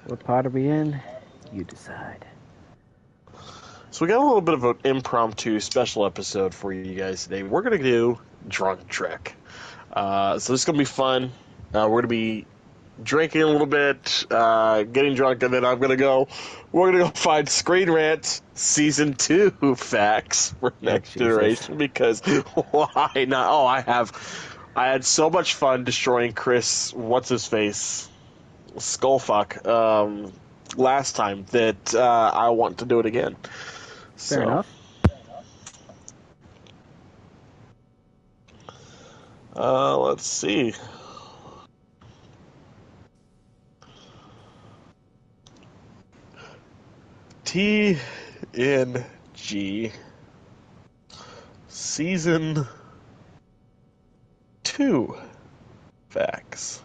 What part are we in? You decide. So we got a little bit of an impromptu special episode for you guys today. We're going to do Drunk Trek. So this is going to be fun. We're going to be drinking a little bit, getting drunk, and then we're going to go find Screen Rant Season 2 facts for Next Generation, because why not? Oh, I had so much fun destroying Chris, what's-his-face, Skullfuck, last time that I want to do it again. Fair enough. Let's see. TNG Season 2 facts.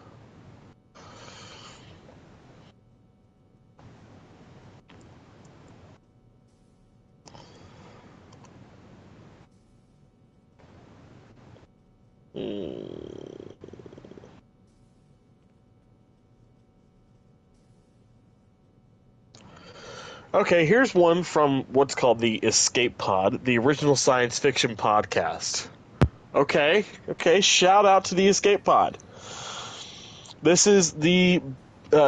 Okay, here's one from what's called the Escape Pod, the original science fiction podcast. Okay, shout out to the Escape Pod. This is the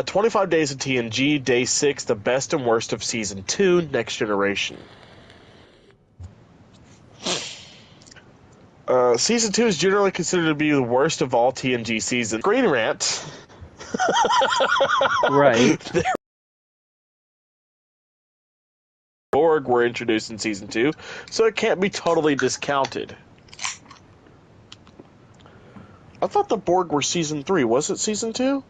25 Days of TNG, Day 6, the best and worst of Season 2, Next Generation. Season 2 is generally considered to be the worst of all TNG seasons. Screen Rant. Right. Borg were introduced in Season 2, so it can't be totally discounted. I thought the Borg were Season 3. Was it Season 2?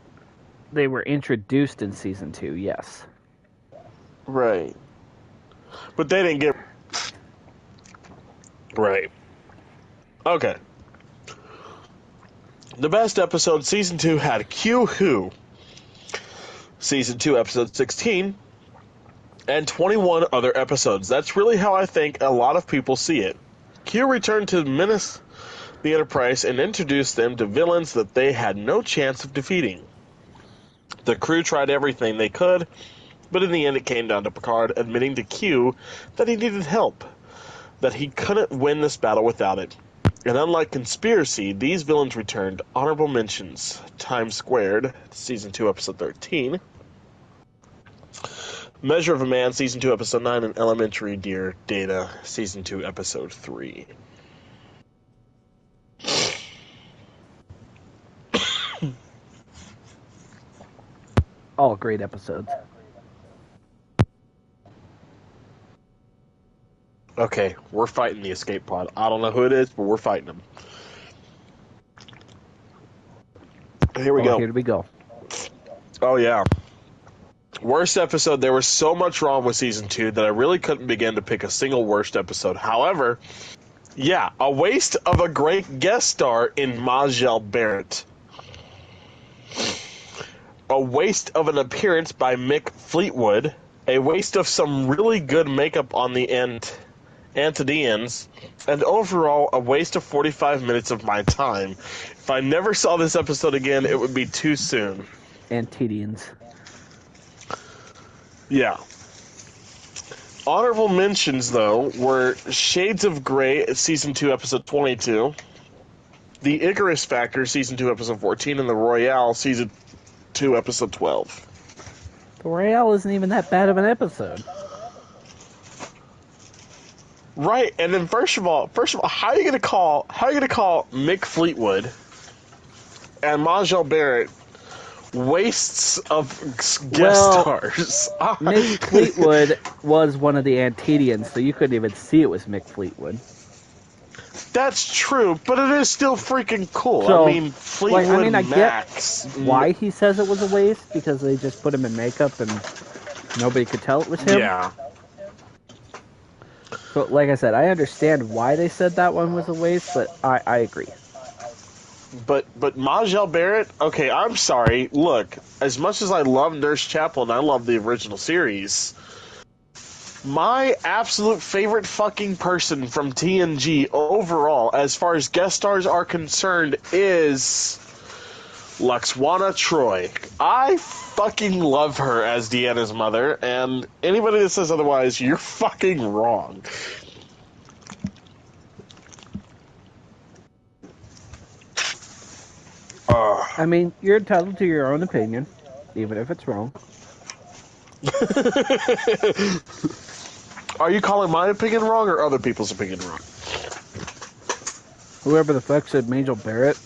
They were introduced in Season 2, yes. Right. But they didn't get... Right. Okay. The best episode, Season 2, had Q Who. Season 2, Episode 16, and 21 other episodes. That's really how I think a lot of people see it. Q returned to menace the Enterprise and introduced them to villains that they had no chance of defeating. The crew tried everything they could, but in the end it came down to Picard admitting to Q that he needed help, that he couldn't win this battle without it. And unlike Conspiracy, these villains returned. Honorable mentions: Times Squared, Season 2, Episode 13, Measure of a Man, Season 2, Episode 9, and Elementary Dear Data, Season 2, Episode 3. All great episodes. Okay, we're fighting the Escape Pod. I don't know who it is, but we're fighting them. Here we go. Here we go. Oh, yeah. Worst episode. There was so much wrong with Season 2 that I really couldn't begin to pick a single worst episode. However, yeah, a waste of a great guest star in Majel Barrett. A waste of an appearance by Mick Fleetwood. A waste of some really good makeup on the Antideans. And overall, a waste of 45 minutes of my time. If I never saw this episode again, it would be too soon. Antideans. Yeah. Honorable mentions, though, were Shades of Grey, Season 2, Episode 22, The Icarus Factor, Season 2, Episode 14, and The Royale, Season 2, Episode 12. The Royale isn't even that bad of an episode. Right, and then first of all, how are you gonna call Mick Fleetwood and Majel Barrett wastes of guest stars? Mick Fleetwood was one of the Antideans, so you couldn't even see it was Mick Fleetwood. That's true, but it is still freaking cool. So, I mean, Fleetwood Max. Get why he says it was a waste, because they just put him in makeup and nobody could tell it was him. Yeah. So, like I said, I understand why they said that one was a waste, but I agree. But Majel Barrett, okay, I'm sorry. Look, as much as I love Nurse Chapel and I love the original series, my absolute favorite fucking person from TNG overall, as far as guest stars are concerned, is Luxwana Troy. I fucking love her as Deanna's mother, and anybody that says otherwise, you're fucking wrong. I mean, you're entitled to your own opinion, even if it's wrong. Are you calling my opinion wrong or other people's opinion wrong? Whoever the fuck said Majel Barrett,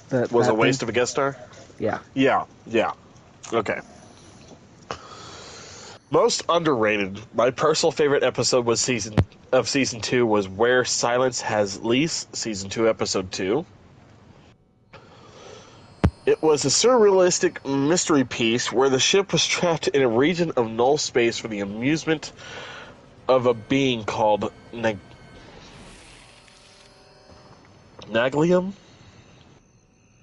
that was a waste of a guest star? Yeah. Yeah. Okay. Most underrated. My personal favorite episode was season 2 was Where Silence Has Lease, season 2, episode 2. It was a surrealistic mystery piece where the ship was trapped in a region of null space for the amusement of a being called Naglium?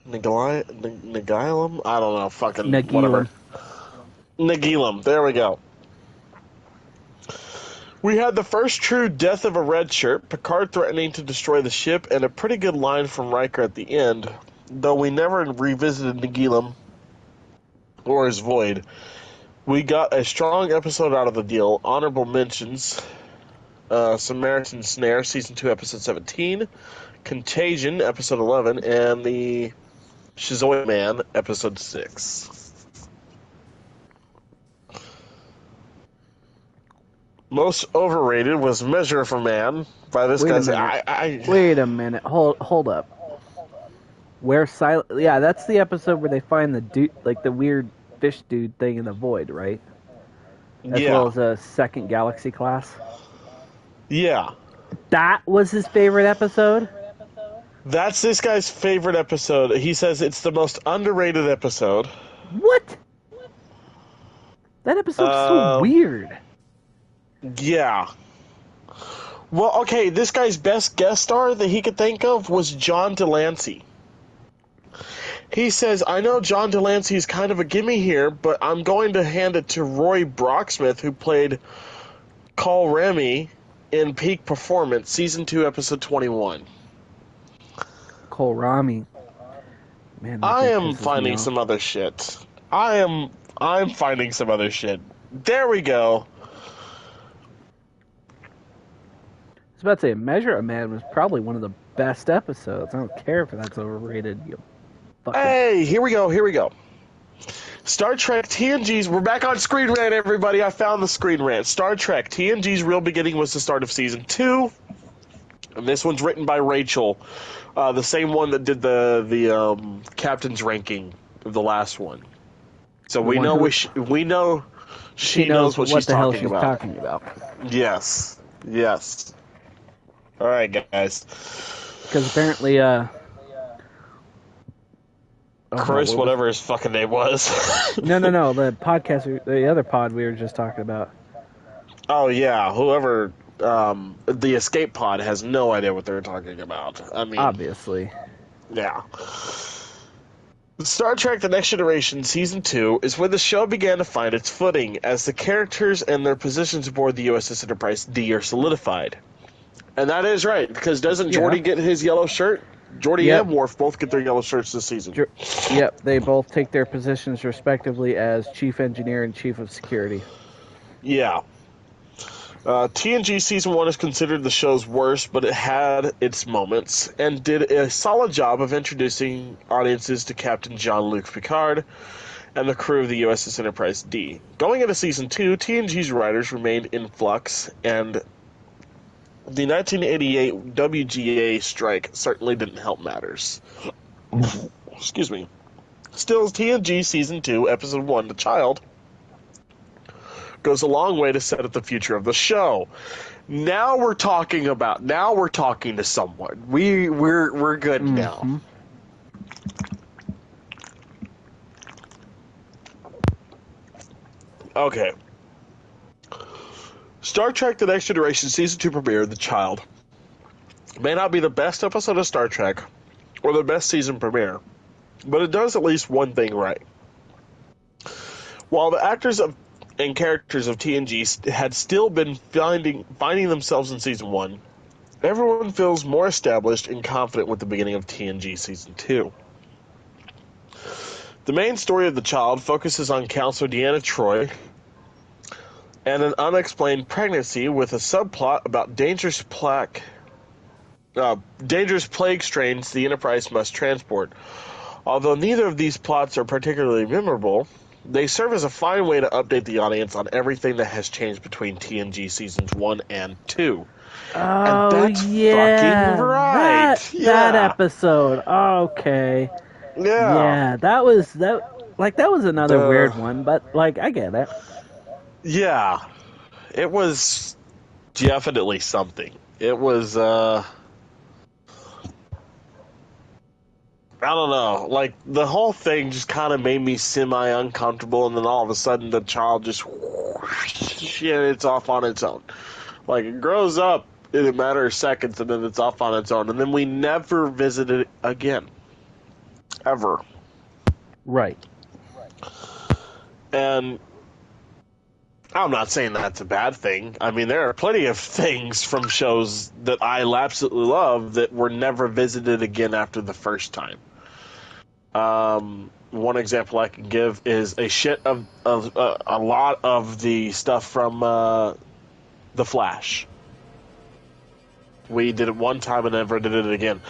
Nagilum? I don't know, fucking Nagilum. Whatever. Nagilum, there we go. We had the first true death of a red shirt, Picard threatening to destroy the ship, and a pretty good line from Riker at the end, though we never revisited Nagilum or his void. We got a strong episode out of the deal. Honorable mentions, Samaritan Snare, season 2, episode 17, Contagion, episode 11, and the Shizoid Man, episode 6. Most overrated was Measure of a Man by this guy. Wait a minute. Hold up. Where silent? Yeah, that's the episode where they find the dude, like the weird fish dude thing in the void, right? As well as a second galaxy class. Yeah. That was his favorite episode? That's this guy's favorite episode. He says it's the most underrated episode. What? That episode's so weird. Yeah. Well, okay, this guy's best guest star that he could think of was John Delancey. He says, I know John Delancey is kind of a gimme here, but I'm going to hand it to Roy Brocksmith, who played Call Remy in Peak Performance, Season 2, Episode 21. Cole Rami. Man, I am finding some other shit. I'm finding some other shit. There we go. I was about to say, Measure of a Man was probably one of the best episodes. I don't care if that's overrated. Hey, here we go. Star Trek TNG's... We're back on Screen Rant, everybody. I found the Screen Rant. Star Trek TNG's real beginning was the start of Season 2. And this one's written by Rachel. The same one that did the captain's ranking of the last one. So we know she knows what she's talking about. Yes. All right, guys. Because apparently, Chris, whatever his fucking name was. No. The podcast, the other pod we were just talking about. Oh yeah, whoever. The escape pod has no idea what they're talking about. I mean, obviously. Yeah. Star Trek The Next Generation Season 2 is when the show began to find its footing, as the characters and their positions aboard the USS Enterprise D are solidified. And that is right, because doesn't Geordi get his yellow shirt? Geordi and Worf both get their yellow shirts this season. Yep, they both take their positions respectively as Chief Engineer and Chief of Security. Yeah. TNG Season 1 is considered the show's worst, but it had its moments, and did a solid job of introducing audiences to Captain Jean-Luc Picard and the crew of the USS Enterprise D. Going into Season 2, TNG's writers remained in flux, and the 1988 WGA strike certainly didn't help matters. Excuse me. Still, TNG Season 2, Episode 1, The Child, goes a long way to set up the future of the show. Now we're talking to someone. We're good now. Okay. Star Trek The Next Generation Season 2 premiere, The Child, may not be the best episode of Star Trek or the best season premiere, but it does at least one thing right. While the actors and characters of TNG had still been finding themselves in Season 1, everyone feels more established and confident with the beginning of TNG Season 2. The main story of the child focuses on Counselor Deanna Troy and an unexplained pregnancy with a subplot about dangerous plague strains the Enterprise must transport. Although neither of these plots are particularly memorable, they serve as a fine way to update the audience on everything that has changed between TNG seasons 1 and 2. Oh, and that's yeah. fucking right. That episode. Okay. Yeah. That was another weird one, but like I get it. Yeah. It was definitely something. It was I don't know. Like, the whole thing just kind of made me semi-uncomfortable, and then all of a sudden the child just it's off on its own. Like, it grows up in a matter of seconds, and then it's off on its own, and then we never visit it again. Ever. Right. And I'm not saying that's a bad thing. I mean, there are plenty of things from shows that I absolutely love that were never visited again after the first time. One example I can give is a lot of the stuff from The Flash. We did it one time and never did it again.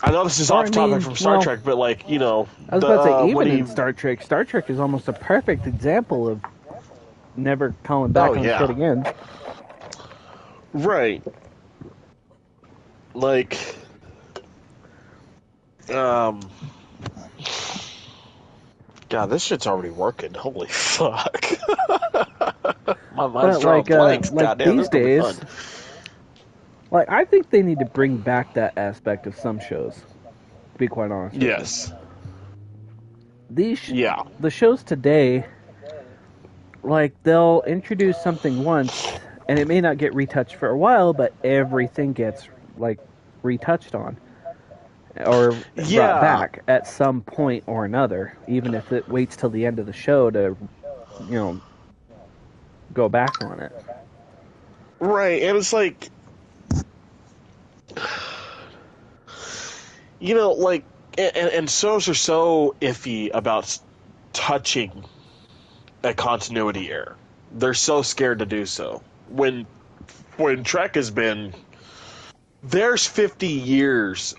I know this is off topic from Star Trek, but like, you know, I was about to say, even in Star Trek is almost a perfect example of never calling back on shit again. Right. Like, God, this shit's already working. Holy fuck. My mind's drawing blanks. Like Goddamn, these days, like, I think they need to bring back that aspect of some shows, to be quite honest. Yes. The shows today, like, they'll introduce something once, and it may not get retouched for a while, but everything gets, like, retouched on. Or brought back at some point or another, even if it waits till the end of the show to, you know, go back on it. Right, and it's like, you know, like, and shows are so iffy about touching a continuity error. They're so scared to do so. When Trek has been, there's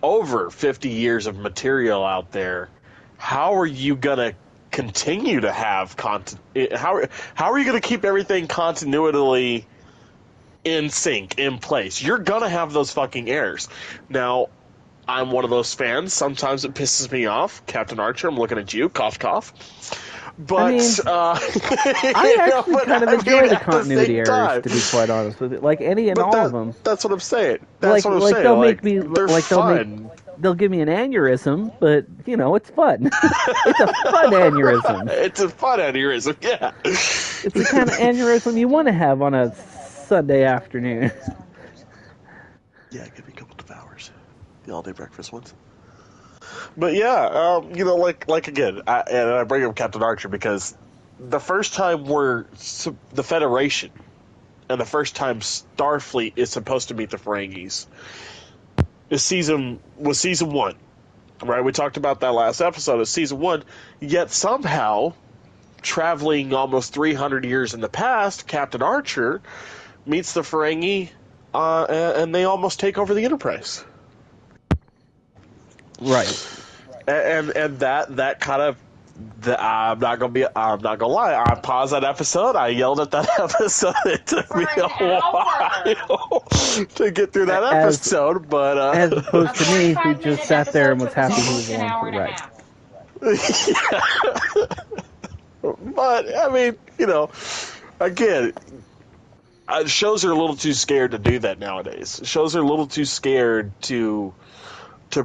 over 50 years of material out there. How are you gonna continue to have how are you gonna keep everything continually in sync, in place? You're gonna have those fucking errors. Now, I'm one of those fans. Sometimes it pisses me off. Captain Archer, I'm looking at you. Cough, cough. But I mean, I actually kind of enjoy the continuity errors, to be quite honest with you. Like any and all of them. That's what I'm saying. That's what I'm saying. They'll make me like they'll give me an aneurysm, but you know it's fun. It's a fun aneurysm. It's a fun aneurysm. Yeah. It's the kind of aneurysm you want to have on a Sunday afternoon. Yeah, give me a couple of hours. The all-day breakfast ones. But yeah, you know, like again, I bring up Captain Archer because the first time the Federation and the first time Starfleet is supposed to meet the Ferengis was season 1, right? We talked about that last episode of season 1. Yet somehow, traveling almost 300 years in the past, Captain Archer meets the Ferengi, and they almost take over the Enterprise. Right. And that kind of, I'm not gonna lie, I paused that episode, I yelled at that episode. It took me a while to get through that episode, but as opposed to me, who just sat there and was happy he was along for the ride. But I mean, you know, again, shows are a little too scared to do that nowadays. Shows are a little too scared to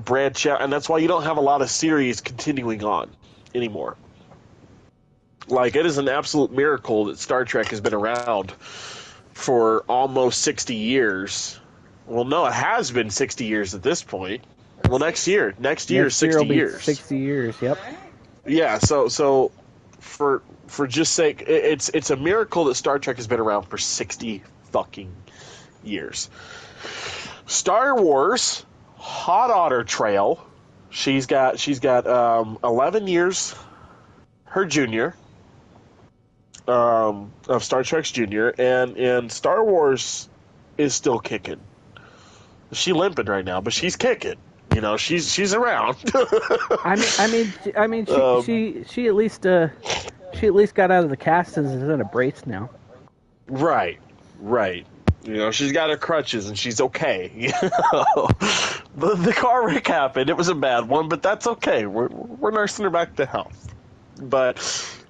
branch out, and that's why you don't have a lot of series continuing on anymore. Like, it is an absolute miracle that Star Trek has been around for almost 60 years. Well, no, it has been 60 years at this point. Well, next year is 60 years. 60 years, yep. Yeah, so for just sake, it's a miracle that Star Trek has been around for 60 fucking years. Star Wars, Hot Otter Trail, She's got 11 years her junior of Star Trek's junior, and Star Wars is still kicking. She's limping right now, but she's kicking. You know, she's around. I mean, she at least got out of the cast and is in a brace now. Right. You know, she's got her crutches and she's okay. You know, the car wreck happened. It was a bad one, but that's okay. We're nursing her back to health. But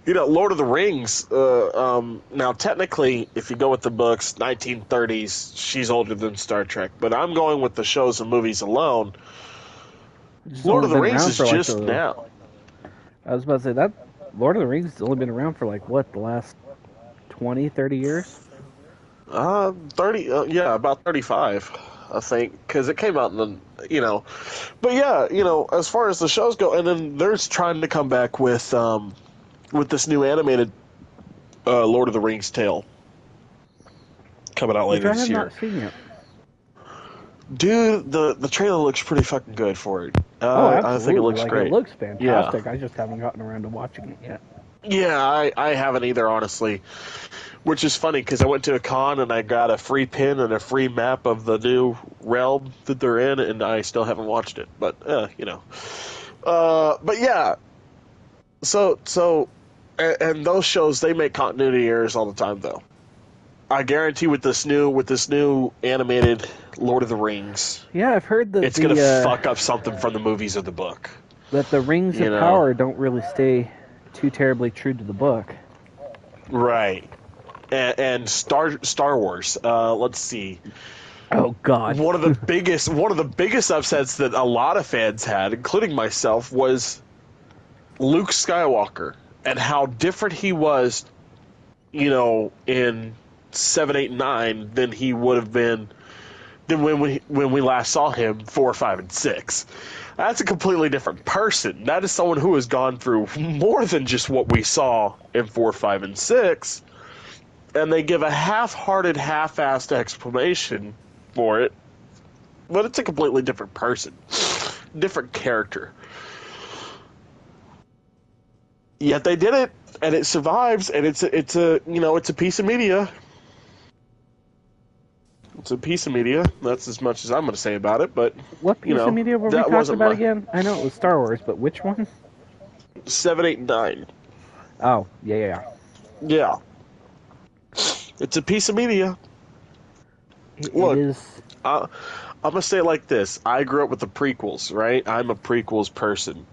you know, Lord of the Rings. Now, technically, if you go with the books, 1930s, she's older than Star Trek. But I'm going with the shows and movies alone. Lord of the Rings is just now. I was about to say that Lord of the Rings has only been around for like what, the last 20, 30 years? 30, yeah, about 35, I think, because it came out in the, you know, but yeah, you know, as far as the shows go, and then they're trying to come back with this new animated Lord of the Rings tale coming out later this year. Which I have not seen yet. Dude, the trailer looks pretty fucking good for it. Absolutely. I think it looks great. It looks fantastic. Yeah. I just haven't gotten around to watching it yet. Yeah, I haven't either, honestly. Which is funny because I went to a con and I got a free pin and a free map of the new realm that they're in, and I still haven't watched it. But you know, but yeah. So, and those shows, they make continuity errors all the time, though. I guarantee with this new animated Lord of the Rings, yeah, I've heard that it's gonna fuck up something from the movies or the book. That the Rings of Power don't really stay too terribly true to the book. Right. And Star Wars. Let's see. Oh God. One of the biggest upsets that a lot of fans had, including myself, was Luke Skywalker and how different he was, you know, in 7, 8, 9 than he would have been than when we last saw him 4, 5, and 6. That's a completely different person. That is someone who has gone through more than just what we saw in 4, 5, and 6. And they give a half-hearted, half-assed explanation for it. But it's a completely different person. Different character. Yet they did it, and it survives, and it's a piece of media. It's a piece of media. That's as much as I'm going to say about it. But what piece of media were we talking about again? I know it was Star Wars, but which one? 7, 8, 9. Oh, yeah. Yeah. It's a piece of media. Look, it is. I'm going to say it like this. I grew up with the prequels, right? I'm a prequels person.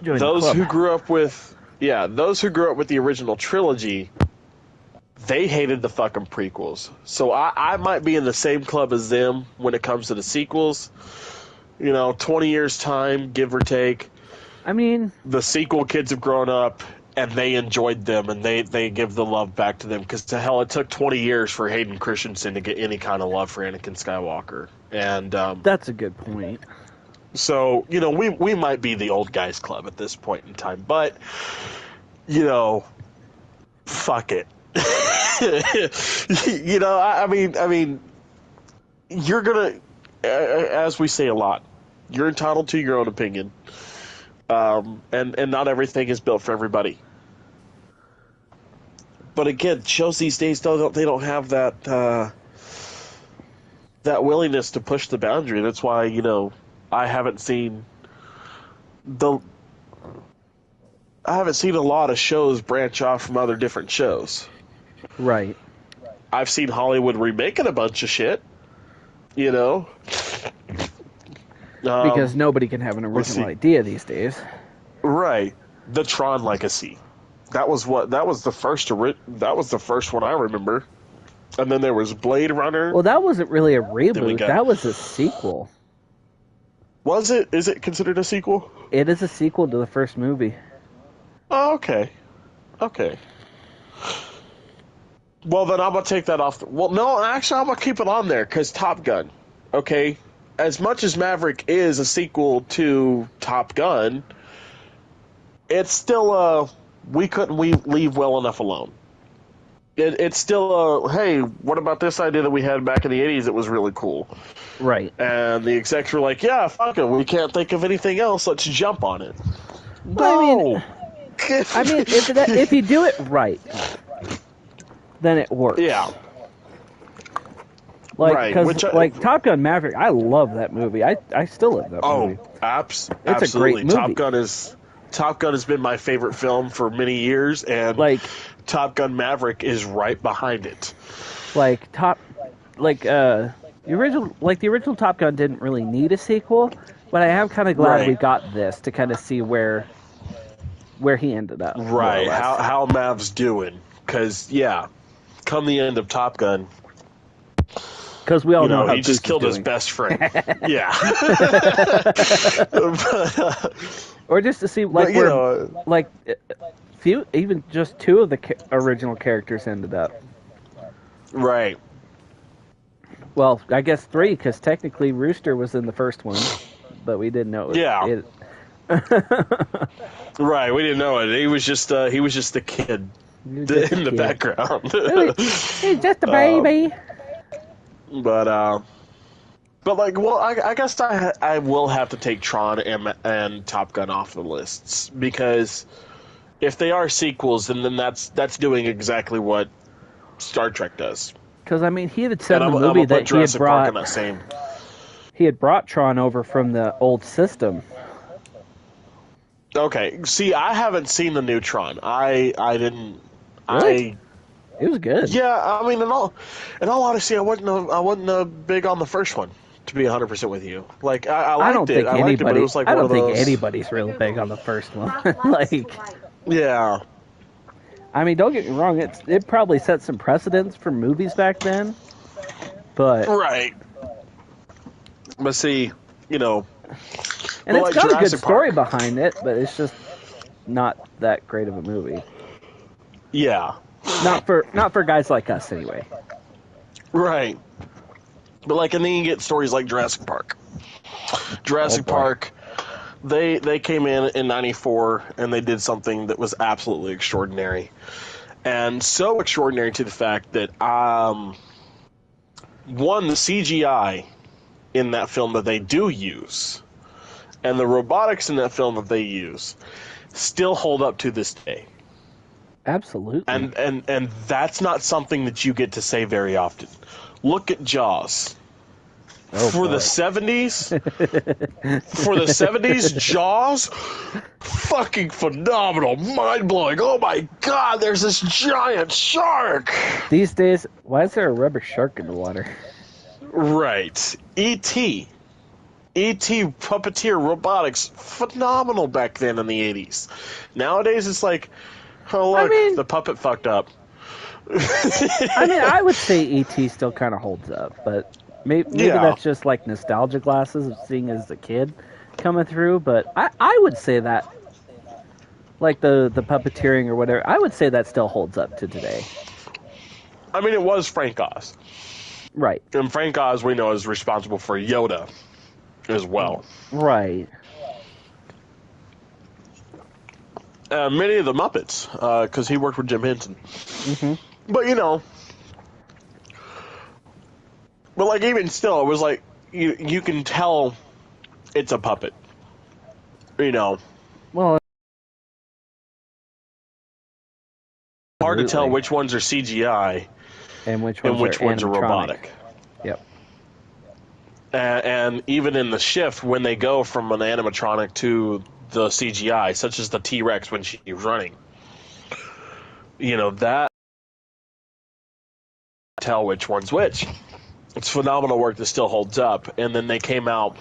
Those who grew up with the original trilogy, they hated the fucking prequels. So I might be in the same club as them when it comes to the sequels. You know, 20 years time, give or take. I mean, the sequel kids have grown up and they enjoyed them and they give the love back to them because to hell, it took 20 years for Hayden Christensen to get any kind of love for Anakin Skywalker. And that's a good point. So, you know, we might be the old guys club at this point in time, but you know, fuck it. You know, I mean, you're gonna, as we say a lot, you're entitled to your own opinion, and not everything is built for everybody. But again, shows these days they don't have that willingness to push the boundary. That's why, you know, I haven't seen a lot of shows branch off from other different shows. Right. I've seen Hollywood remaking a bunch of shit, you know. Because nobody can have an original idea these days. Right. The Tron Legacy. That was the first one I remember. And then there was Blade Runner. Well, that wasn't really a reboot. That was a sequel. Was it? Is it considered a sequel? It is a sequel to the first movie. Oh, okay. Well, then I'm going to take that off. Well, no, actually, I'm going to keep it on there because Top Gun. Okay? As much as Maverick is a sequel to Top Gun, it's still we couldn't leave well enough alone. it's still a, hey, what about this idea that we had back in the 80s that was really cool? Right. And the execs were like, yeah, fuck it, we can't think of anything else, let's jump on it. Well, No! I mean, if you do it right, then it works. Yeah. Like, right. because like Top Gun Maverick, I love that movie. I still love that movie. It's a absolutely. great movie. Top Gun has been my favorite film for many years, and like Top Gun Maverick is right behind it. The original Top Gun didn't really need a sequel, but I am kind of glad we got this to kind of see where he ended up. Right. How Mav's doing? Because come the end of Top Gun. Because we all know how he just killed his best friend. Yeah. Or just to see, even just two of the original characters ended up. Right. Well, I guess three, because technically Rooster was in the first one, but we didn't know it. Right, we didn't know it. He was just a kid in the background. He's just a baby. I guess I will have to take Tron and Top Gun off the lists, because if they are sequels, then that's doing exactly what Star Trek does. Because I mean, he had said in the movie that he had brought Tron over from the old system. Okay, see, I haven't seen the new Tron. I didn't. Really? It was good. Yeah, I mean, in all honesty, I wasn't big on the first one, to be 100% with you. Like, I liked it. I liked it, but it was like I don't think anybody's real big on the first one. Yeah. I mean, don't get me wrong. It probably set some precedents for movies back then, but right. But see, and it's got a good story behind it, but it's just not that great of a movie. Yeah. Not for guys like us, anyway. Right. But and then you get stories like Jurassic Park. Jurassic Park, they came in '94 and they did something that was absolutely extraordinary, and so extraordinary to the fact that the CGI in that film that they do use, and the robotics in that film that they use, still hold up to this day. Absolutely. And that's not something that you get to say very often. Look at Jaws. For the 70s, Jaws, fucking phenomenal, mind-blowing. Oh my God, there's this giant shark. These days, why is there a rubber shark in the water? Right. E.T. puppeteer robotics, phenomenal back then in the 80s. Nowadays, it's like, oh, look, the puppet fucked up. I mean, I would say E.T. still kind of holds up, but maybe that's just like nostalgia glasses of seeing as a kid coming through. But I would say that, like the puppeteering or whatever, I would say that still holds up to today. I mean, it was Frank Oz. Right. And Frank Oz, we know, is responsible for Yoda as well. Right. Many of the Muppets, because he worked with Jim Henson. Mm-hmm. But, but even still, it was like, you can tell it's a puppet. Well, hard to tell which ones are CGI and which ones are robotic. Yep. And even in the shift, when they go from an animatronic to the CGI, such as the T-Rex when she's running, that tell which one's which. It's phenomenal work that still holds up. And then they came out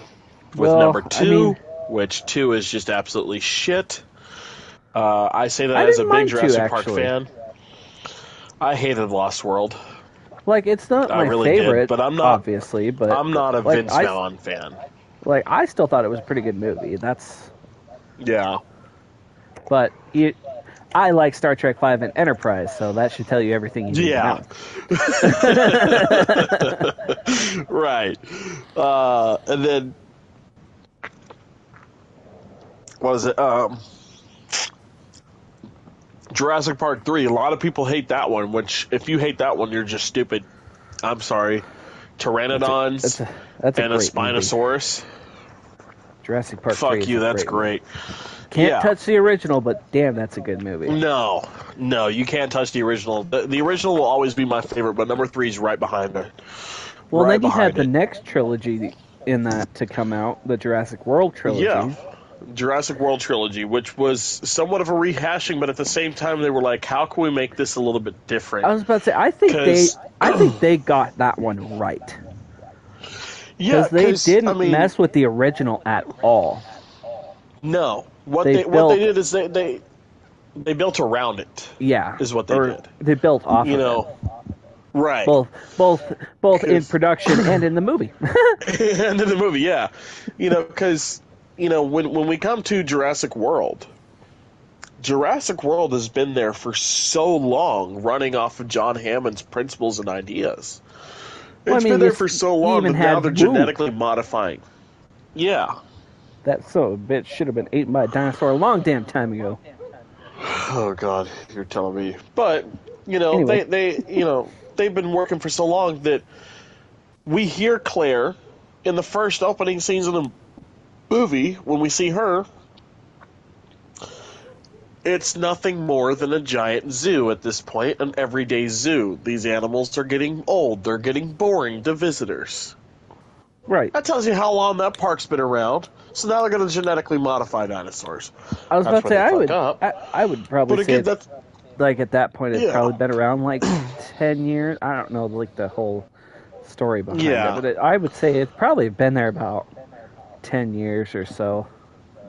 with number 2, which 2 is just absolutely shit. I say that as a big Jurassic Park fan. I hated Lost World. Like, it's not my favorite, but I'm not, obviously. But I'm not a Vince Vaughn fan. Like, I still thought it was a pretty good movie. Yeah. But I like Star Trek V and Enterprise, so that should tell you everything you need to know. Right. And then, what was it? Jurassic Park 3, a lot of people hate that one, which, if you hate that one, you're just stupid. I'm sorry. Pteranodons that's a and a great Spinosaurus. Movie. Jurassic Park 3 Fuck is you, a that's great. great. Can't touch the original, but damn, that's a good movie. No, you can't touch the original. The original will always be my favorite, but number 3 is right behind it. Well, then you had the next trilogy in that to come out, the Jurassic World trilogy. Yeah, Jurassic World trilogy, which was somewhat of a rehashing, but at the same time they were like, how can we make this a little bit different? I was about to say, I think they got that one right. Yeah, because they didn't mess with the original at all. No, what they did is they built around it. Yeah, is what they did. They built off of it. Right. Both in production and in the movie. And in the movie, yeah. Because when we come to Jurassic World has been there for so long, running off of John Hammond's principles and ideas. It's been there for so long that now they're genetically modifying. Yeah. That son of a bitch should have been eaten by a dinosaur a long damn time ago. Oh God, you're telling me. But anyway. they've been working for so long that we hear Claire in the first opening scenes of the movie. When we see her, it's nothing more than a giant zoo at this point, an everyday zoo. These animals are getting old. They're getting boring to visitors. Right. That tells you how long that park's been around. So now they're going to genetically modify dinosaurs. I was about to say, I would probably say, like, at that point, it's probably been around, like, 10 years. I don't know, like, the whole story behind it. But I would say it's probably been there about 10 years or so.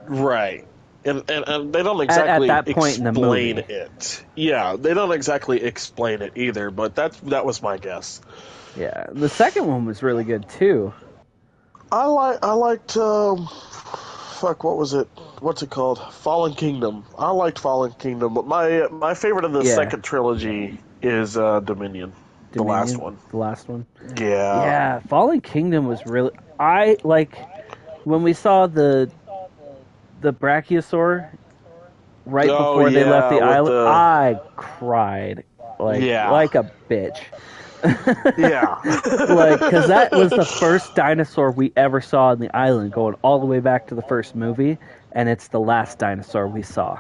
Right. And they don't exactly at that point explain in the movie. it. Yeah, they don't exactly explain it either, but that was my guess. Yeah, the second one was really good, too. I liked what was it? What's it called? Fallen Kingdom. I liked Fallen Kingdom, but my favorite of the second trilogy is Dominion. The last one. The last one. Yeah. Yeah, Fallen Kingdom was really. I like when we saw the Brachiosaur right before they left the island. I cried like a bitch. Yeah. Because that was the first dinosaur we ever saw on the island, going all the way back to the first movie, and it's the last dinosaur we saw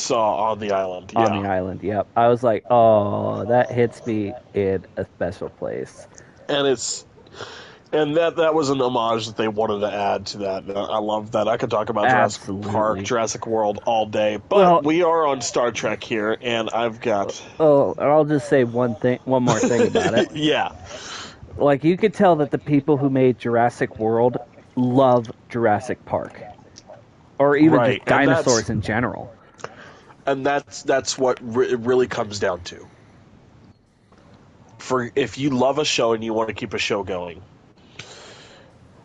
on the island. Yeah. On the island, yep. I was like, oh, that hits me in a special place. And that was an homage that they wanted to add to that. I love that. I could talk about Jurassic Park, Jurassic World all day, but we are on Star Trek here, and I've got. Oh, I'll just say one more thing about it. Yeah. Like, you could tell that the people who made Jurassic World love Jurassic Park, or even just dinosaurs in general. And that's what it really comes down to. If you love a show and you want to keep a show going,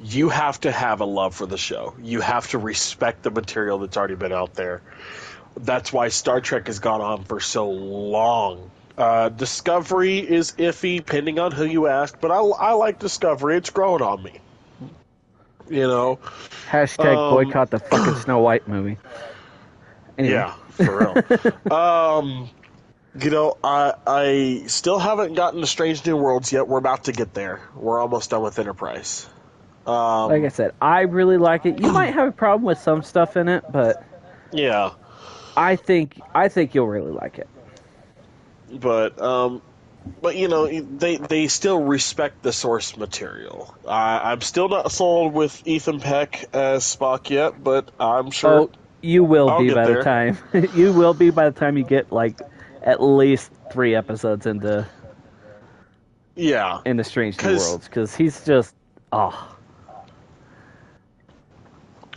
you have to have a love for the show. You have to respect the material that's already been out there. That's why Star Trek has gone on for so long. Discovery is iffy, depending on who you ask, but I like Discovery. It's growing on me. Hashtag boycott the fucking Snow White movie. Anyway. Yeah, for real. I still haven't gotten to Strange New Worlds yet. We're about to get there. We're almost done with Enterprise. Like I said, I really like it. You might have a problem with some stuff in it, but yeah, I think you'll really like it. But they still respect the source material. I'm still not sold with Ethan Peck as Spock yet, but I'm sure. Oh, you will be by the time. You will be by the time you get like at least 3 episodes into Strange New Worlds, because he's just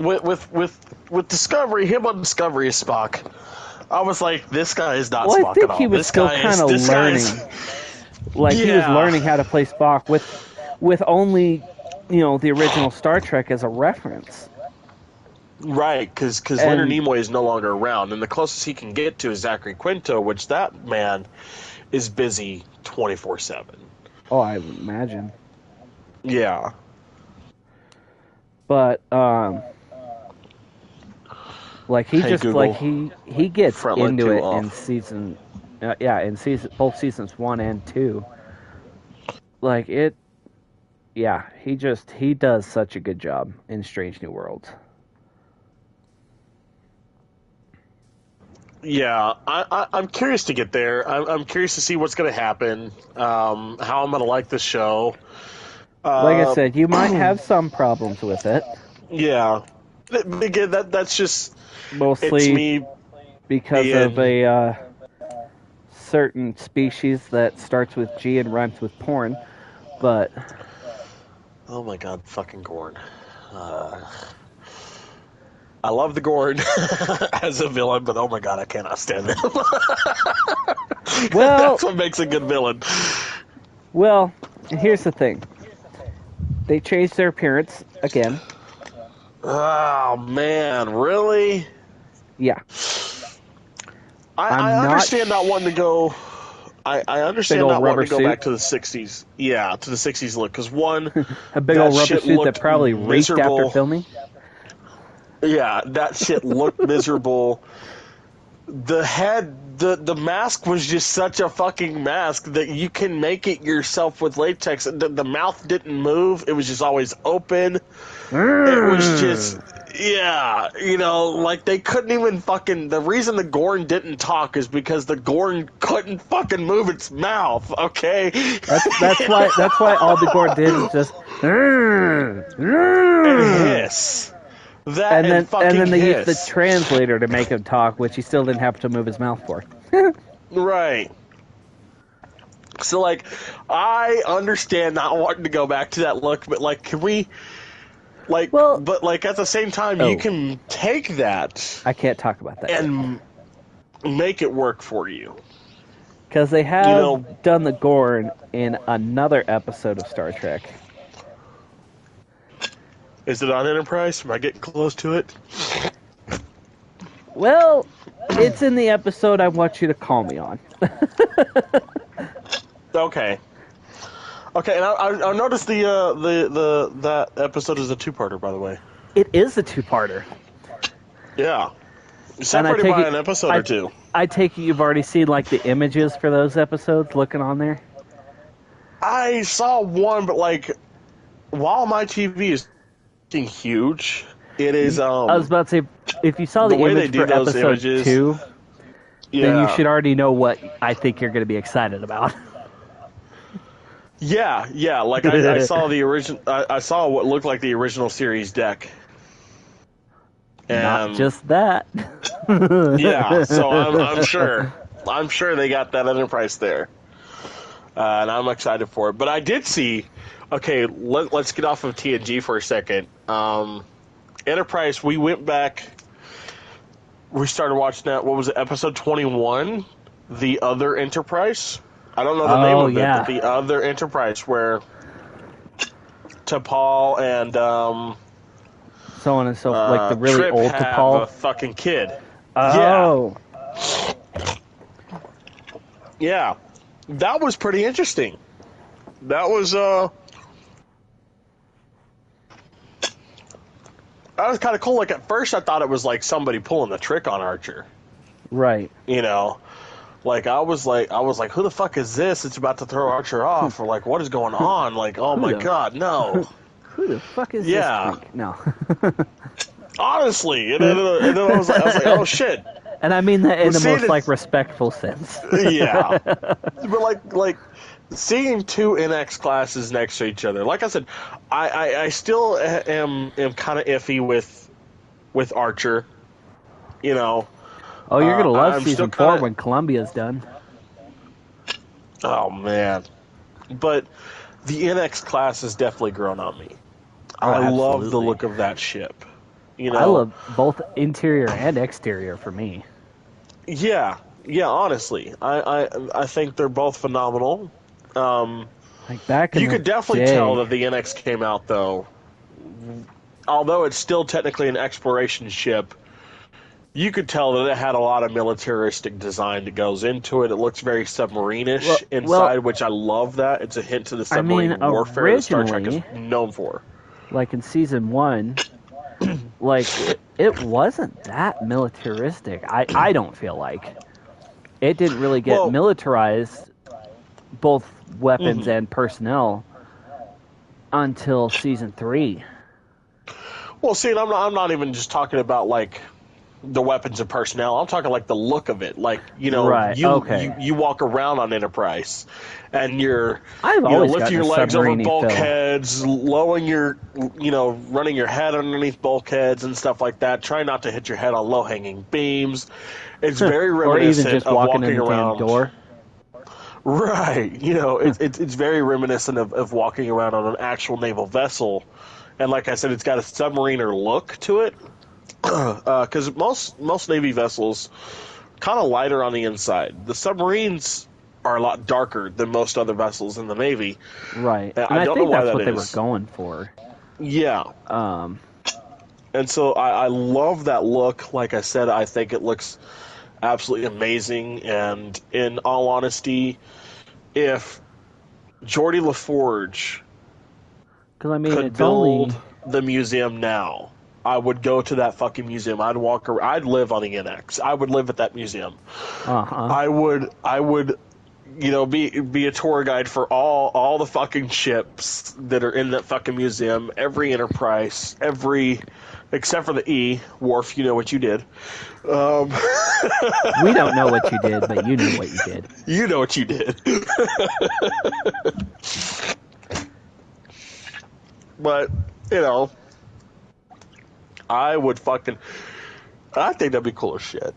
With Discovery, him on Discovery is Spock. I was like, this guy is not Spock at all. I think he was still kind of learning. He was learning how to play Spock with only, the original Star Trek as a reference. Right, because Leonard Nimoy is no longer around, and the closest he can get to is Zachary Quinto, which that man is busy 24/7. Oh, I would imagine. Yeah. But, Like he Hey, just Google, he gets Frontline into 2 it off. in season, both seasons 1 and 2. Like it, yeah. He does such a good job in Strange New Worlds. Yeah, I'm curious to get there. I'm curious to see what's going to happen, how I'm going to like this show. Like I said, you might have some problems with it. Yeah. Again, that's just, it's Mostly me because of being, a certain species that starts with G and rhymes with porn. But oh my god, fucking Gorn. I love the Gorn as a villain, but oh my god, I cannot stand him. well, That's what makes a good villain. well, here's the thing. They changed their appearance again. Oh man, really? Yeah. I understand not wanting to go. I Big understand old not rubber wanting to go suit. back to the 60s. Yeah, to the 60s look. Because one, A big that old rubber shit suit that looked probably reeked after miserable. filming. Yeah, that shit looked miserable. The head, the mask was just such a fucking mask that you can make it yourself with latex. The mouth didn't move. It was just always open. It was just, yeah, like they couldn't even fucking, the reason the Gorn didn't talk is because the Gorn couldn't fucking move its mouth, okay? That's why all the Gorn did was just And hiss. That and then they used hiss. the translator to make him talk, which he still didn't have to move his mouth for. Right. So, like, I understand not wanting to go back to that look, but, like, can we, like, but, like, at the same time, you can take that. I can't talk about that and make it work for you. Because they have done the Gorn in another episode of Star Trek. Is it on Enterprise? Am I getting close to it? Well, it's in the episode I want you to call me on. Okay. Okay, and I noticed that episode is a two-parter, by the way. It is a two-parter. Yeah. Separated by an episode or two. I take it you've already seen, like, the images for those episodes looking on there? I saw one, but, like, while my TV is huge, it is, I was about to say, if you saw the image for episode 2, then you should already know what I think you're going to be excited about. Yeah, like, I saw the original, I saw what looked like the original series deck. And, not just that. Yeah, so I'm sure they got that Enterprise there, and I'm excited for it. But I did see. Okay, let's get off of TNG for a second. Enterprise. We went back. We started watching that. What was it? Episode 21, The Other Enterprise. I don't know the name of it, but The Other Enterprise, where T'Pol and so on and so forth, like the really Trip old have T'Pol. a fucking kid. Oh. Yeah. That was pretty interesting. That was kind of cool. Like, at first I thought it was like somebody pulling the trick on Archer. Right. Like I was like, who the fuck is this? It's about to throw Archer off, or like, what is going on? Like, oh my god, no. Who the fuck is this freak? No. Honestly, and then I was like, oh shit. And I mean that in the most like respectful sense. Yeah, but like seeing two NX classes next to each other. Like I said, I still am kind of iffy with Archer. Oh, you're gonna love season 4 when Columbia's done. Oh man, but the NX class has definitely grown on me. I love the look of that ship. I love both interior and exterior for me. Yeah, honestly. I think they're both phenomenal. Like back in you could definitely day. tell that the NX came out, though. Although it's still technically an exploration ship, you could tell that it had a lot of militaristic design that goes into it. It looks very submarine-ish inside, which I love that. It's a hint to the submarine warfare that Star Trek is known for. Like in season 1, like it wasn't that militaristic. I don't feel like it didn't really get Well, militarized, both weapons mhm. and personnel, until season 3. Well, see, and I'm not even just talking about like the weapons and personnel. I'm talking like the look of it. Like, Right. Okay. you walk around on Enterprise, and you're, I've always lifting gotten a your legs over submarine feel. bulkheads, lowering your, running your head underneath bulkheads and stuff like that. Try not to hit your head on low hanging beams. It's very Or even reminiscent just of walking in walking the damn around. door. Right. It's very reminiscent of walking around on an actual naval vessel. And like I said, it's got a submariner look to it. Because most Navy vessels kind of lighter on the inside. The submarines are a lot darker than most other vessels in the Navy. Right. And And I I don't know think why that's that what they were is. going for. Yeah. Um, And so I love that look. Like I said, I think it looks absolutely amazing. And in all honesty, if Geordie LaForge because I mean, could it's only. build the museum now, I would go to that fucking museum. I'd walk around. I'd live on the NX. I would live at that museum. Uh huh. I would be a tour guide for all the fucking ships that are in that fucking museum, every Enterprise, every except for the E Wharf. You know what you did. Um, We don't know what you did, but you know what you did. you know what you did. But I would fucking. I think that'd be cool as shit.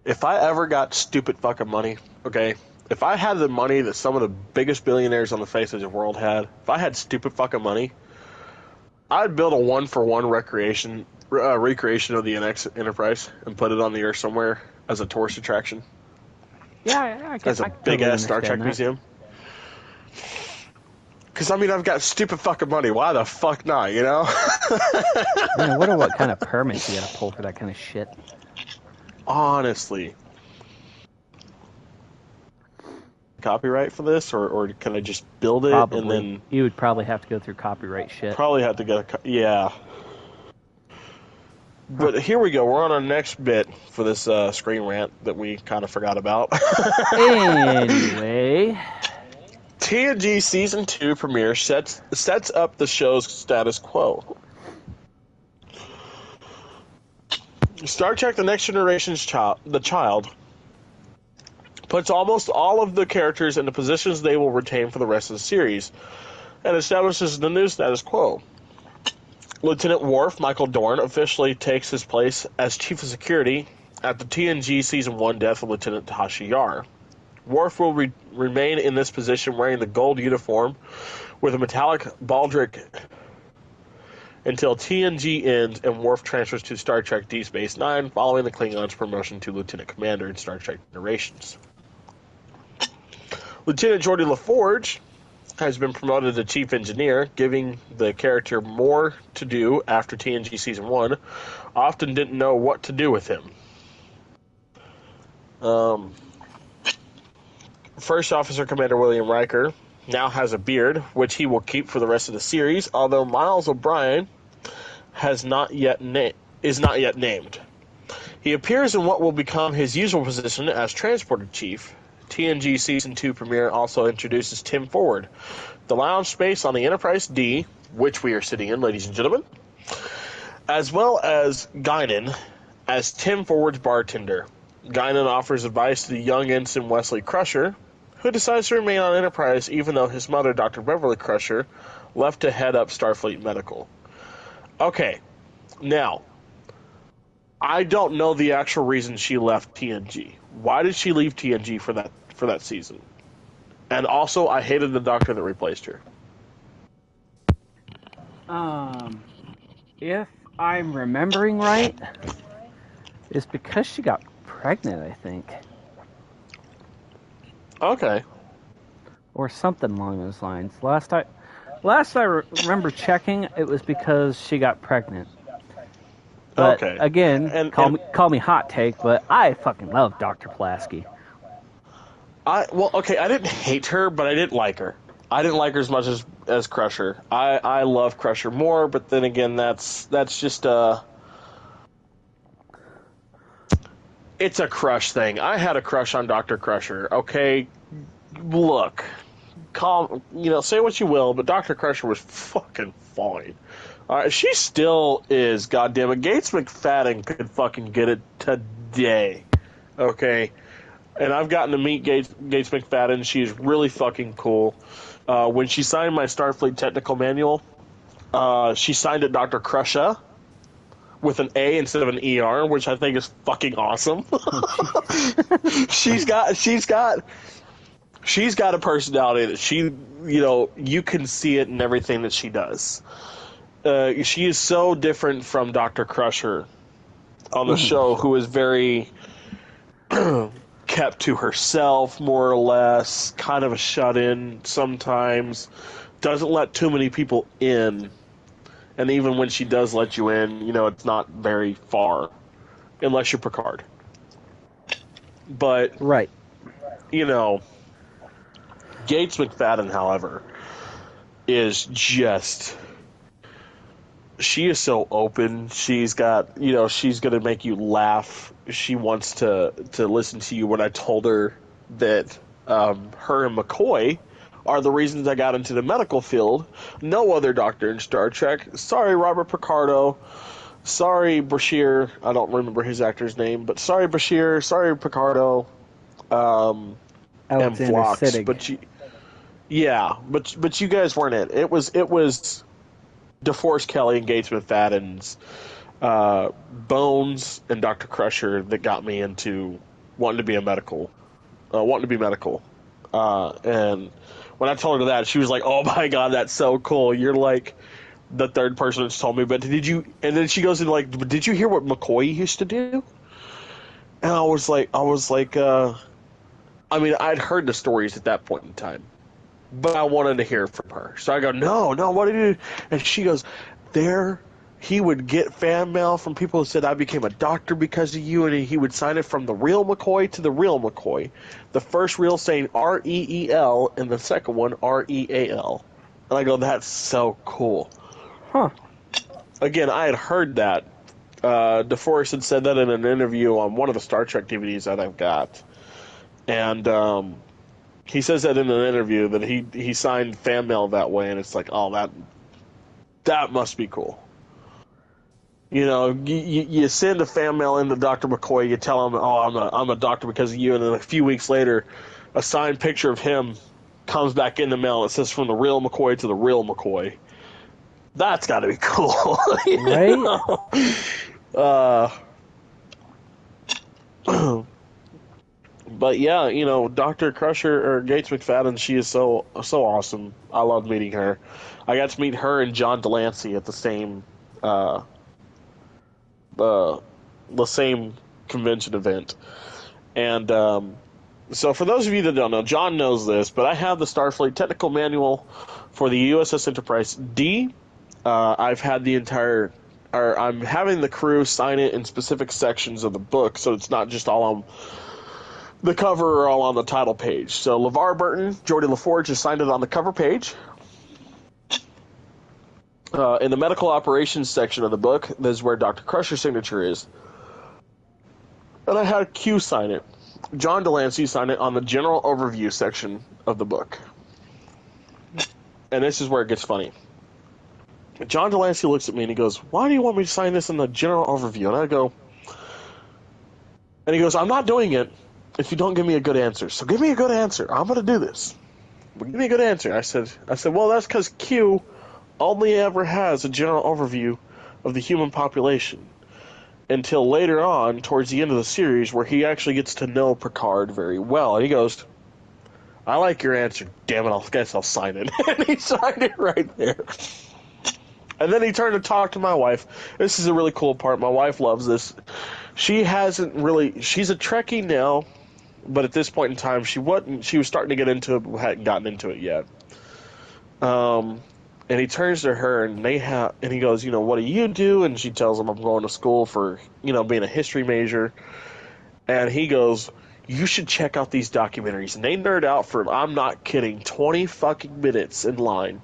If I ever got stupid fucking money, okay, if I had the money that some of the biggest billionaires on the face of the world had, if I had stupid fucking money, I'd build a one-for-one recreation of the NX Enterprise and put it on the Earth somewhere as a tourist attraction, Yeah, as a I big totally ass Star Trek understand that. museum. Because I mean, I've got stupid fucking money. Why the fuck not? Man, I wonder what kind of permits you gotta pull for that kind of shit. Honestly, copyright for this, or can I just build it and Probably. then You would probably have to go through copyright shit. probably have to get yeah. Huh. But here we go. We're on our next bit for this screen rant that we kind of forgot about. Anyway. TNG Season 2 premiere sets up the show's status quo. Star Trek The Next Generation's The Child puts almost all of the characters in the positions they will retain for the rest of the series and establishes the new status quo. Lieutenant Worf, Michael Dorn, officially takes his place as Chief of Security at the TNG Season 1 death of Lieutenant Tasha Yar. Worf will remain in this position wearing the gold uniform with a metallic baldric until TNG ends and Worf transfers to Star Trek Deep Space Nine following the Klingons' promotion to Lieutenant Commander in Star Trek Generations. Lieutenant Geordie LaForge has been promoted to Chief Engineer, giving the character more to do after TNG Season 1. Often didn't know what to do with him. First Officer Commander William Riker now has a beard, which he will keep for the rest of the series, although Miles O'Brien is not yet named. He appears in what will become his usual position as Transporter Chief. TNG Season 2 premiere also introduces Tim Forward, the lounge space on the Enterprise D, which we are sitting in, ladies and gentlemen, as well as Guinan as Tim Forward's bartender. Guinan offers advice to the young ensign Wesley Crusher, who decides to remain on Enterprise even though his mother, Dr. Beverly Crusher, left to head up Starfleet Medical. Okay, now, I don't know the actual reason she left TNG. Why did she leave TNG for that season? And also, I hated the doctor that replaced her. If I'm remembering right, it's because she got pregnant, I think. Okay. Or something along those lines. Last I remember checking, it was because she got pregnant. But Okay. again, call me hot take, but I fucking love Dr. Pulaski. I didn't hate her, but I didn't like her. I didn't like her as much as Crusher. I love Crusher more, but then again, that's just it's a crush thing. I had a crush on Dr. Crusher, okay? Look, say what you will, but Dr. Crusher was fucking fine. She still is, goddammit. Gates McFadden could fucking get it today, okay? And I've gotten to meet Gates McFadden. She's really fucking cool. When she signed my Starfleet technical manual, she signed it Dr. Crusher with an A instead of an ER, which I think is fucking awesome. she's got a personality that you can see it in everything that she does. She is so different from Dr. Crusher on the show, who is very kept to herself, more or less, kind of a shut-in sometimes, doesn't let too many people in. And even when she does let you in, it's not very far, unless you're Picard. But, right. Gates McFadden, however, is just... She is so open. She's got, she's going to make you laugh. She wants to listen to you. When I told her that her and McCoy are the reasons I got into the medical field. No other doctor in Star Trek. Sorry, Robert Picardo. Sorry, Bashir. I don't remember his actor's name, but sorry, Bashir. Sorry, Picardo. Alexander and Phlox. Siddig. But you guys weren't it. It was DeForest Kelley and Gates McFadden's Bones and Dr. Crusher that got me into wanting to be medical. And when I told her that, she was like, "Oh my god, that's so cool! You're like the third person that's told me." But did you? And then she goes in like, "Did you hear what McCoy used to do?" And I was like, I mean, I'd heard the stories at that point in time, but I wanted to hear from her. So I go, no, what did you do? And she goes, he would get fan mail from people who said, I became a doctor because of you, and he would sign it from the real McCoy to the real McCoy. The first real saying R-E-E-L, and the second one R-E-A-L. And I go, that's so cool. Huh. Again, I had heard that. DeForest had said that in an interview on one of the Star Trek DVDs that I've got. And he says that in an interview that he signed fan mail that way, and it's like, oh, that must be cool. You send a fan mail into Dr. McCoy, you tell him, oh, I'm a doctor because of you, and then a few weeks later, a signed picture of him comes back in the mail. It says from the real McCoy to the real McCoy. That's got to be cool, right? But yeah, Dr. Crusher or Gates McFadden, she is so awesome. I love meeting her. I got to meet her and John Delancey at the same convention event. And so for those of you that don't know, John knows this, but I have the Starfleet Technical Manual for the USS Enterprise D. I'm having the crew sign it in specific sections of the book, so it's not just all on the cover or all on the title page. So LeVar Burton, Geordie LaForge has signed it on the cover page. In the medical operations section of the book, this is where Dr. Crusher's signature is. And I had Q sign it. John Delancey signed it on the general overview section of the book. And this is where it gets funny. John Delancey looks at me and he goes, "Why do you want me to sign this in the general overview?" And I go, and he goes, "I'm not doing it if you don't give me a good answer. So give me a good answer. I'm going to do this. But give me a good answer." I said, well, that's because Q only ever has a general overview of the human population until later on, towards the end of the series, where he actually gets to know Picard very well. And he goes, "I like your answer. Damn it, I guess I'll sign it." And he signed it right there. And then he turned to talk to my wife. This is a really cool part. My wife loves this. She's a Trekkie now, but at this point in time, she was starting to get into it, but hadn't gotten into it yet. And he turns to her, and he goes, "What do you do?" And she tells him, "I'm going to school for, being a history major." And he goes, "You should check out these documentaries." And they nerd out for, I'm not kidding, 20 fucking minutes in line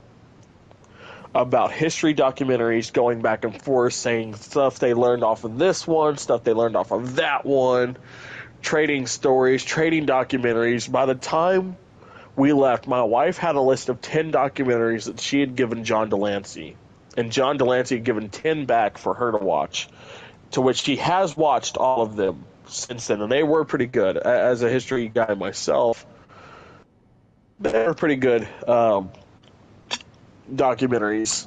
about history documentaries, going back and forth, saying stuff they learned off of this one, stuff they learned off of that one, trading stories, trading documentaries. By the time we left, my wife had a list of 10 documentaries that she had given John Delancey, and John Delancey had given 10 back for her to watch, to which she has watched all of them since then, and they were pretty good. As a history guy myself, they were pretty good documentaries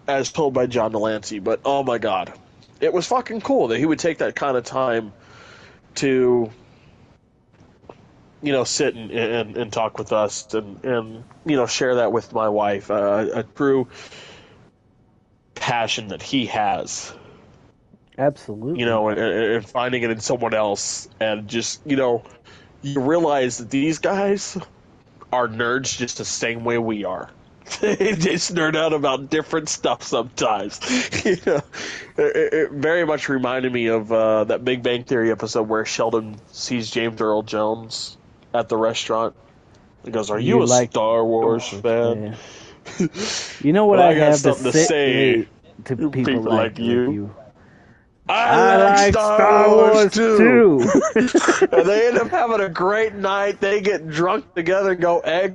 as told by John Delancey. But oh my god, it was fucking cool that he would take that kind of time to, sit and talk with us and share that with my wife. A true passion that he has. Absolutely. And finding it in someone else, and just, you realize that these guys are nerds just the same way we are. They just nerd out about different stuff sometimes. It very much reminded me of that Big Bang Theory episode where Sheldon sees James Earl Jones at the restaurant. He goes, "Are you a Star Wars fan?" You know what I got have something to say to people like you. I like Star Wars too. And they end up having a great night. They get drunk together and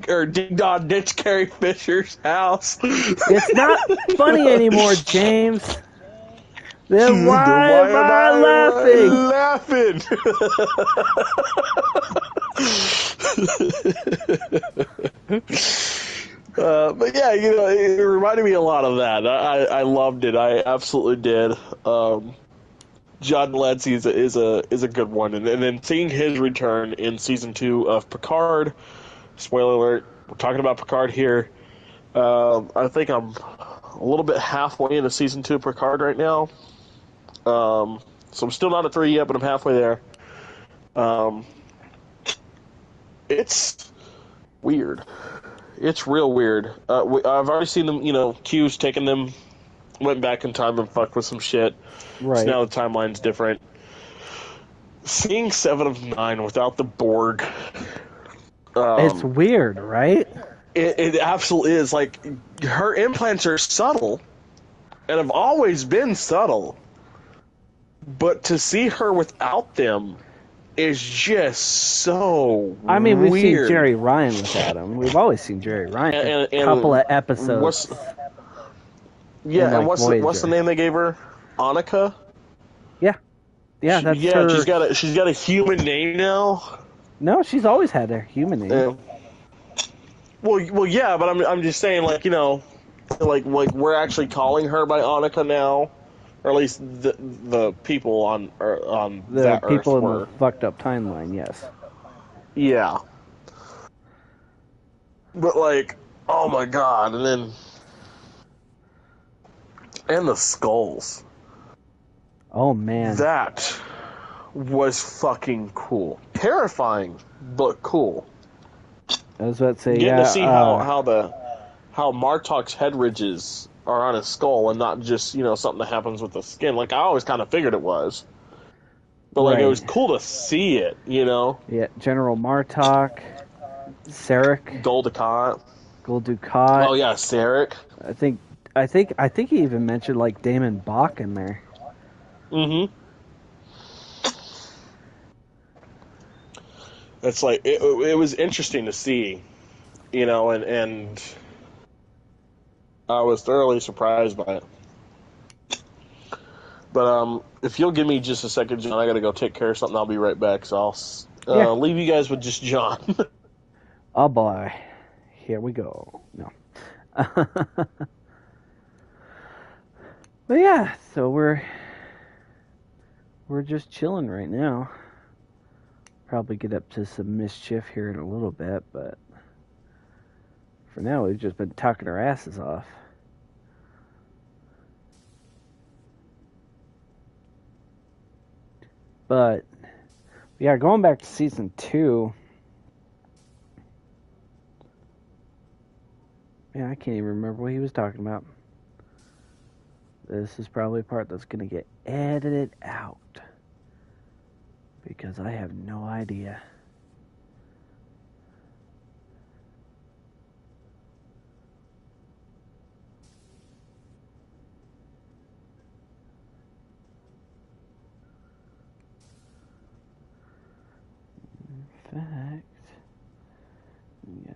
go ding dong ditch Carrie Fisher's house. It's not funny anymore, James. Then why am I laughing? But yeah, it reminded me a lot of that. I loved it. I absolutely did. John Delancey is a good one, and then seeing his return in season 2 of Picard. Spoiler alert: we're talking about Picard here. I think I'm a little bit halfway into season 2 of Picard right now. So I'm still not at 3 yet, but I'm halfway there. It's weird. It's real weird. I've already seen them. Q's taken them, went back in time and fucked with some shit. Right. So now the timeline's different. Seeing 7 of 9 without the Borg. It's weird, right? It absolutely is. Like, her implants are subtle, and have always been subtle. But to see her without them is just so I mean, we've weird. seen Jerry Ryan without him. We've always seen Jerry Ryan in a couple of episodes. What's the name they gave her? Annika? Yeah, that's her. She's got a human name now. No, she's always had a human name. Well, yeah, but I'm just saying, like we're actually calling her by Annika now, or at least the people on the that people Earth in were. the fucked up timeline. Yes. Yeah. But oh my god, and the skulls. Oh man, that was fucking cool. Terrifying, but cool. I was about to say, Getting to see how Martok's head ridges are on his skull and not just something that happens with the skin. Like, I always kind of figured it was, but it was cool to see it. Yeah, General Martok, Sarek, Gul Dukat. Oh yeah, Sarek. I think he even mentioned Damon Bach in there. Mm-hmm. It's it was interesting to see, and I was thoroughly surprised by it. But if you'll give me just a second, John, I gotta go take care of something. I'll be right back. So I'll leave you guys with just John. Oh boy, here we go. No. But yeah, so we're just chilling right now. Probably get up to some mischief here in a little bit, but for now we've just been talking our asses off. But yeah, going back to season 2. Yeah, I can't even remember what he was talking about. This is probably a part that's going to get edited out. Because I have no idea.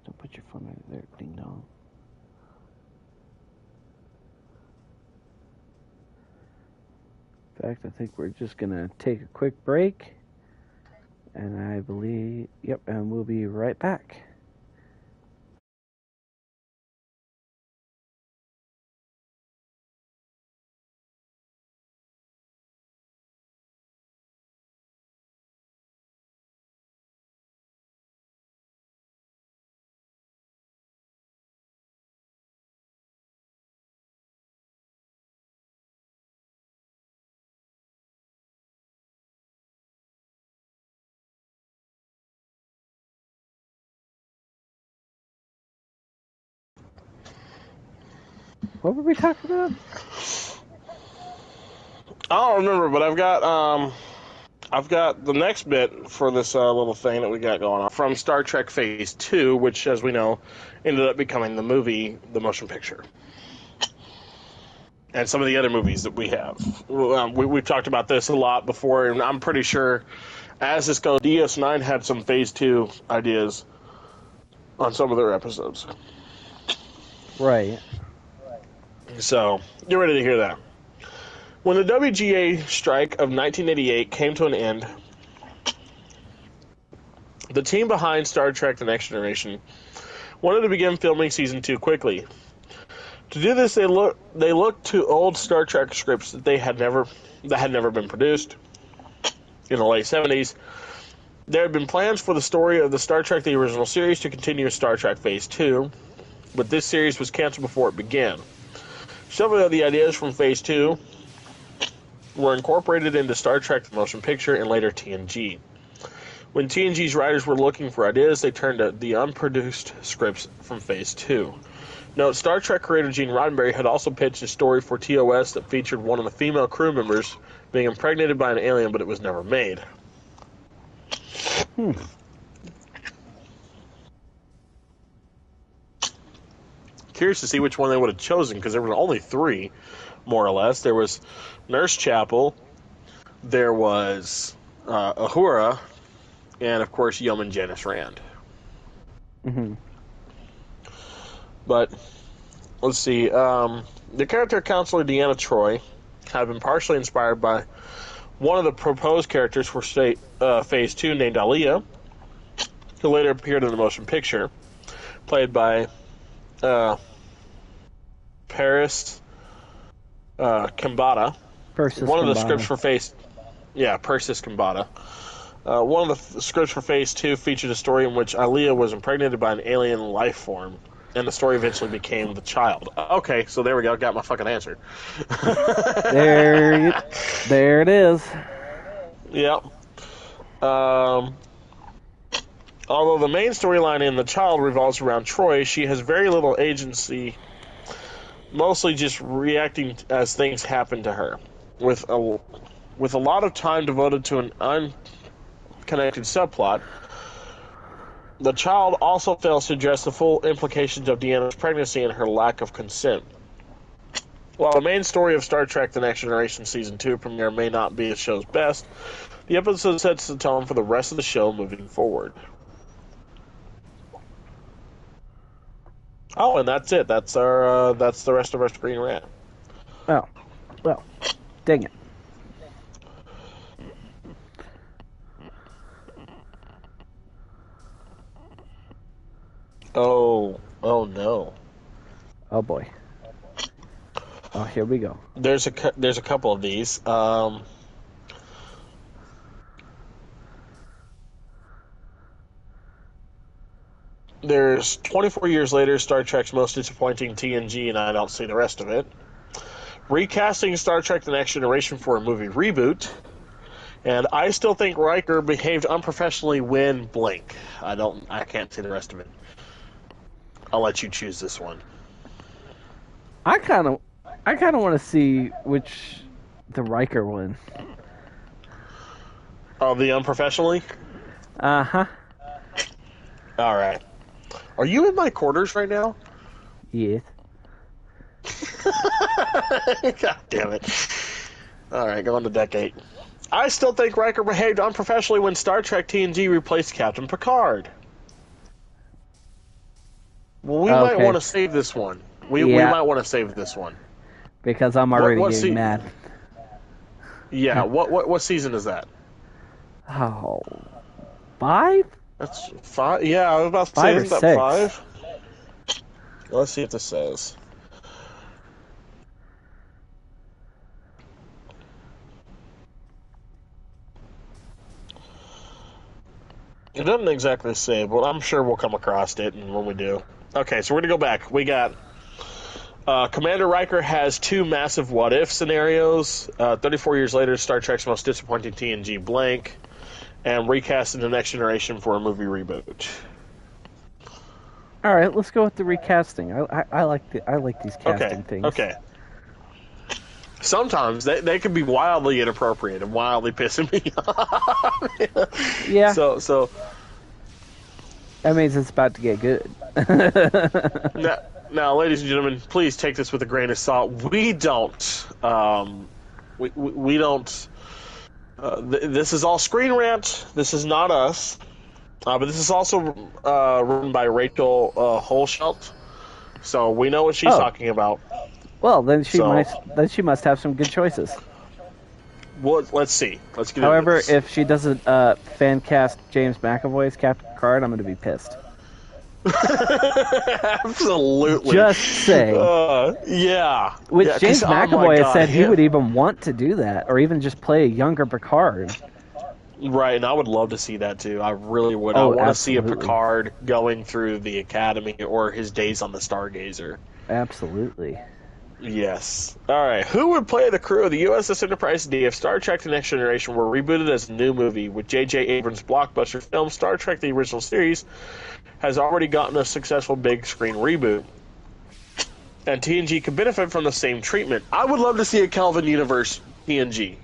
Don't put your phone right there, ding dong. In fact, I think we're just gonna take a quick break, and I believe, yep, and we'll be right back. What were we talking about? I don't remember, but I've got the next bit for this little thing that we got going on from Star Trek Phase 2, which, as we know, ended up becoming the movie, the motion picture. And some of the other movies that we have. We've talked about this a lot before, and I'm pretty sure as this goes, DS9 had some Phase 2 ideas on some of their episodes. Right. So, get ready to hear that. When the WGA strike of 1988 came to an end, the team behind Star Trek The Next Generation wanted to begin filming Season 2 quickly. To do this, they looked to old Star Trek scripts that had never been produced in the late 70s. There had been plans for the story of the Star Trek The Original Series to continue in Star Trek Phase 2, but this series was canceled before it began. Several of the ideas from Phase 2 were incorporated into Star Trek The Motion Picture and later TNG. When TNG's writers were looking for ideas, they turned to the unproduced scripts from Phase 2. Note, Star Trek creator Gene Roddenberry had also pitched a story for TOS that featured one of the female crew members being impregnated by an alien, but it was never made. Curious to see which one they would have chosen, because there were only 3, more or less. There was Nurse Chapel, there was Uhura, and of course Yeoman Janice Rand. Mm-hmm. But let's see. The character counselor Deanna Troi had been partially inspired by one of the proposed characters for Phase 2 named Aliyah, who later appeared in the motion picture, played by Paris Kambata. Persis One of the Kambata. scripts for Phase... Yeah, Persis Kambata. One of the scripts for Phase 2 featured a story in which Aliyah was impregnated by an alien life form, and the story eventually became the child. Okay, so there we go. Got my fucking answer. There it is. Yep. Although the main storyline in The Child revolves around Troy, she has very little agency, mostly just reacting as things happen to her, with a lot of time devoted to an unconnected subplot. The Child also fails to address the full implications of Deanna's pregnancy and her lack of consent. While the main story of Star Trek The Next Generation Season 2 premiere may not be the show's best, the episode sets the tone for the rest of the show moving forward. Oh, and that's it. That's the rest of our screen rant. Oh, well, dang it. Oh no. Oh boy. Oh, here we go. There's a couple of these. There's 24 years later, Star Trek's most disappointing TNG, and I don't see the rest of it. Recasting Star Trek The Next Generation for a movie reboot. And I still think Riker behaved unprofessionally when blank. I can't see the rest of it. I'll let you choose this one. I kind of want to see which the Riker one. Oh, the unprofessionally? Uh-huh. All right. Are you in my quarters right now? Yes. God damn it. All right, go on to deck 8. I still think Riker behaved unprofessionally when Star Trek TNG replaced Captain Picard. Well, we might want to save this one. We might want to save this one. Because I'm already getting mad. Yeah, what season is that? Oh, 5? That's 5. Yeah, I was about to say, 5 or isn't that 6? 5? Let's see what this says. It doesn't exactly say, but I'm sure we'll come across it, and when we do. Okay, so we're going to go back. We got Commander Riker has 2 massive what-if scenarios. 34 years later, Star Trek's most disappointing TNG blank, and recasting the Next Generation for a movie reboot. All right, let's go with the recasting. I like these casting things. Okay. Sometimes they can be wildly inappropriate and wildly pissing me off. Yeah. So that means it's about to get good. now, ladies and gentlemen, please take this with a grain of salt. We don't. We don't. This is all Screen Rant. This is not us. But this is also written by Rachel Holschelt, so we know what she's talking about. Well, then she must have some good choices. Well, let's see. Let's get. However, if she doesn't fan cast James McAvoy as Captain Picard, I'm going to be pissed. Absolutely. Just saying. Yeah. Which James McAvoy has said he would even want to do that, or even just play a younger Picard. Right, and I would love to see that too. I really would. I want to see a Picard going through the Academy or his days on the Stargazer. Absolutely. Yes. All right. Who would play the crew of the USS Enterprise D if Star Trek The Next Generation were rebooted as a new movie? With J.J. Abrams' blockbuster film, Star Trek The Original Series has already gotten a successful big screen reboot. And TNG could benefit from the same treatment. I would love to see a Kelvin Universe TNG.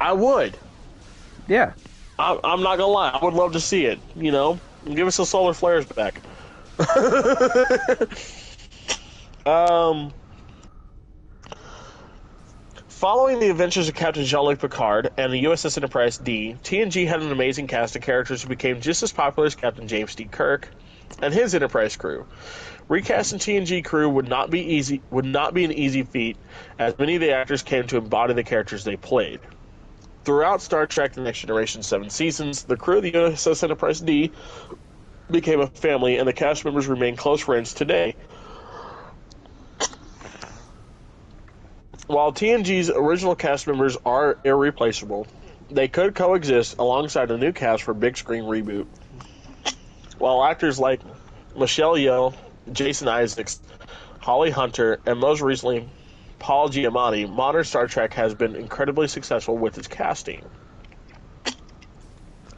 I would. Yeah. I'm not going to lie. I would love to see it, you know? Give us the solar flares back. Following the adventures of Captain Jean-Luc Picard and the USS Enterprise D, TNG had an amazing cast of characters who became just as popular as Captain James T. Kirk and his Enterprise crew. Recasting TNG crew would not be an easy feat, as many of the actors came to embody the characters they played. Throughout Star Trek The Next Generation 7 seasons, the crew of the USS Enterprise D became a family, and the cast members remain close friends today. While TNG's original cast members are irreplaceable, they could coexist alongside a new cast for a big screen reboot. While actors like Michelle Yeoh, Jason Isaacs, Holly Hunter, and most recently Paul Giamatti, modern Star Trek has been incredibly successful with its casting.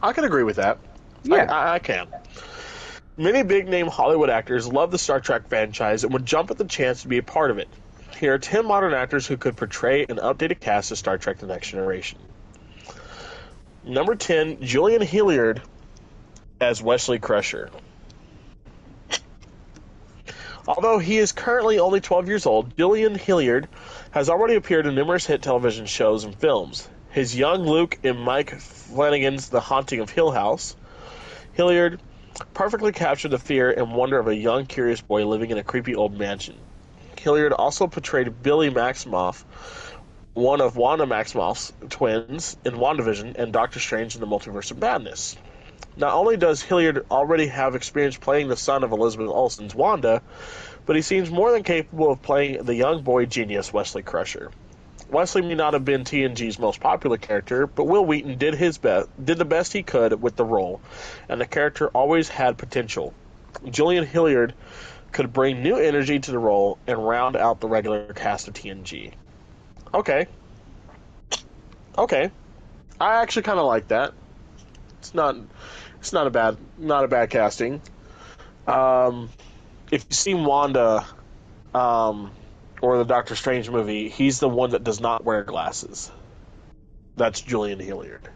I can agree with that. Yeah. I can. Many big-name Hollywood actors love the Star Trek franchise and would jump at the chance to be a part of it. Here are 10 modern actors who could portray an updated cast of Star Trek The Next Generation. Number 10, Julian Hilliard as Wesley Crusher. Although he is currently only 12 years old, Julian Hilliard has already appeared in numerous hit television shows and films. His young Luke in Mike Flanagan's The Haunting of Hill House. Hilliard perfectly captured the fear and wonder of a young, curious boy living in a creepy old mansion. Hilliard also portrayed Billy Maximoff, one of Wanda Maximoff's twins in WandaVision and Doctor Strange in the Multiverse of Madness. Not only does Hilliard already have experience playing the son of Elizabeth Olsen's Wanda, but he seems more than capable of playing the young boy genius Wesley Crusher. Wesley may not have been TNG's most popular character, but Will Wheaton did the best he could with the role, and the character always had potential. Julian Hilliard could bring new energy to the role and round out the regular cast of TNG. Okay. I actually kind of like that. It's not a bad casting. If you've seen Wanda, or the Doctor Strange movie, he's the one that does not wear glasses. That's Julian Hilliard.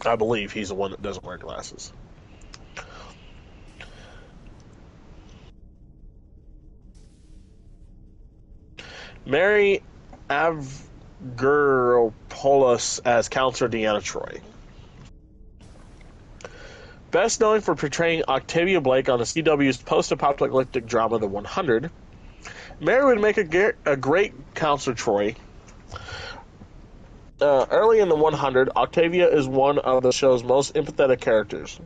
I believe he's the one that doesn't wear glasses. Mary Avgeropoulos as Counselor Deanna Troi. Best known for portraying Octavia Blake on the CW's post-apocalyptic drama The 100, Mary would make a great Counselor Troy. Early in The 100, Octavia is one of the show's most empathetic characters.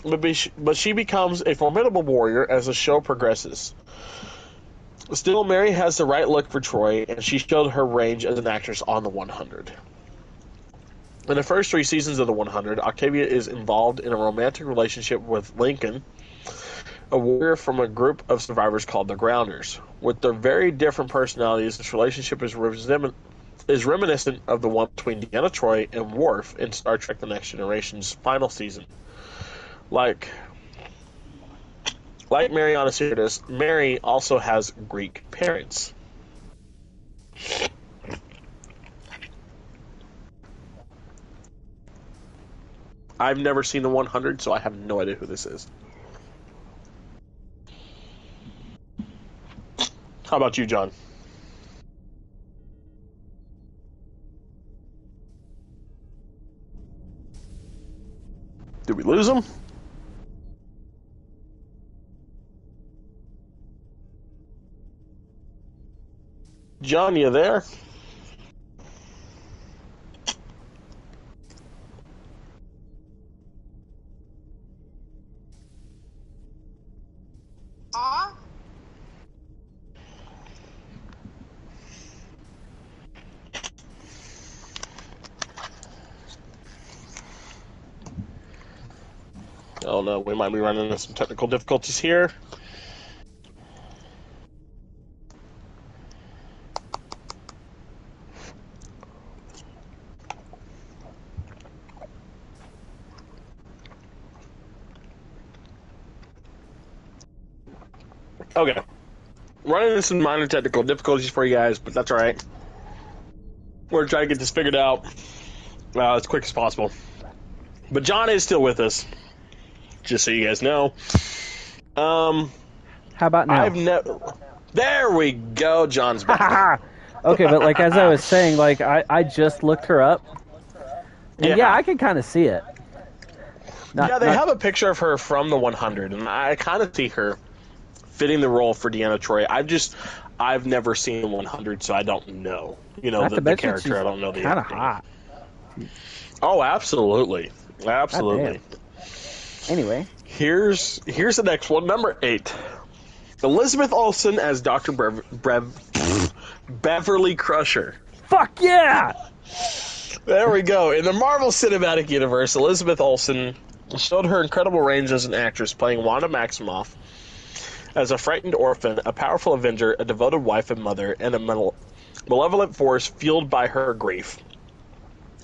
But she becomes a formidable warrior as the show progresses. Still, Mary has the right look for Troy, and she showed her range as an actress on The 100. In the first 3 seasons of The 100, Octavia is involved in a romantic relationship with Lincoln, a warrior from a group of survivors called the Grounders. With their very different personalities, this relationship is reminiscent of the one between Deanna Troi and Worf in Star Trek The Next Generation's final season. Like Mariana Sirtis, Mary also has Greek parents. I've never seen The 100, so I have no idea who this is. How about you, John? Did we lose him? John, you there? Oh no, we might be running into some technical difficulties here. Okay. Running into some minor technical difficulties for you guys, but that's alright. We're trying to get this figured out as quick as possible. But John is still with us, just so you guys know. How about now? There we go, John's back. Okay, but like as I was saying, like I just looked her up. And yeah I can kind of see it. They have a picture of her from The 100, and I kind of see her fitting the role for Deanna Troi. I've never seen The 100, so I don't know. You know, the character. I don't know the kind of hot. Oh, absolutely. Absolutely. Anyway. Here's the next one, number 8. Elizabeth Olsen as Dr. Beverly Crusher. Fuck yeah! There we go. In the Marvel Cinematic Universe, Elizabeth Olsen showed her incredible range as an actress, playing Wanda Maximoff as a frightened orphan, a powerful avenger, a devoted wife and mother, and a malevolent force fueled by her grief.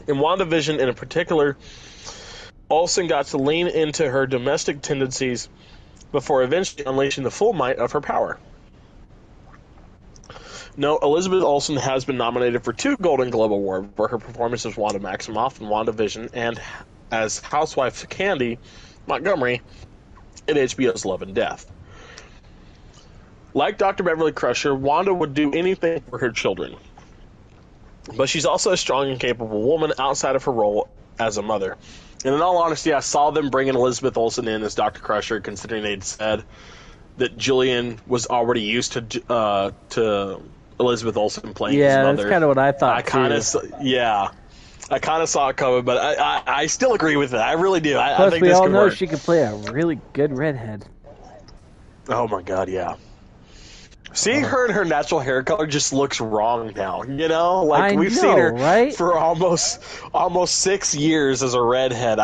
In WandaVision, in particular, Olsen got to lean into her domestic tendencies before eventually unleashing the full might of her power. No, Elizabeth Olsen has been nominated for 2 Golden Globe Awards for her performance as Wanda Maximoff in WandaVision and as housewife Candy Montgomery in HBO's Love and Death. Like Dr. Beverly Crusher, Wanda would do anything for her children. But she's also a strong and capable woman outside of her role as a mother. And in all honesty, I saw them bringing Elizabeth Olsen in as Dr. Crusher, considering they'd said that Julian was already used to Elizabeth Olsen playing his mother. Yeah, that's kind of what I thought, I kind of saw it coming, but I still agree with it. I really do. Plus, I think we this all could know work. she could play a really good redhead. Oh my god, yeah. Seeing her in her natural hair color just looks wrong now. You know, like we've seen her right? for almost 6 years as a redhead.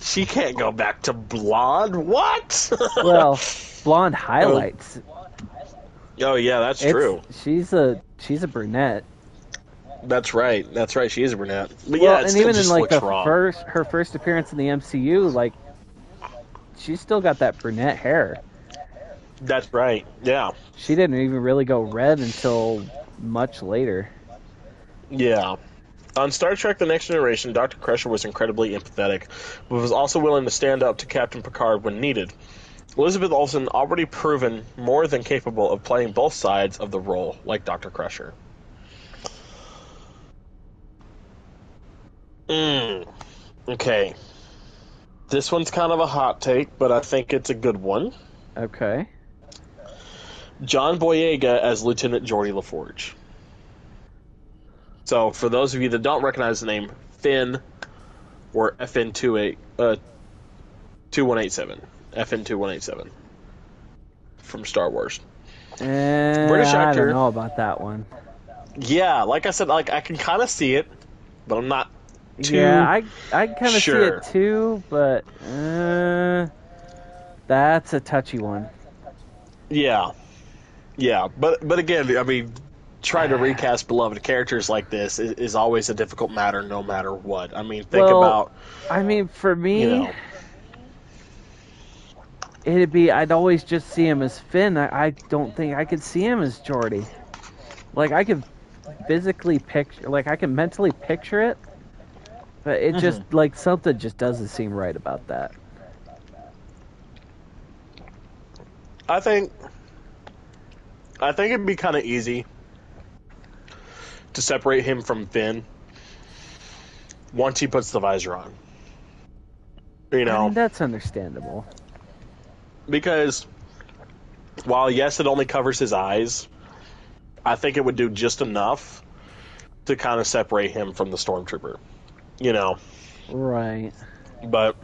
She can't go back to blonde. What? Well, blonde highlights. Oh yeah, that's true. She's a brunette. That's right. She is a brunette. But well, yeah, it and even in like wrong. her first appearance in the MCU, like she's still got that brunette hair. That's right. Yeah. She didn't even really go red until much later. Yeah. On Star Trek The Next Generation, Dr. Crusher was incredibly empathetic, but was also willing to stand up to Captain Picard when needed. Elizabeth Olsen already proven more than capable of playing both sides of the role, like Dr. Crusher. Okay. This one's kind of a hot take, but I think it's a good one. Okay. John Boyega as Lieutenant Geordi LaForge. So, for those of you that don't recognize the name, Finn, or FN2187. FN2187 from Star Wars. British actor. I don't know about that one. Yeah, like I said, like I can kind of see it, but I'm not too I kind of see it too, but that's a touchy one. Yeah, but again, I mean, trying to recast beloved characters like this is always a difficult matter, no matter what. I mean, think about. I mean, for me, it'd be I'd always just see him as Finn. I don't think I could see him as Geordi. Like I could physically picture, like I can mentally picture it, but it just like something just doesn't seem right about that. I think it'd be kind of easy to separate him from Finn once he puts the visor on. You know, I mean, that's understandable. Because while yes, it only covers his eyes, I think it would do just enough to kind of separate him from the Stormtrooper. You know. Right. But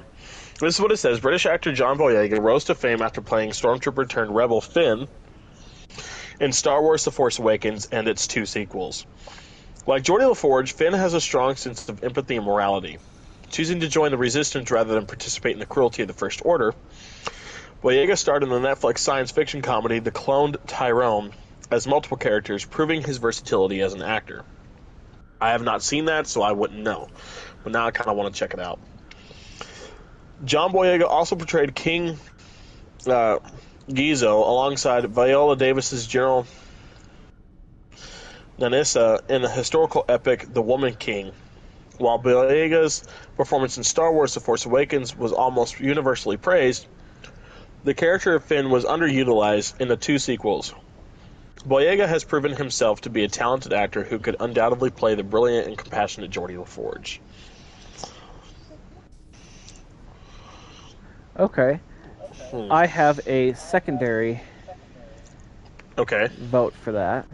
this is what it says. British actor John Boyega rose to fame after playing Stormtrooper turned Rebel Finn in Star Wars The Force Awakens and its 2 sequels. Like Geordi LaForge, Finn has a strong sense of empathy and morality. Choosing to join the Resistance rather than participate in the cruelty of the First Order, Boyega starred in the Netflix science fiction comedy The Cloned Tyrone as multiple characters, proving his versatility as an actor. I have not seen that, so I wouldn't know. But now I kind of want to check it out. John Boyega also portrayed King Gizo alongside Viola Davis's General Nanissa in the historical epic The Woman King. While Boyega's performance in Star Wars The Force Awakens was almost universally praised, the character of Finn was underutilized in the 2 sequels. Boyega has proven himself to be a talented actor who could undoubtedly play the brilliant and compassionate Geordi LaForge. Okay. I have a secondary vote for that.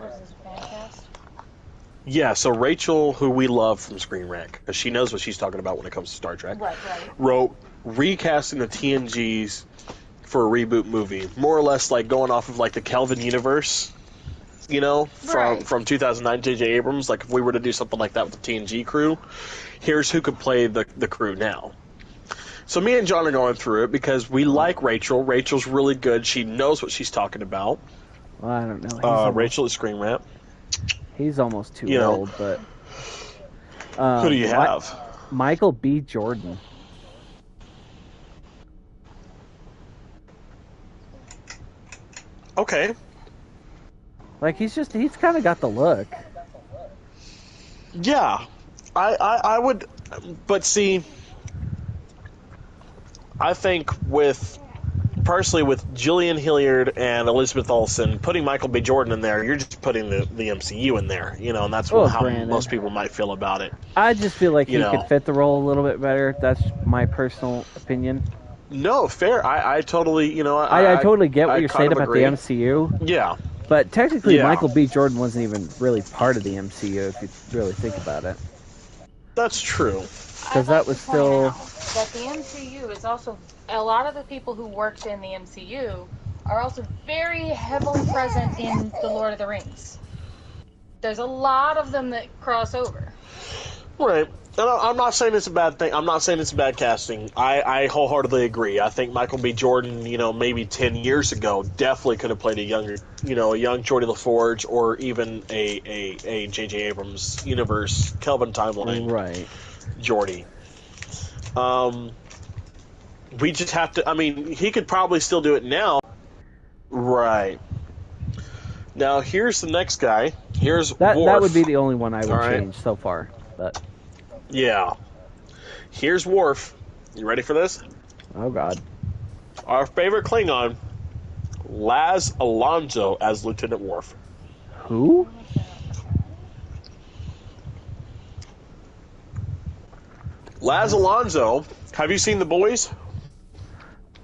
Yeah, so Rachel, who we love from Screen Rant, because she knows what she's talking about when it comes to Star Trek, wrote recasting the TNGs for a reboot movie. More or less like going off of like the Kelvin universe, you know, from 2009 J.J. Abrams. Like if we were to do something like that with the TNG crew, here's who could play the crew now. So me and John are going through it because we like Rachel. Rachel's really good. She knows what she's talking about. Well, I don't know. Rachel is Screen Rant. He's almost too old, but... who do you have? Michael B. Jordan. Okay. Like, he's kind of got the look. Yeah. I would... But see... I think personally with Gillian Hilliard and Elizabeth Olsen, putting Michael B. Jordan in there, you're just putting the MCU in there, you know, and that's how most people might feel about it. I just feel like he could fit the role a little bit better. That's my personal opinion. No, fair. I totally, you know... I totally get what you're saying about the MCU. Yeah. But technically, Michael B. Jordan wasn't even really part of the MCU, if you really think about it. That's true. Because that was still... that the MCU is also... A lot of the people who worked in the MCU are also very heavily present in The Lord of the Rings. There's a lot of them that cross over. Right. And I'm not saying it's a bad thing. I'm not saying it's bad casting. I wholeheartedly agree. I think Michael B. Jordan, you know, maybe 10 years ago, definitely could have played a young Geordi LaForge, or even a J.J. Abrams universe, Kelvin timeline. Right. Geordi. We just have to... I mean, he could probably still do it now. Right. Now, here's the next guy. Here's Worf. That would be the only one I would change so far. But yeah. Here's Worf. You ready for this? Oh, God. Our favorite Klingon, Laz Alonso as Lieutenant Worf. Who? Laz Alonso. Have you seen The Boys?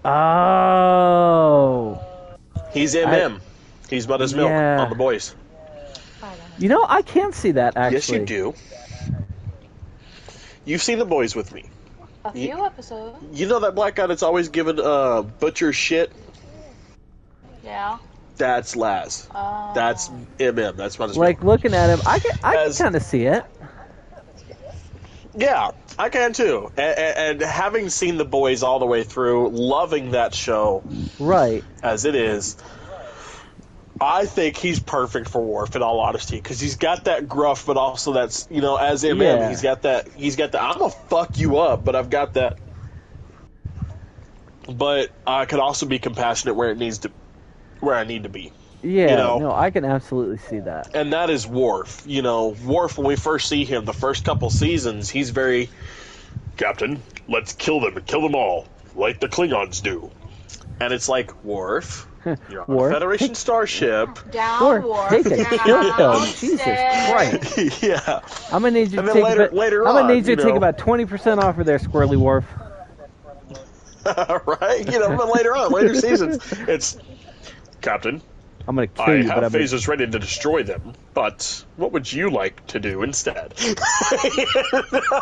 Oh. He's MM. He's Buttersmilk on The Boys. You know, I can't see that, actually. Yes, you do. You've seen The Boys with me. A few episodes. You know that black guy that's always given Butcher shit? Yeah. That's Laz. Oh. That's MM. That's Buttersmilk. Like, looking at him, I can kind of see it. Yeah, I can too. And having seen The Boys all the way through, loving that show, right, as it is, I think he's perfect for Worf. In all honesty, because he's got that gruff, but also that's as MM, he's got that. I'm gonna fuck you up, but I've got that. But I could also be compassionate where I need to be. Yeah, no, I can absolutely see that. And that is Worf. Worf, when we first see him, the first couple seasons, he's very, Captain, let's kill them and kill them all, like the Klingons do. And it's like, Worf, you're on a Federation starship. Down, Worf. Take a chill pill. Jesus Christ. Yeah. I'm going to need you to take take about 20% off of there, Squirrely Worf. Right? But later seasons, it's, Captain, I'm going to kill you, but I have phasers ready to destroy them, but what would you like to do instead? I'm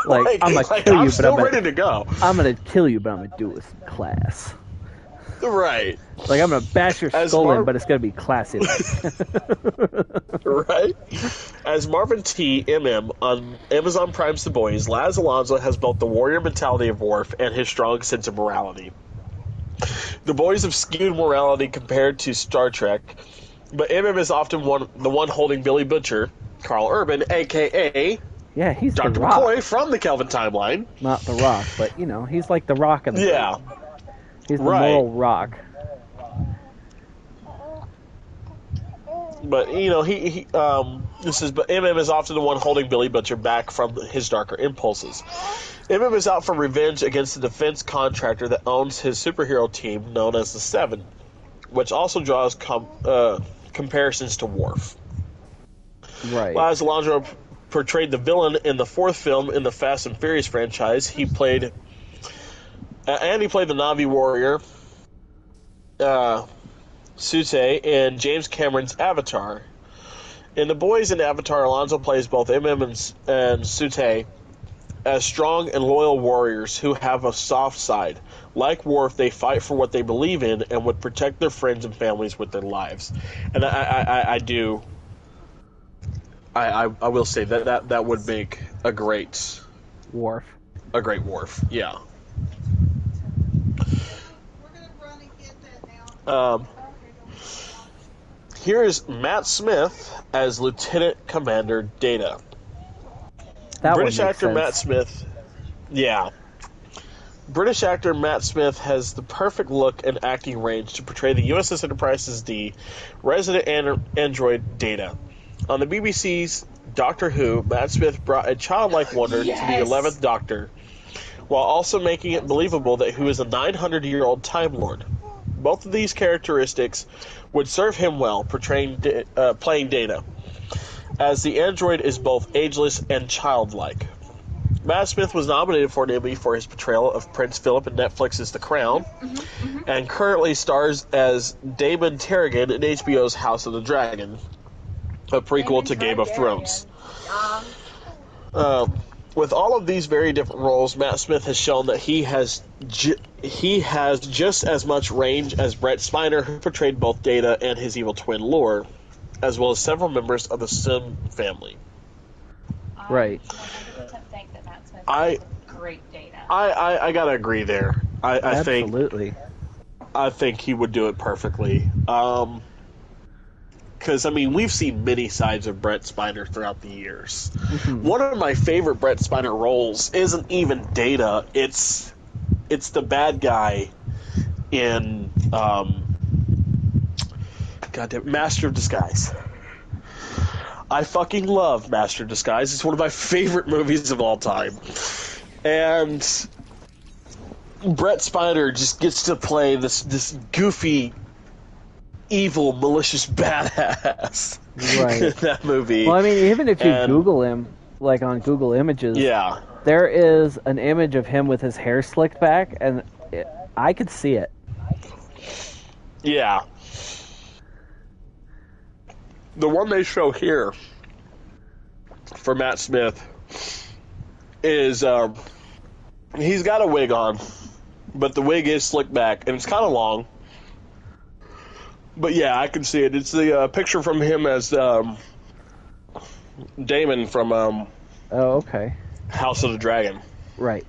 going to kill you, I'm but still ready to go. I'm going to kill you, but I'm going to do it with some class. Right. Like, I'm going to bash your skull in, but it's going to be classy. Right? As Marvin T. MM on Amazon Prime's The Boys, Laz Alonso has both the warrior mentality of Worf and his strong sense of morality. The Boys have skewed morality compared to Star Trek, but MM is often the one holding Billy Butcher, Carl Urban, a.k.a. Yeah, he's Dr. the Rock. McCoy from the Kelvin timeline. Not the Rock, but, he's like the Rock in the Yeah. group. He's the moral rock. But but MM is often the one holding Billy Butcher back from his darker impulses. MM is out for revenge against the defense contractor that owns his superhero team, known as the Seven, which also draws comparisons to Worf. Right. Laz Alonso portrayed the villain in the fourth film in the Fast and Furious franchise. He played the Na'vi warrior, Sute, in James Cameron's Avatar. In The Boys and Avatar, Alonso plays both MM and Sute as strong and loyal warriors who have a soft side. Like Worf, they fight for what they believe in and would protect their friends and families with their lives. And I will say that would make a great Worf. A great Worf, yeah. Here is Matt Smith as Lieutenant Commander Data. British actor Matt Smith. Yeah. British actor Matt Smith has the perfect look and acting range to portray the USS Enterprise's D resident android Data. On the BBC's Doctor Who, Matt Smith brought a childlike wonder to the 11th Doctor, while also making it believable that Who is a 900-year-old Time Lord. Both of these characteristics would serve him well, playing Data, as the android is both ageless and childlike. Matt Smith was nominated for an Emmy for his portrayal of Prince Philip in Netflix's The Crown, and currently stars as Daemon Targaryen in HBO's House of the Dragon, a prequel to Game of Thrones. With all of these very different roles, Matt Smith has shown that he has just as much range as Brett Spiner, who portrayed both Data and his evil twin Lore, as well as several members of the Sim family. Right. Think that Matt Smith is great Data. I gotta agree there. Absolutely. I think he would do it perfectly. Because, we've seen many sides of Brett Spiner throughout the years. Mm-hmm. One of my favorite Brett Spiner roles isn't even Data. It's the bad guy in Master of Disguise. I fucking love Master of Disguise. It's one of my favorite movies of all time. And Brett Spiner just gets to play this goofy, evil, malicious badass in that movie. Well, even if you Google him, like on Google Images, there is an image of him with his hair slicked back, and I could see it. Yeah. The one they show here for Matt Smith is he's got a wig on, but the wig is slicked back and it's kind of long. But yeah, I can see it. It's the picture from him as Damon from Oh, okay. House of the Dragon. Right.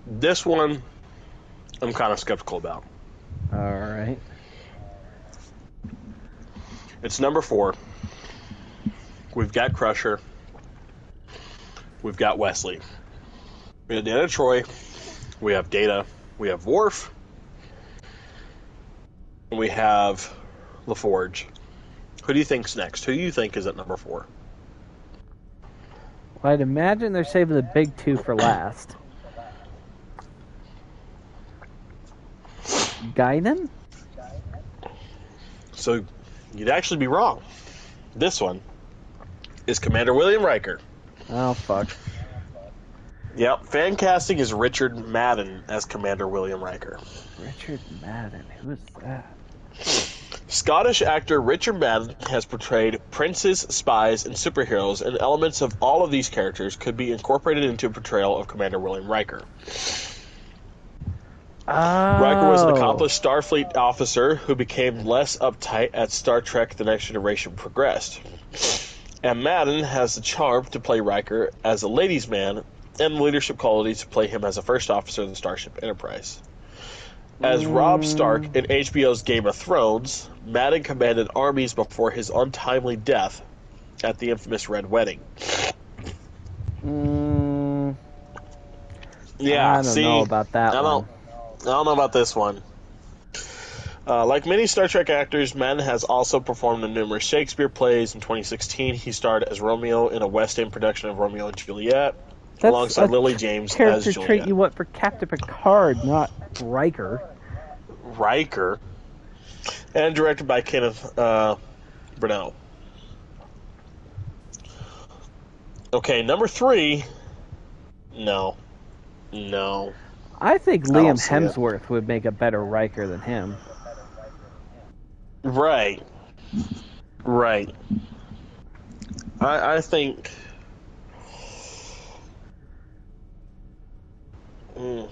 This one, I'm kind of skeptical about. All right. It's number 4. We've got Crusher. We've got Wesley. We have Dana Troy. We have Data. We have Worf. And we have LaForge. Who do you think's next? Who do you think is at number 4? Well, I'd imagine they're saving the big 2 for last. Guinan? So you'd actually be wrong. This one is Commander William Riker. Oh, fuck. Yep, fan casting is Richard Madden as Commander William Riker. Richard Madden, who is that? Scottish actor Richard Madden has portrayed princes, spies, and superheroes, and elements of all of these characters could be incorporated into a portrayal of Commander William Riker. Oh. Riker was an accomplished Starfleet officer who became less uptight as Star Trek The Next Generation progressed. And Madden has the charm to play Riker as a ladies' man and the leadership qualities to play him as a first officer of the Starship Enterprise. As Robb Stark in HBO's Game of Thrones, Madden commanded armies before his untimely death at the infamous Red Wedding. Yeah, I don't know about that one. I don't know about this one. Like many Star Trek actors, Madden has also performed in numerous Shakespeare plays. In 2016, he starred as Romeo in a West End production of Romeo and Juliet, alongside Lily James as character Juliet. trait you want for Captain Picard, not Riker. Riker. And directed by Kenneth Branagh. Okay, number 3. No. I think don't Liam see it. Hemsworth would make a better Riker than him. Right. I think... But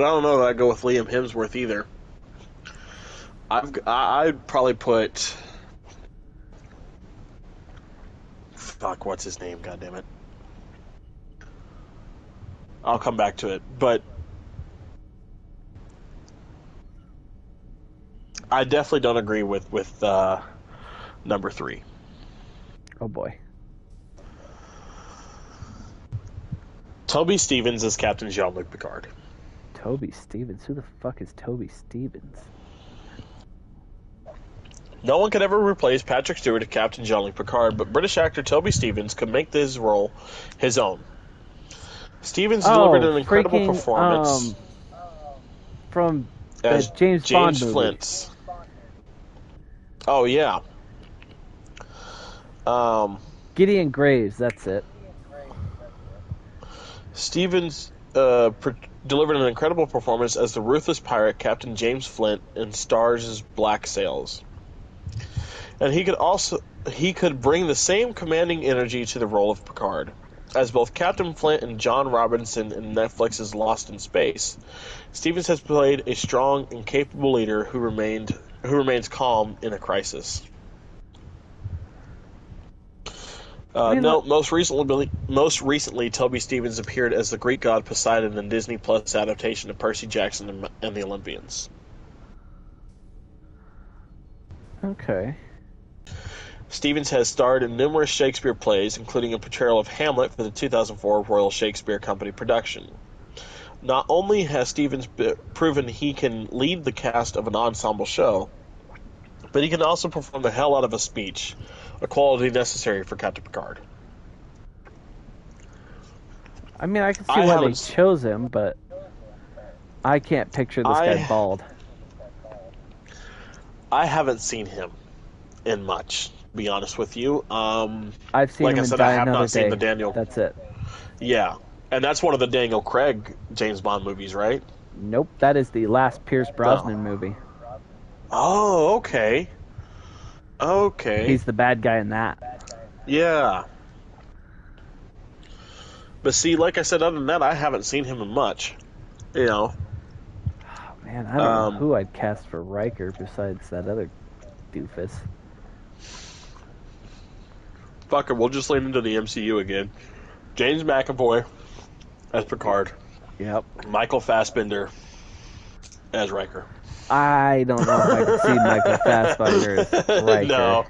I don't know that I'd go with Liam Hemsworth either. I'd probably put... Fuck, what's his name? God damn it. I'll come back to it. But I definitely don't agree with number 3. Oh boy. Toby Stevens as Captain Jean-Luc Picard. Toby Stevens? Who the fuck is Toby Stevens? No one could ever replace Patrick Stewart as Captain Jean-Luc Picard, but British actor Toby Stevens could make this role his own. Stevens delivered an incredible performance from as the James Bond movie. Flint. Oh yeah. Gideon Graves, that's it. Stevens delivered an incredible performance as the ruthless pirate Captain James Flint in Stars' Black Sails. And he could bring the same commanding energy to the role of Picard. As both Captain Flint and John Robinson in Netflix's Lost in Space, Stevens has played a strong and capable leader who remains calm in a crisis. Most recently, Toby Stevens appeared as the Greek god Poseidon in Disney Plus adaptation of Percy Jackson and the Olympians. Okay. Stevens has starred in numerous Shakespeare plays, including a portrayal of Hamlet for the 2004 Royal Shakespeare Company production. Not only has Stevens proven he can lead the cast of an ensemble show, but he can also perform the hell out of a speech, a quality necessary for Captain Picard. I mean, I can see why they chose him, but I can't picture this guy bald. I haven't seen him in much. be honest with you. I've seen like him I in said, Die I have Another not seen Day. the Daniel. That's it. Yeah, and that's one of the Daniel Craig James Bond movies, right? Nope, that is the last Pierce Brosnan movie. Oh, okay. Okay. He's the bad guy in that. Yeah. But see, like I said, other than that, I haven't seen him in much. You know. Oh, man, I don't know who I'd cast for Riker besides that other doofus. Fuck it, we'll just lean into the MCU again. James McAvoy as Picard. Yep. Michael Fassbender as Riker. I don't know if I could see Michael Fassbender as Riker. No.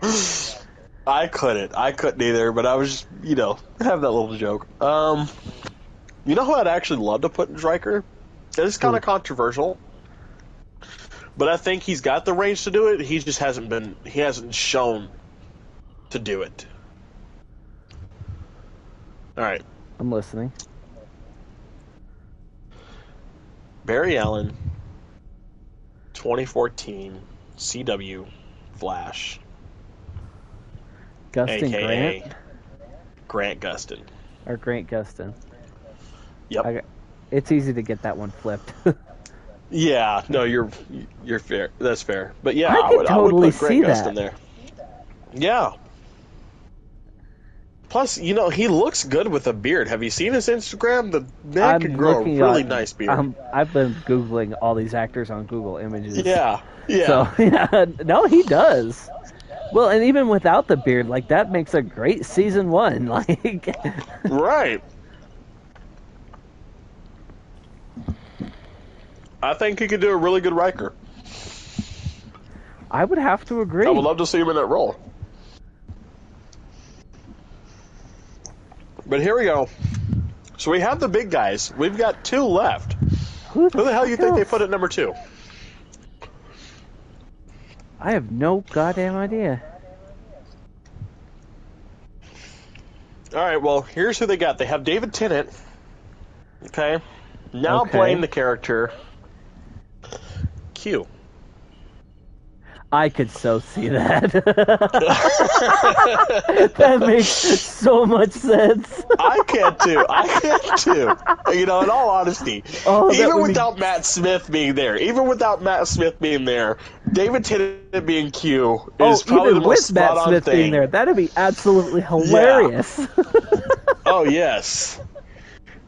I couldn't either, but I was just, have that little joke. You know who I'd actually love to put in Riker? It's kind of controversial, but I think he's got the range to do it. He just hasn't shown to do it. All right. I'm listening. Barry Allen, 2014 CW Flash. Gustin AKA Grant? Grant Gustin. Or Grant Gustin. Yep. It's easy to get that one flipped. Yeah, no, you're fair. That's fair. But yeah, I could totally put Grant see Gustin that. there. Yeah. Plus, he looks good with a beard. Have you seen his Instagram? The man can grow a really nice beard. I've been Googling all these actors on Google Images. Yeah. So, yeah, no, he does. Well, and even without the beard, like, that makes a great season 1. Like, right. I think he could do a really good Riker. I would have to agree. I would love to see him in that role. But here we go. So we have the big guys. We've got 2 left. Who the hell do you think they put at number 2? I have no goddamn idea. All right, well, here's who they got. They have David Tennant. Okay. Now playing the character Q. I could so see that. That makes so much sense. I can too. In all honesty. Even without Matt Smith being there, David Tennant being Q is probably the most spot on thing. Even with Matt Smith being there, that'd be absolutely hilarious. Yeah. Oh, yes.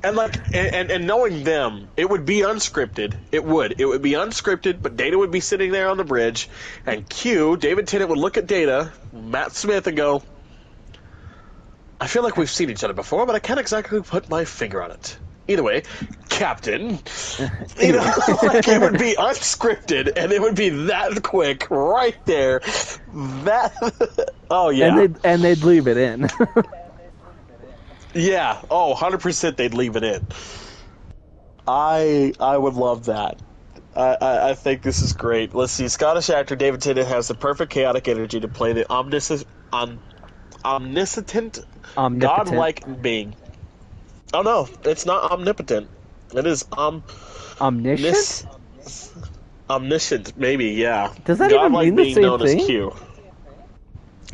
And and knowing them, it would be unscripted. It would be unscripted, but Data would be sitting there on the bridge, and David Tennant would look at Data, Matt Smith, and go, I feel like we've seen each other before, but I can't exactly put my finger on it. Either way, Captain, it would be unscripted, and it would be that quick right there. Oh yeah, and they'd leave it in. Yeah. Oh, 100% they'd leave it in. I would love that. I think this is great. Let's see. Scottish actor David Tennant has the perfect chaotic energy to play the omniscient, godlike being. Oh, no. It's not omnipotent. It is omniscient? Omniscient, maybe, yeah. Does that even mean the same known thing? As Q.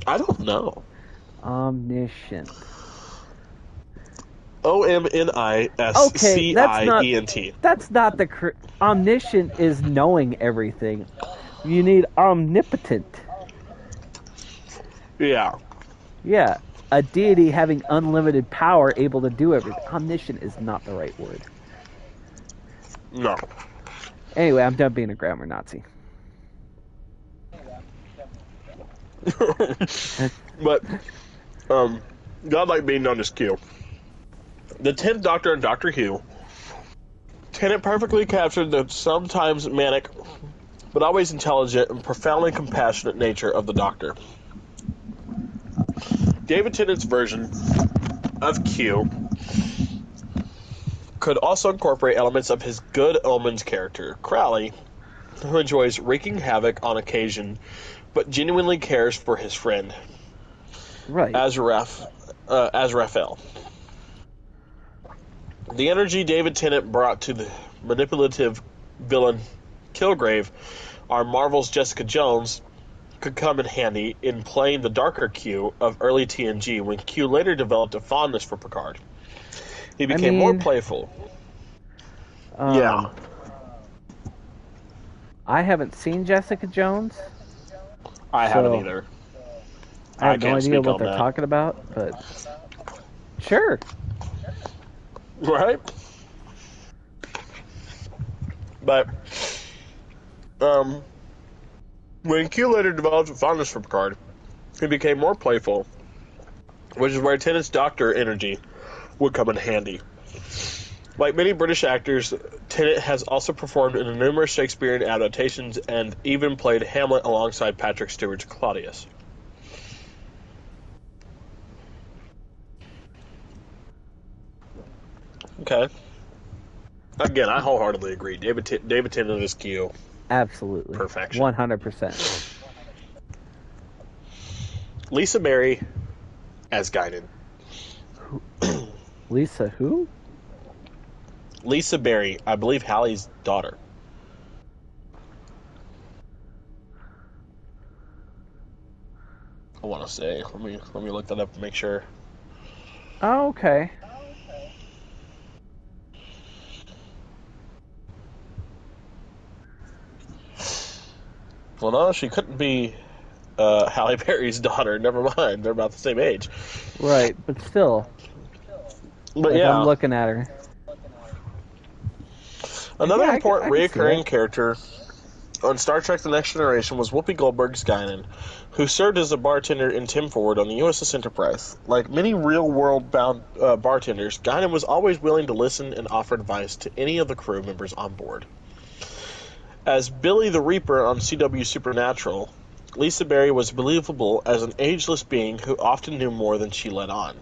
I don't know. Omniscient. OMNISCIENT. That's not the omniscient is knowing everything. You need omnipotent. Yeah. Yeah. A deity having unlimited power, able to do everything. Omniscient is not the right word. No. Anyway, I'm done being a grammar Nazi. But, godlike being known as Q. The 10th Doctor in Doctor Who, Tennant perfectly captured the sometimes manic, but always intelligent and profoundly compassionate nature of the Doctor. David Tennant's version of Q could also incorporate elements of his Good Omens character, Crowley, who enjoys wreaking havoc on occasion, but genuinely cares for his friend. Right. As Raphael. The energy David Tennant brought to the manipulative villain Kilgrave, our Marvel's Jessica Jones, could come in handy in playing the darker Q of early TNG when Q later developed a fondness for Picard. He became more playful. Yeah. I haven't seen Jessica Jones. I haven't either. I have no idea what they're talking about, but sure. Right? But when Q later developed a fondness for Picard, he became more playful, which is where Tennant's doctor energy would come in handy. Like many British actors, Tennant has also performed in numerous Shakespearean adaptations and even played Hamlet alongside Patrick Stewart's Claudius. Okay. Again, I wholeheartedly agree. David Tennant is Q. Absolutely. Perfection. 100%. Lisa Berry as Guinan. Lisa who? Lisa Berry, I believe Hallie's daughter. I want to say. Let me look that up to make sure. Oh, okay. Well, no, she couldn't be Halle Berry's daughter. Never mind. They're about the same age. Right, but still. But yeah. I'm looking at her. Another important recurring character on Star Trek The Next Generation was Whoopi Goldberg's Guinan, who served as a bartender in Tim Ford on the USS Enterprise. Like many real-world bound bartenders, Guinan was always willing to listen and offer advice to any of the crew members on board. As Billy the Reaper on CW Supernatural, Lisa Berry was believable as an ageless being who often knew more than she let on.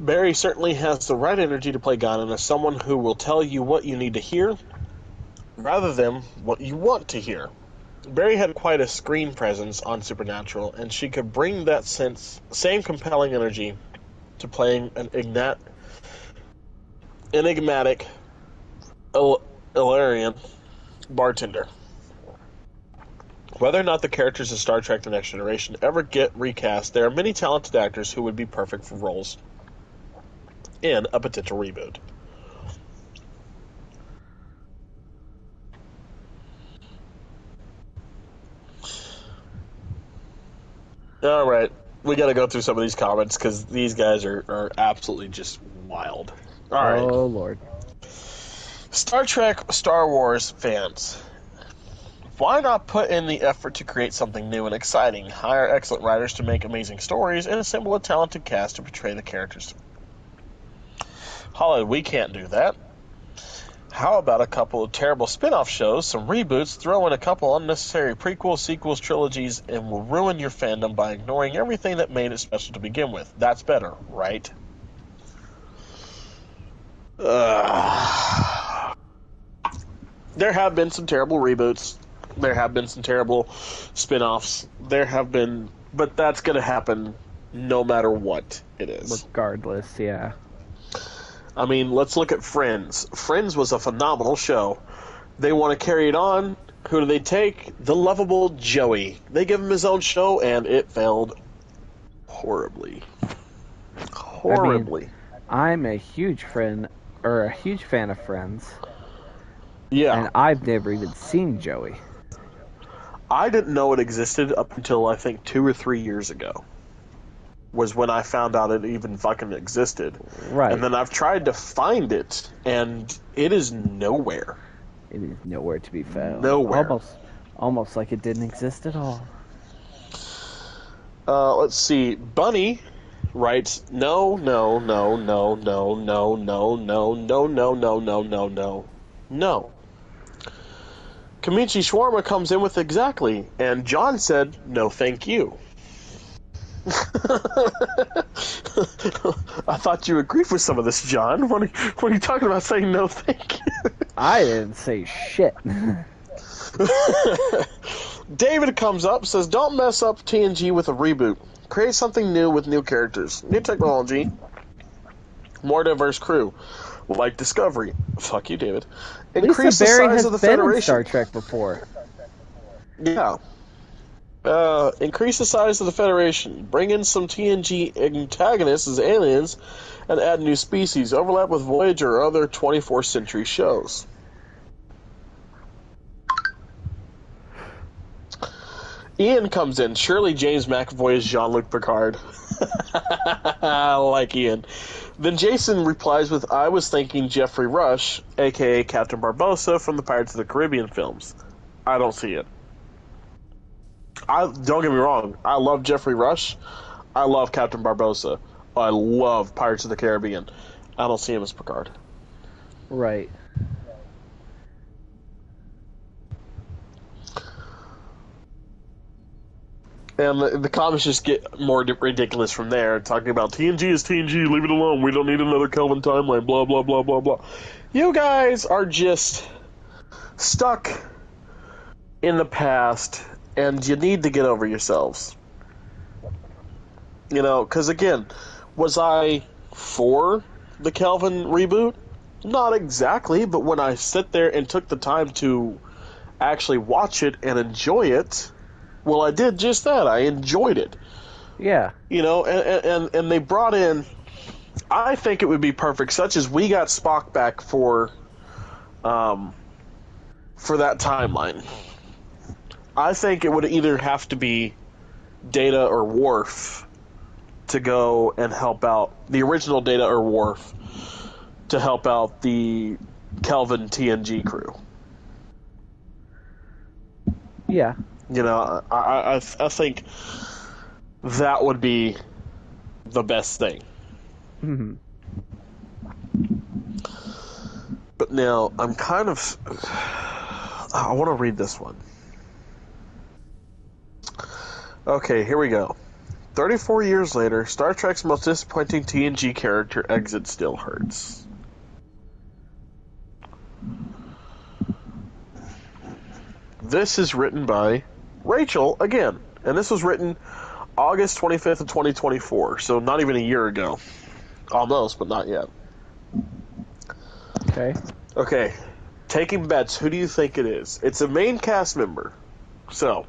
Barry certainly has the right energy to play Guinan as someone who will tell you what you need to hear, rather than what you want to hear. Barry had quite a screen presence on Supernatural, and she could bring that same compelling energy to playing an enigmatic Illyrian bartender. Whether or not the characters of Star Trek The Next Generation ever get recast, there are many talented actors who would be perfect for roles in a potential reboot. All right, we got to go through some of these comments because these guys are absolutely just wild. All right. Oh, Lord. Star Trek, Star Wars fans, why not put in the effort to create something new and exciting, hire excellent writers to make amazing stories, and assemble a talented cast to portray the characters? Hollywood, we can't do that. How about a couple of terrible spin-off shows, some reboots, throw in a couple unnecessary prequels, sequels, trilogies, and we'll ruin your fandom by ignoring everything that made it special to begin with. That's better, right? There have been some terrible reboots. There have been some terrible spin-offs. But that's going to happen no matter what it is. Regardless, yeah. I mean, let's look at Friends. Friends was a phenomenal show. They want to carry it on. Who do they take? The lovable Joey. They give him his own show, and it failed horribly. Horribly. I mean, I'm a huge fan of Friends. Yeah. And I've never even seen Joey. I didn't know it existed up until, I think, 2 or 3 years ago. Was when I found out it even fucking existed. Right. And then I've tried to find it, and it is nowhere. It is nowhere to be found. Nowhere. Almost like it didn't exist at all. Let's see. Bunny writes, no. Kamichi Shawarma comes in with exactly, and John said, no thank you. I thought you agreed with some of this, John. What are you talking about saying no thank you? I didn't say shit. David comes up, says, don't mess up TNG with a reboot. Create something new with new characters, new technology, more diverse crew. like Discovery. Fuck you, David. Lisa Increase the Berry size has of the been in Federation. Star Trek before. Yeah. Increase the size of the Federation. Bring in some TNG antagonists as aliens, and add new species. Overlap with Voyager or other 24th century shows. Ian comes in. Surely James McAvoy is Jean-Luc Picard. I like Ian. Then Jason replies with, I was thinking Jeffrey Rush, a.k.a. Captain Barbossa from the Pirates of the Caribbean films. I don't see it. Don't get me wrong. I love Jeffrey Rush. I love Captain Barbossa. I love Pirates of the Caribbean. I don't see him as Picard. Right. And the comments just get more ridiculous from there, talking about TNG is TNG, leave it alone, we don't need another Kelvin timeline, blah, blah, blah, blah, blah. You guys are just stuck in the past, and you need to get over yourselves. You know, because again, was I for the Kelvin reboot? Not exactly, but when I sit there and took the time to actually watch it and enjoy it, well, I did just that. I enjoyed it. Yeah. You know, and they brought in, I think it would be perfect, such as we got Spock back for that timeline. I think it would either have to be Data or Worf to go and help out, the original Data or Worf, to help out the Kelvin TNG crew. Yeah. You know, I think that would be the best thing. Mm-hmm. But now, I'm kind of... I want to read this one. Okay, here we go. 34 years later, Star Trek's most disappointing TNG character exit still hurts. This is written by Rachel again, and this was written August 25th of 2024, so not even a year ago. Almost, but not yet. Okay. Okay, taking bets, who do you think it is? It's a main cast member, so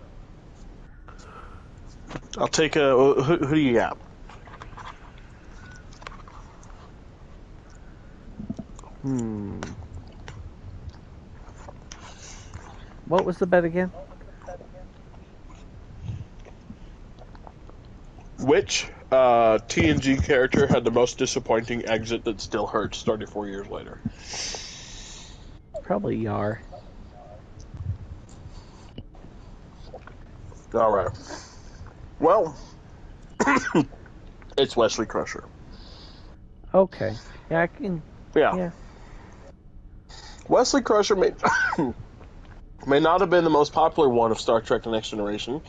I'll take a... Who do you got? What was the bet again? Which TNG character had the most disappointing exit that still hurts 34 years later? Probably Yar. All right. Well, it's Wesley Crusher. Okay. Yeah, I can... Yeah. Wesley Crusher may not have been the most popular one of Star Trek The Next Generation,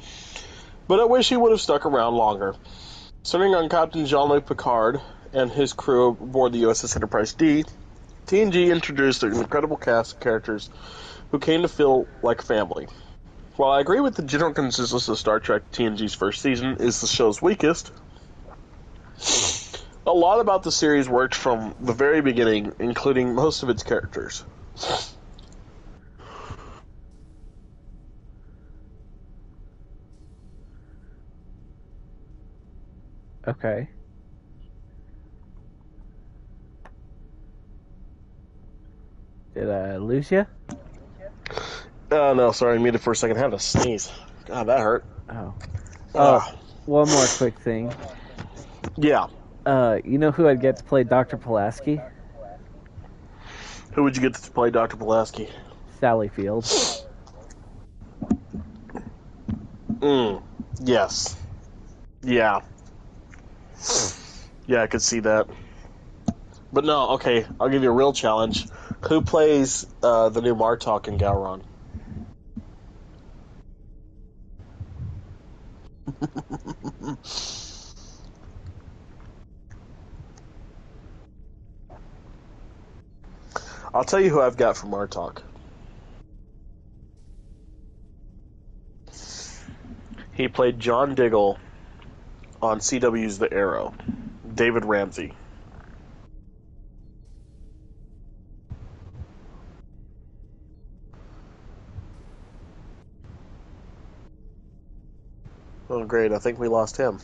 but I wish he would have stuck around longer. Centering on Captain Jean-Luc Picard and his crew aboard the USS Enterprise D, TNG introduced an incredible cast of characters who came to feel like family. While I agree with the general consensus of Star Trek, TNG's first season is the show's weakest, a lot about the series worked from the very beginning, including most of its characters. Okay. Did I lose you? No, sorry, I muted for a second. I had to sneeze. God, that hurt. Oh. One more quick thing. Yeah. You know who I'd get to play Dr. Pulaski? Who would you get to play Dr. Pulaski? Sally Field. Yes. Yeah. Yeah, I could see that. But no, okay, I'll give you a real challenge. Who plays the new Martok in Gowron? I'll tell you who I've got for Martok. He played John Diggle on CW's The Arrow. David Ramsey. Oh, great. I think we lost him.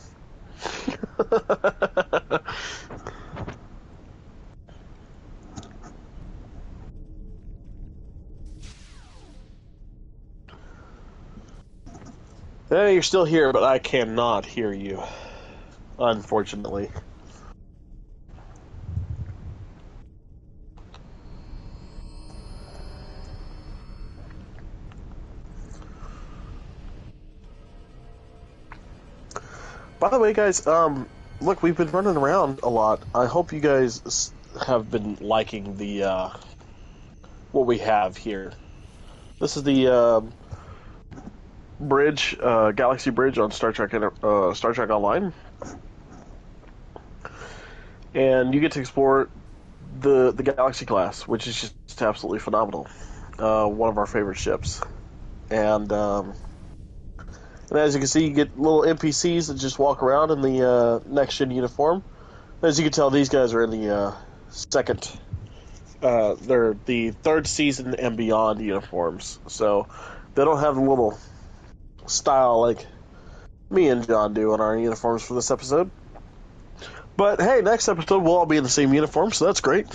Hey, you're still here, but I cannot hear you. Unfortunately. By the way, guys, look, we've been running around a lot. I hope you guys have been liking the, what we have here. This is the, bridge, Galaxy Bridge on Star Trek Online. And you get to explore the Galaxy class, which is just absolutely phenomenal. One of our favorite ships. And as you can see, you get little NPCs that just walk around in the next-gen uniform. As you can tell, these guys are in the they're the third season and beyond uniforms. So they don't have the little style like me and John do on our uniforms for this episode. But hey, next episode we'll all be in the same uniform, so that's great.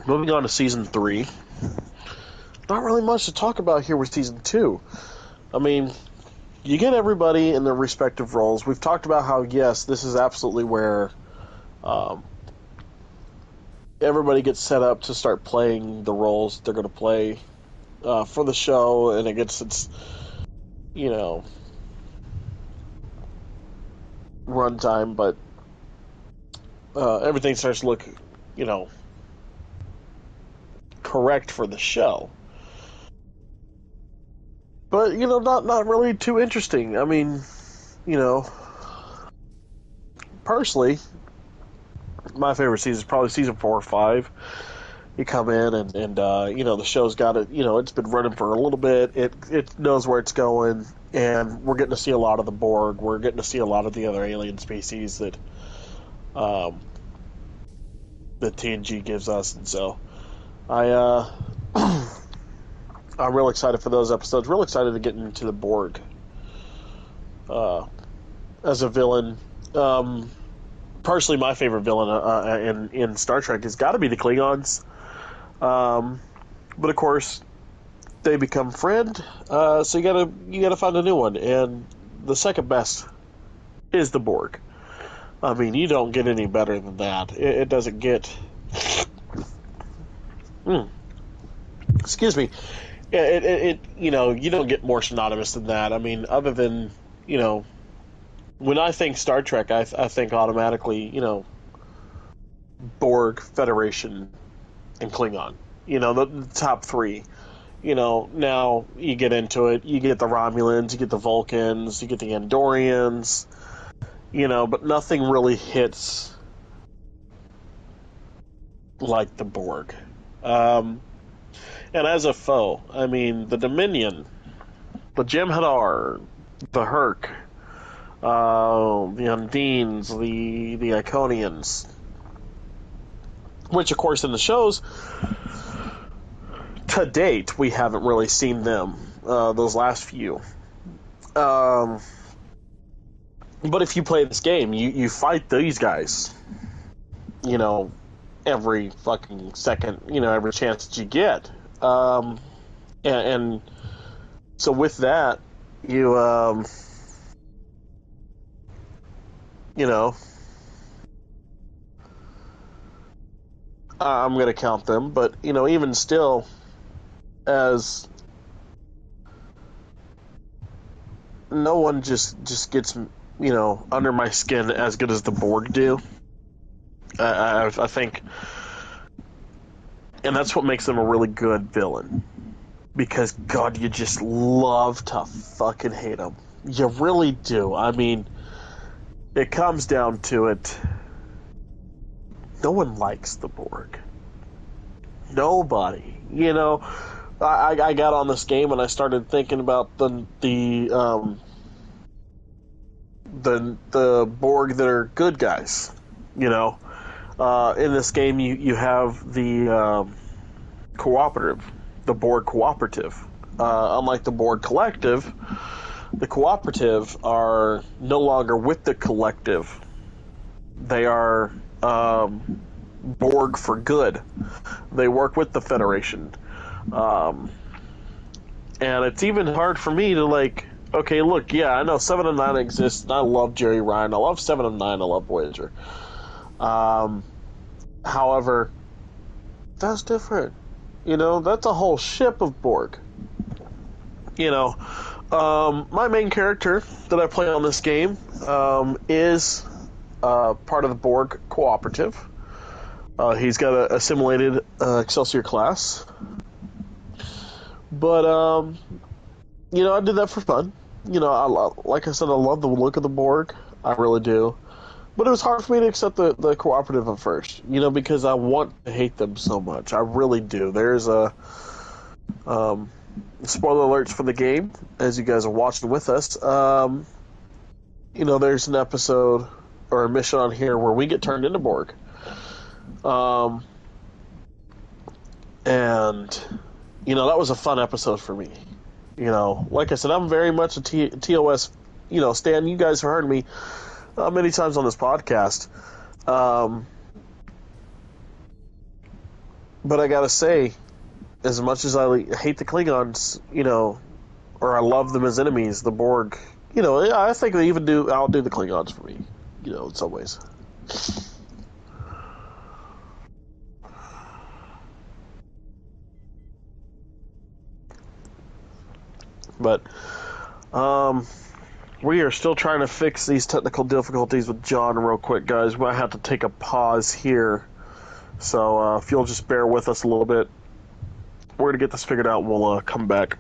Moving on to Season 3. Not really much to talk about here with Season 2. I mean, you get everybody in their respective roles. We've talked about how, yes, this is absolutely where everybody gets set up to start playing the roles they're going to play for the show, and it gets its, runtime, but everything starts to look, correct for the show. But, not really too interesting. I mean, personally, my favorite season is probably season 4 or 5. You come in and the show's got it, it's been running for a little bit. It knows where it's going, and we're getting to see a lot of the Borg. We're getting to see a lot of the other alien species that TNG gives us, and so I'm real excited for those episodes. Real excited to get into the Borg as a villain. Personally, my favorite villain in Star Trek has got to be the Klingons. But of course, they become friend. So you gotta find a new one, and the second best is the Borg. I mean, you don't get any better than that. It doesn't get. Excuse me. You don't get more synonymous than that. I mean, other than when I think Star Trek, I think automatically Borg, Federation, and Klingon. The top 3. Now you get into it. You get the Romulans, you get the Vulcans, you get the Andorians. But nothing really hits like the Borg. And as a foe, I mean, the Dominion, the Jem'Hadar, the Herc, the Undines, the Iconians, which, of course, in the shows, to date, we haven't really seen them, those last few. But if you play this game, you fight these guys, every fucking second, every chance that you get. And so with that, I'm going to count them, but, even still, as no one just gets, under my skin as good as the Borg do. I think, and that's what makes them a really good villain. Because, God, you just love to fucking hate them. You really do. I mean, it comes down to it. No one likes the Borg. Nobody. I got on this game and I started thinking about the Borg that are good guys. In this game you have the cooperative, the Borg cooperative. Unlike the Borg collective, the cooperative are no longer with the collective. They are Borg for good. They work with the Federation. And it's even hard for me to, like, okay, look, yeah, I know 7 of 9 exists, and I love Jerry Ryan. I love 7 of 9. I love Voyager. However, that's different. You know, that's a whole ship of Borg. You know, my main character that I play on this game is part of the Borg cooperative. He's got a assimilated Excelsior class. But, you know, I did that for fun. You know, like I said, I love the look of the Borg. I really do. But it was hard for me to accept the cooperative at first, you know, because I want to hate them so much. I really do. There's a spoiler alerts for the game as you guys are watching with us. You know, there's an episode or a mission on here where we get turned into Borg. And you know, that was a fun episode for me. You know, like I said, I'm very much a TOS, you know, Stan, you guys have heard me many times on this podcast. But I gotta say, as much as I hate the Klingons, you know, or I love them as enemies, the Borg, you know, I think they even outdo the Klingons for me, you know, in some ways. But we are still trying to fix these technical difficulties with John real quick, guys. We might have to take a pause here. So if you'll just bear with us a little bit, we're going to get this figured out and we'll come back.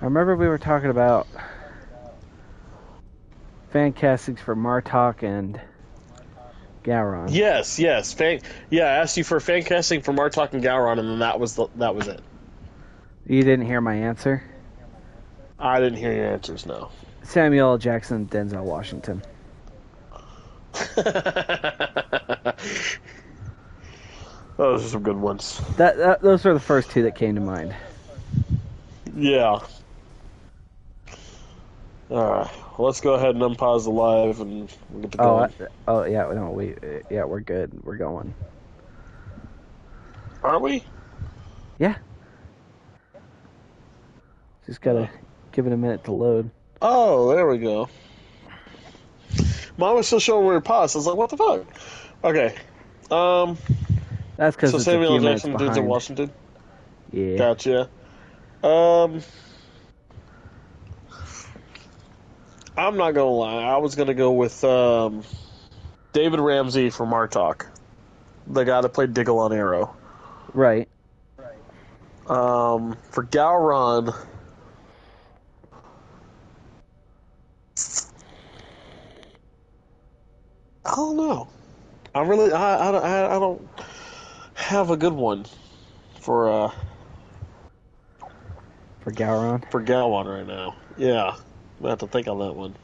I remember we were talking about fan castings for Martok and Gowron. Yes. I asked you for fan casting for Martok and Gowron, and then that was it. You didn't hear my answer? I didn't hear your answers, no. Samuel L. Jackson, Denzel Washington. Those are some good ones. Those are the first two that came to mind. Yeah. Alright. Well, let's go ahead and unpause the live and we'll get to going. Yeah, no, we're good. We're going. Are we? Yeah. Just gotta give it a minute to load. Oh, there we go. Mine was still showing weird pause. I was like, what the fuck? Okay. That's because it's Samuel a few Jackson, minutes behind. Denzel Washington. Yeah. Gotcha. I'm not gonna lie. I was gonna go with David Ramsey from Martok, the guy that played Diggle on Arrow. Right. For Gowron, I don't know. I don't have a good one for Gowron. for Gowron right now. Yeah, I have to think on that one.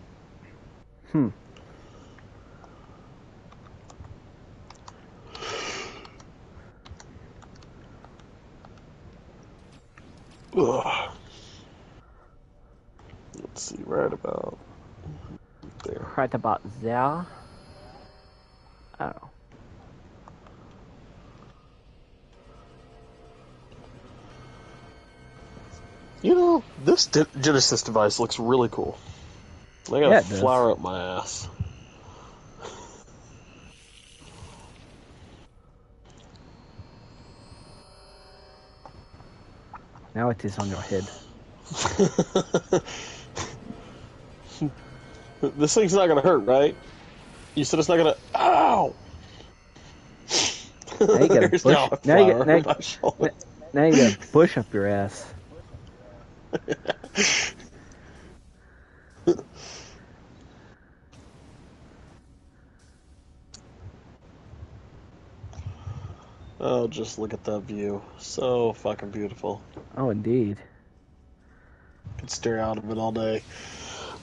Ugh. Let's see, right about there. Right about there. Oh. You know, this Genesis device looks really cool. I got a flower up my ass. Now it is on your head. This thing's not gonna hurt, right? You said it's not gonna. Ow! Now you got a bush. Now you got a bush up your ass. Oh, just look at that view. So fucking beautiful. Oh, indeed. Could stare out of it all day.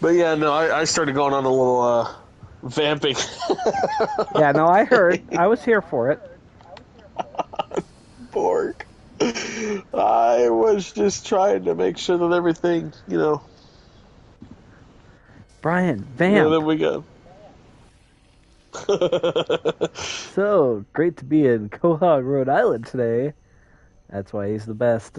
But yeah, no, I started going on a little vamping. Yeah, no, I heard. I was here for it. Borg. I was just trying to make sure that everything, Brian, vamp. That we go. So, great to be in Quahog, Rhode Island today. That's why he's the best.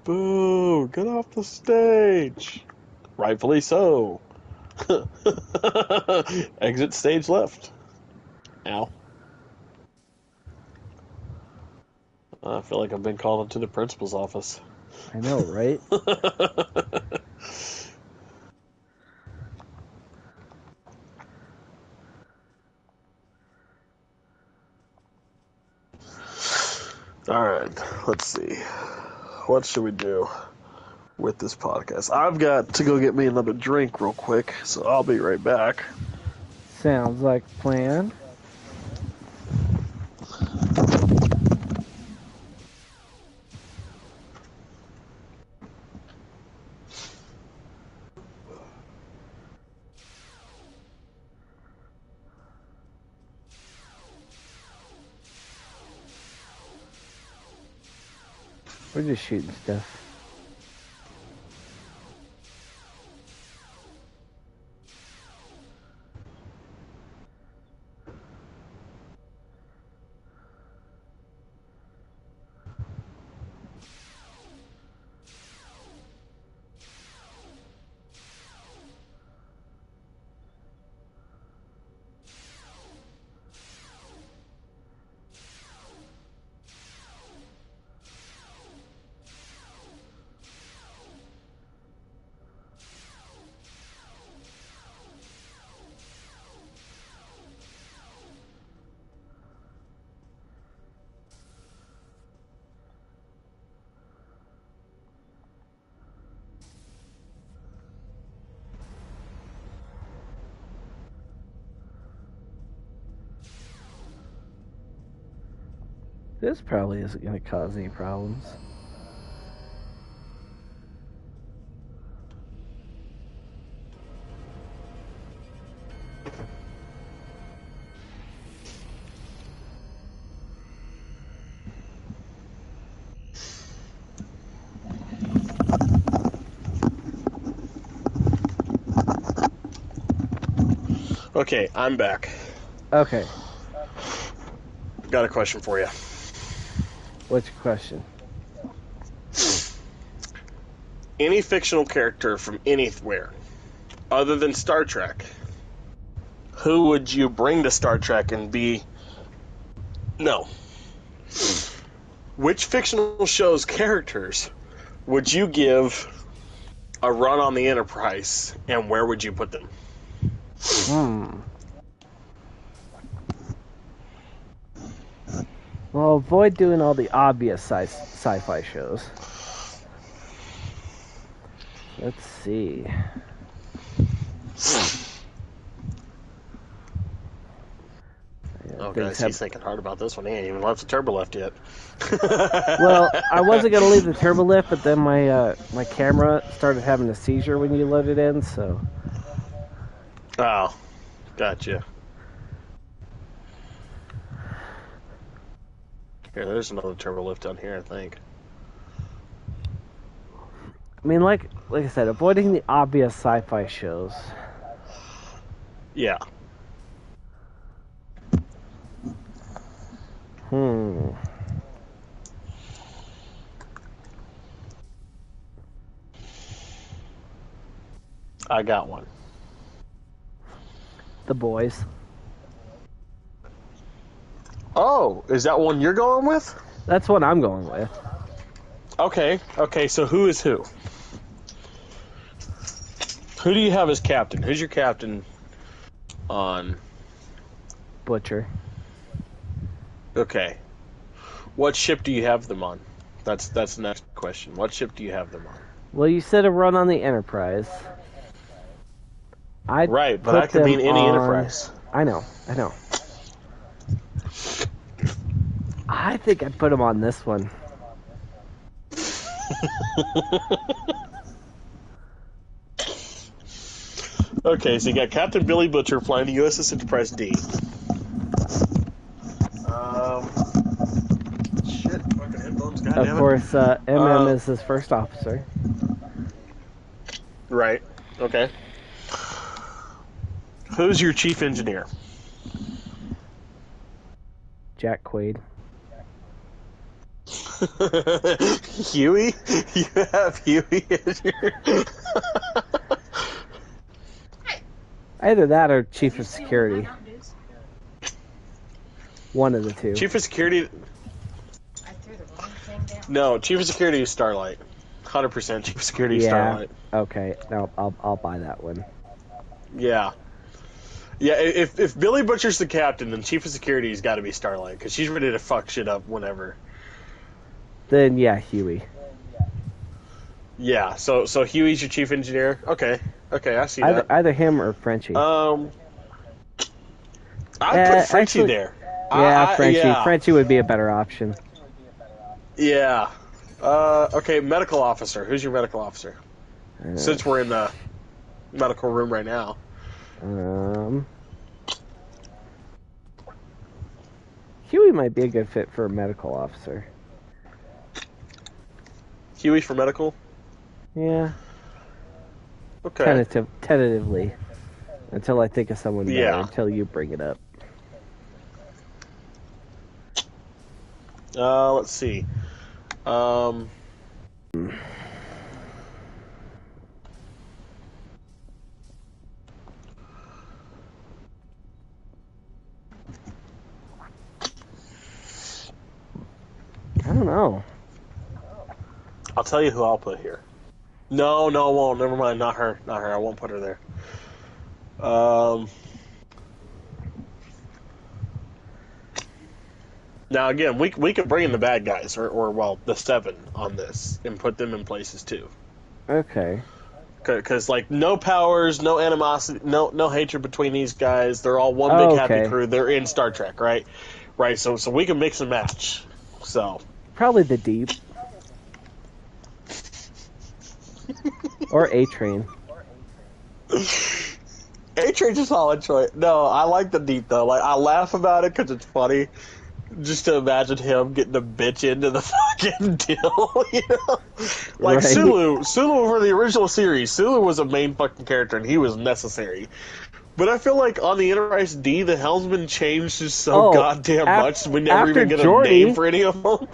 Boo! Get off the stage! Rightfully so. Exit stage left. Ow. I feel like I've been called into the principal's office. I know, right? Alright, let's see. What should we do with this podcast? I've got to go get me another drink real quick, so I'll be right back. Sounds like a plan. We're just shooting stuff. This probably isn't going to cause any problems. Okay, I'm back. Okay. Got a question for you. What's your question? Any fictional character from anywhere, other than Star Trek, who would you bring to Star Trek and be... No. Which fictional show's characters would you give a run on the Enterprise, and where would you put them? Well, avoid doing all the obvious sci-fi shows. Let's see. Oh, guys, he's thinking hard about this one. He ain't even left the turbo lift yet. Well, I wasn't going to leave the turbo lift, but then my camera started having a seizure when you loaded in, so... Oh, gotcha. Here, there's another turbo lift down here, I think. I mean, like I said, avoiding the obvious sci-fi shows. Yeah. I got one. The Boys. Oh, is that one you're going with? That's what I'm going with. Okay, so who is who? Who do you have as captain? Who's your captain on... Butcher. Okay. What ship do you have them on? That's the next question. What ship do you have them on? Well, you said a run on the Enterprise. Right, but that could mean any Enterprise. I know. I think I'd put him on this one. Okay, so you got Captain Billy Butcher flying the USS Enterprise D. Shit, fucking headphones, goddammit. Of course, MM is his first officer. Right, okay. Who's your chief engineer? Jack Quaid. Huey? You have Huey as your... Either that or Chief of Security. One of the two. Chief of Security... No, Chief of Security is Starlight. 100% Chief of Security is Starlight. Okay, no, I'll buy that one. Yeah. Yeah, if Billy Butcher's the captain, then Chief of Security's got to be Starlight, because she's ready to fuck shit up whenever. Then, yeah, Huey. Yeah, so Huey's your chief engineer? Okay, I see that. Either him or Frenchie. I'd put Frenchie there. Yeah, Frenchie. Yeah. Frenchie would be a better option. Yeah. Okay, medical officer. Who's your medical officer? Since we're in the medical room right now. Huey might be a good fit for a medical officer. Huey for medical? Yeah. Okay. Tentatively. Until I think of someone better. Yeah. Until you bring it up. Let's see. I don't know. I'll tell you who I'll put here. No, I won't. Never mind. Not her. I won't put her there. Now, again, we could bring in the bad guys, or the 7 on this, and put them in places, too. Okay. Because, like, no powers, no animosity, no hatred between these guys. They're all one big happy crew. They're in Star Trek, right? Right, so we can mix and match. So probably the Deep or A-Train. A-Train's a solid choice. No, I like the Deep though. Like I laugh about it because it's funny. Just to imagine him getting a bitch into the fucking deal, you know? Like Right. Sulu for the original series, Sulu was a main fucking character and he was necessary. But I feel like on the Enterprise D, the helmsman changed just so goddamn much. We never even get a name for any of them.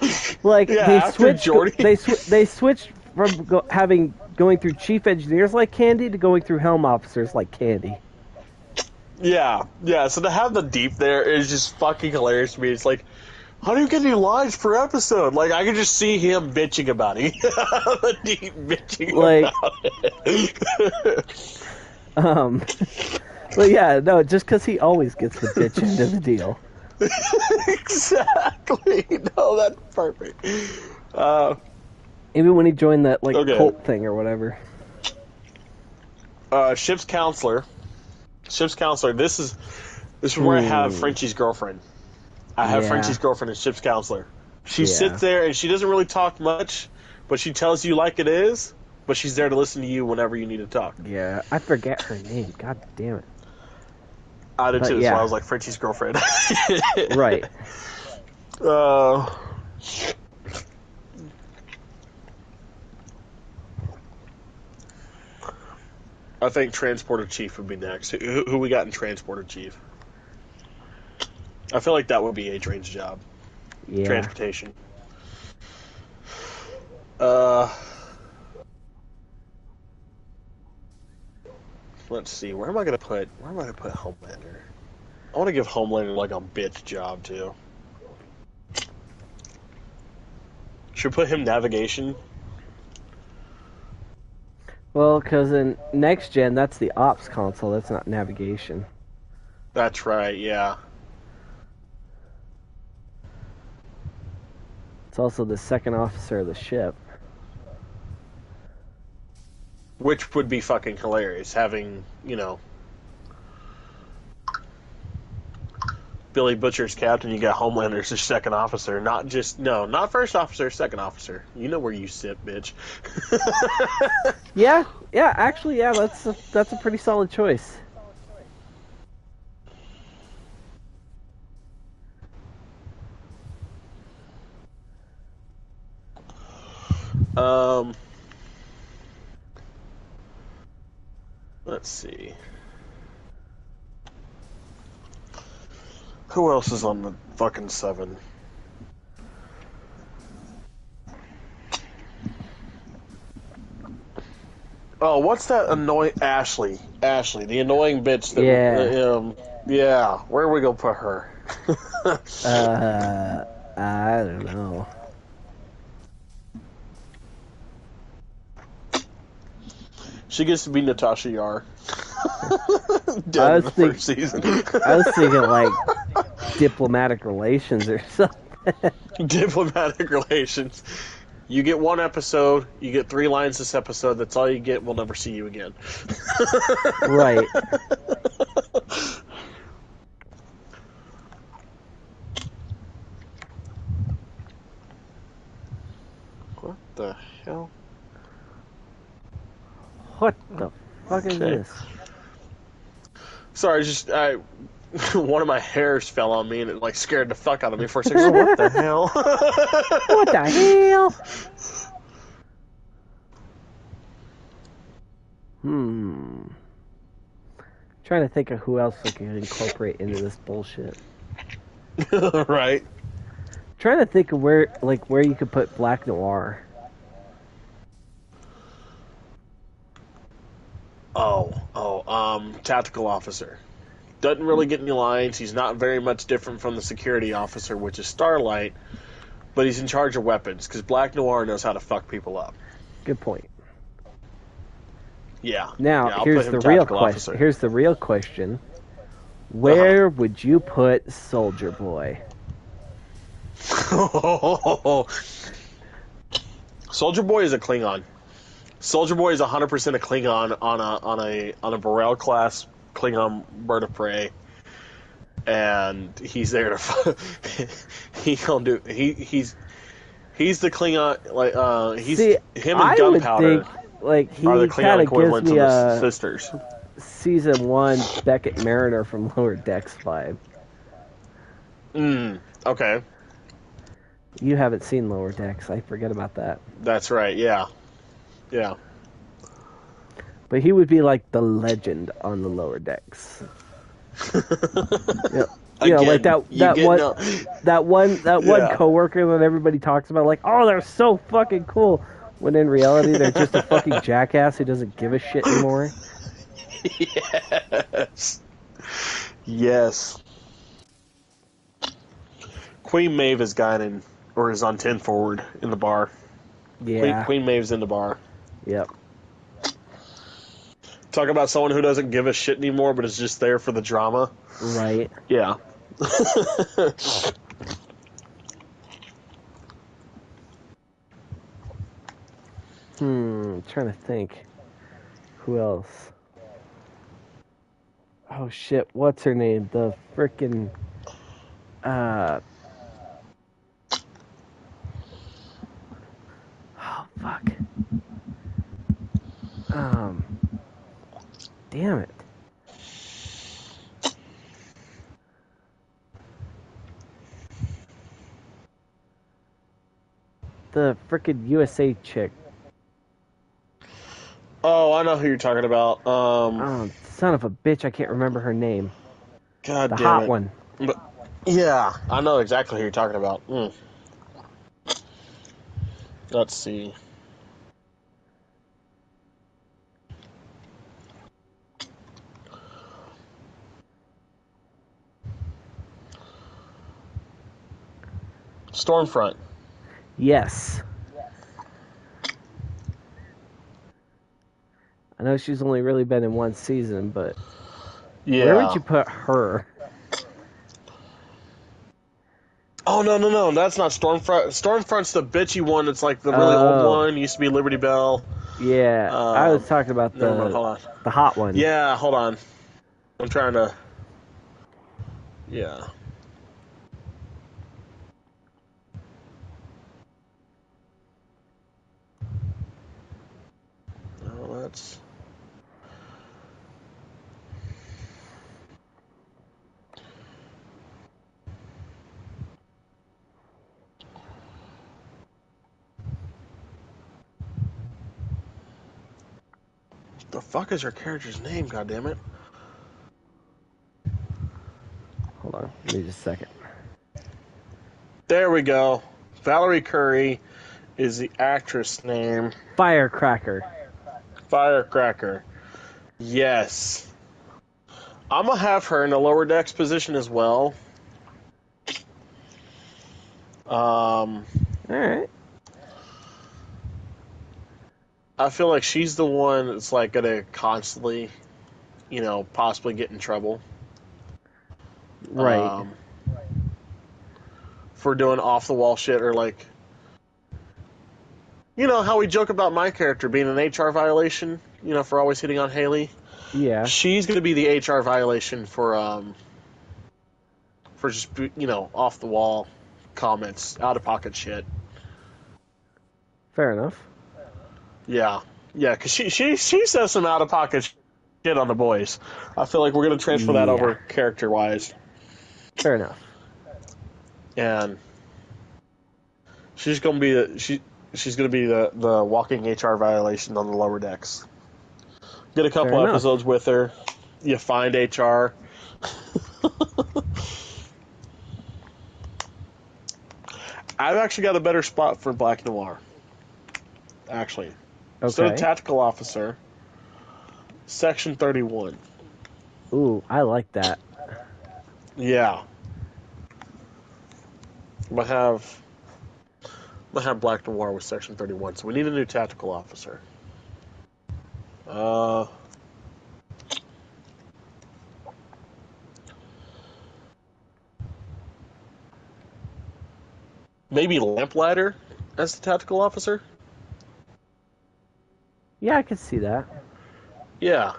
Like yeah, they after switched, Geordi, they switched from going through chief engineers like Candy to going through helm officers like Candy. Yeah. So to have the Deep there is just fucking hilarious to me. It's like, how do you get any lines per episode? Like I could just see him bitching about it. The Deep bitching about it. But yeah, no, just because he always gets the bitch into the deal. Exactly. No, that's perfect. Even when he joined that cult thing or whatever. Ship's counselor. This is where I have Frenchie's girlfriend. I have Frenchie's girlfriend as Ship's counselor. She sits there and she doesn't really talk much, but she tells you like it is. But she's there to listen to you whenever you need to talk. Yeah, I forget her name. God damn it. I did too, so I was like Frenchie's girlfriend. Right. I think Transporter Chief would be next. Who we got in Transporter Chief? I feel like that would be A-Train's job. Yeah. Transportation. Let's see. Where am I gonna put Homelander? I want to give Homelander like a bitch job too. Should we put him navigation? Well, because in Next Gen, that's the ops console. That's not navigation. That's right. Yeah. It's also the second officer of the ship. Which would be fucking hilarious, having, Billy Butcher's captain, you got Homelander as second officer. Not first officer, second officer. You know where you sit, bitch. Yeah, actually, that's a pretty solid choice. Let's see. Who else is on the fucking 7? Oh, what's that annoying Ashley, the annoying bitch that where are we gonna put her? I don't know. She gets to be Natasha Yar. I was thinking like diplomatic relations or something. Diplomatic relations. You get one episode, you get 3 lines this episode, that's all you get, we'll never see you again. Right. What the hell? What the fuck is this? Sorry, one of my hairs fell on me and it scared the fuck out of me for a second. What the hell? What the hell? Trying to think of who else we can incorporate into this bullshit. Right. Trying to think of where you could put Black Noir. Tactical officer. Doesn't really get any lines. He's not very much different from the security officer, which is Starlight, but he's in charge of weapons, because Black Noir knows how to fuck people up. Good point. Yeah. Now, here's the real question. Here's the real question. Where would you put Soldier Boy? Soldier Boy is a Klingon. Soldier Boy is 100% a Klingon on a Burrell class Klingon bird of prey, and he's there to he's the Klingon, like him and I would Gunpowder think like are the he kind Klingon of gives equivalents me of the a sisters. season 1 Beckett Mariner from Lower Decks vibe. Okay. You haven't seen Lower Decks. I forget about that. That's right. Yeah. Yeah. But he would be like the legend on the Lower Decks. Yeah. You know, like that one coworker that everybody talks about, like, oh, they're so fucking cool. When in reality, they're just a fucking jackass who doesn't give a shit anymore. Yes. Yes. Queen Maeve is guiding, or is on 10 forward in the bar. Yeah. Queen Maeve's in the bar. Yep. Talk about someone who doesn't give a shit anymore, but is just there for the drama. Right. Yeah. Trying to think. Who else? Oh shit, what's her name? The frickin' oh fuck. Damn it. The frickin' USA chick. Oh, I know who you're talking about. Oh, son of a bitch, I can't remember her name. God the damn hot it. one. But, yeah, I know exactly who you're talking about. Let's see. Stormfront. Yes. I know she's only really been in one season, but where would you put her? Oh, no, that's not Stormfront. Stormfront's the bitchy one that's like the really old one. Used to be Liberty Bell. Yeah, I was talking about hold on. the hot one. Yeah, hold on. I'm trying to... Yeah. No, that's... The fuck is her character's name, goddammit? Hold on, give me just a second. There we go. Valerie Curry is the actress name. Firecracker. Firecracker. Yes. I'm going to have her in the lower decks position as well. Alright. I feel like she's the one that's like going to constantly, possibly get in trouble. Right. For doing off the wall shit, or like, how we joke about my character being an HR violation, for always hitting on Haley. Yeah. She's going to be the HR violation for just, off the wall comments, out of pocket shit. Fair enough. Yeah, because she says some out of pocket shit on the boys. I feel like we're going to transfer that over character wise. Fair enough. And she's going to be she's going to be the walking HR violation on the lower decks. Get a couple episodes with her. You find HR. I've actually got a better spot for Black Noir. Actually. Okay. Instead of tactical officer, Section 31. Ooh, I like that. Yeah. I'm gonna have Black Noir with Section 31, so we need a new tactical officer. Maybe Lamplighter as the tactical officer? Yeah, I could see that. Yeah.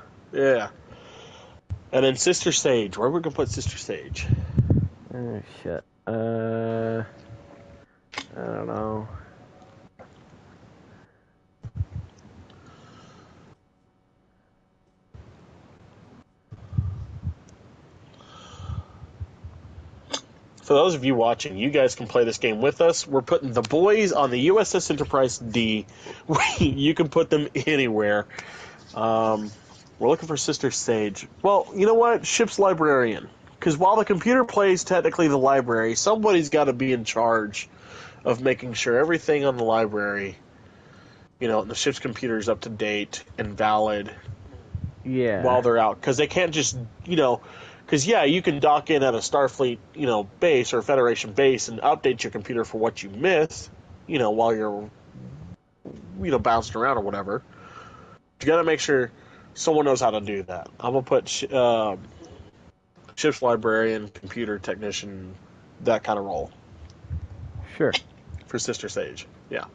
And then Sister Sage. Where are we going to put Sister Sage? Oh, shit. I don't know. For those of you watching, you guys can play this game with us. We're putting the boys on the USS Enterprise D. You can put them anywhere. We're looking for Sister Sage. Well, you know what? Ship's librarian. Because while the computer plays technically the library, somebody's got to be in charge of making sure everything on the library, the ship's computer is up to date and valid while they're out. Because they can't just, because, you can dock in at a Starfleet, base or Federation base and update your computer for what you missed, while you're, bouncing around or whatever. You got to make sure someone knows how to do that. I'm going to put ship's librarian, computer technician, that kind of role. Sure. For Sister Sage. Yeah.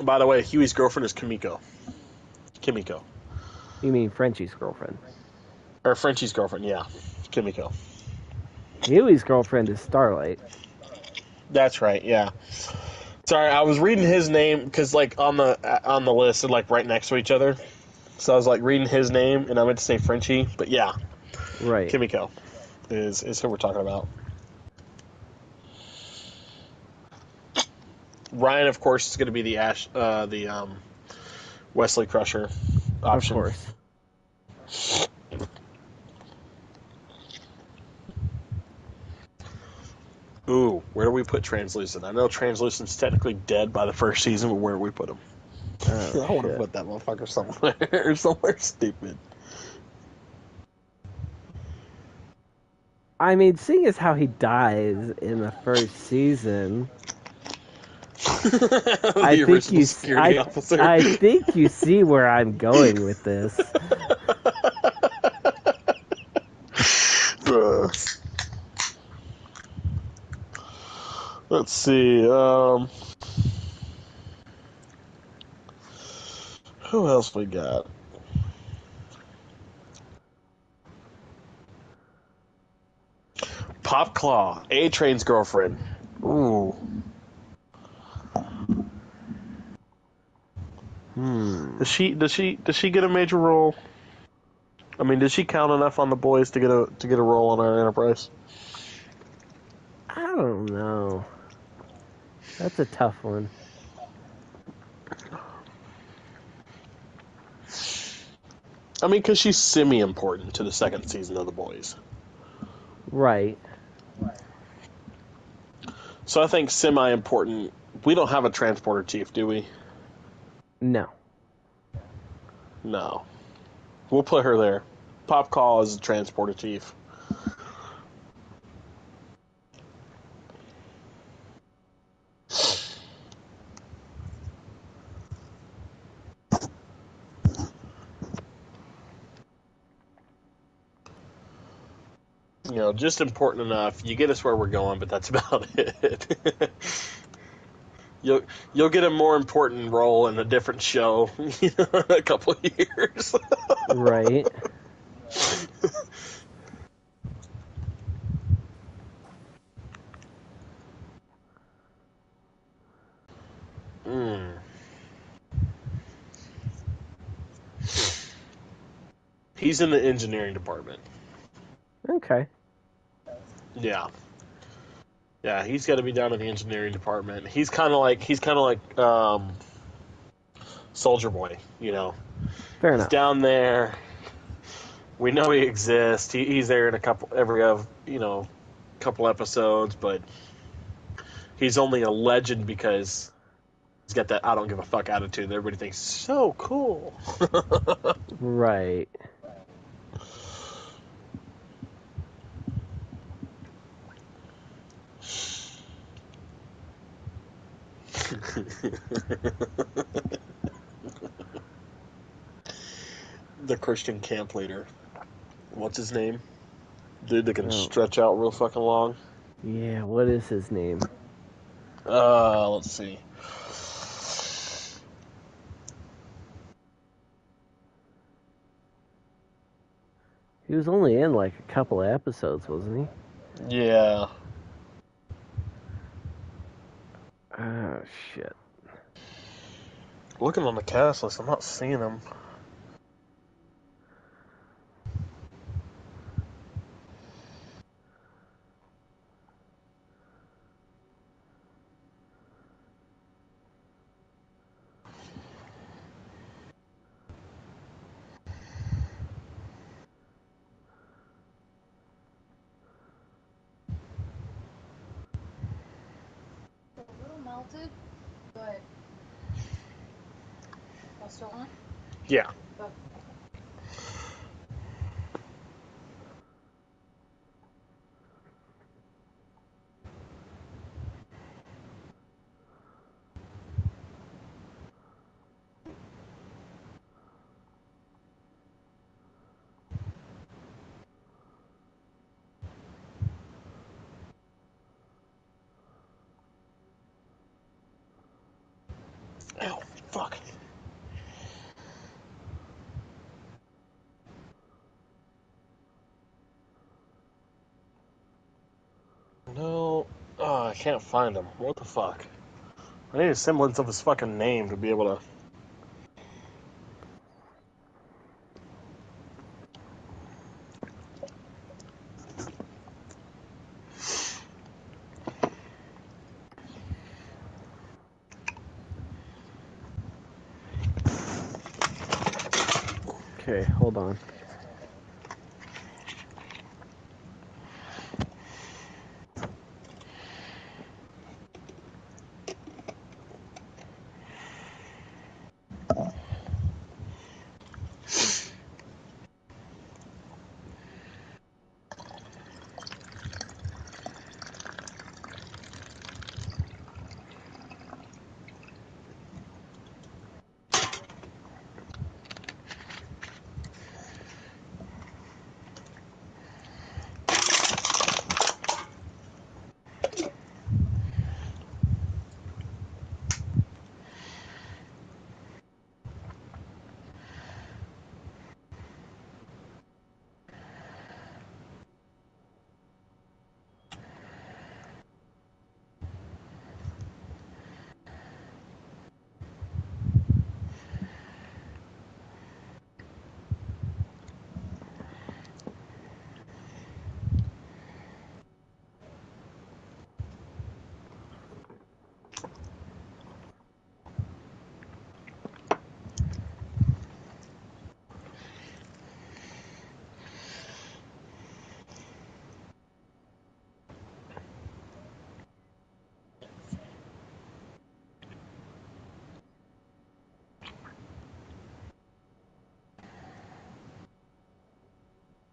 By the way, Huey's girlfriend is Kimiko. Kimiko. You mean Frenchie's girlfriend? Or Frenchie's girlfriend, yeah. Kimiko. Huey's girlfriend is Starlight. That's right, yeah. Sorry, I was reading his name because, on the list, they're right next to each other. So I was reading his name, and I meant to say Frenchie, but yeah, right. Kimiko is who we're talking about. Ryan, of course, is going to be the Wesley Crusher option. Of course. Ooh, where do we put Translucent? I know Translucent's technically dead by the first season, but where do we put him? Oh, I want to put that motherfucker somewhere stupid. I mean, seeing as how he dies in the first season, I think you see where I'm going with this. Let's see. Who else we got? Pop Claw, A-Train's girlfriend. Ooh. Does she get a major role? I mean, does she count enough on the boys to get a role on our Enterprise? I don't know. That's a tough one. I mean, because she's semi-important to the second season of The Boys. Right. So I think semi-important. We don't have a transporter chief, do we? No. No. We'll put her there. Pop Call is the transporter chief. Just important enough. You get us where we're going, but that's about it. You'll get a more important role in a different show, in a couple of years. Right. He's in the engineering department. Okay. Yeah. Yeah, he's got to be down in the engineering department. He's kind of like Soldier Boy, Fair He's enough. down there. We know he exists. He's there in couple episodes, but he's only a legend because he's got that I don't give a fuck attitude. Everybody thinks so cool. Right. the Christian camp leader. What's his name? Dude that can stretch out real fucking long. Yeah, what is his name? Let's see. He was only in like a couple of episodes, wasn't he? Yeah. Oh, shit. Looking on the cast list, I'm not seeing him. A little melted, but that's still on? Yeah. But Ow, fuck. No. Oh, I can't find him. What the fuck? I need a semblance of his fucking name to be able to... Okay, hold on.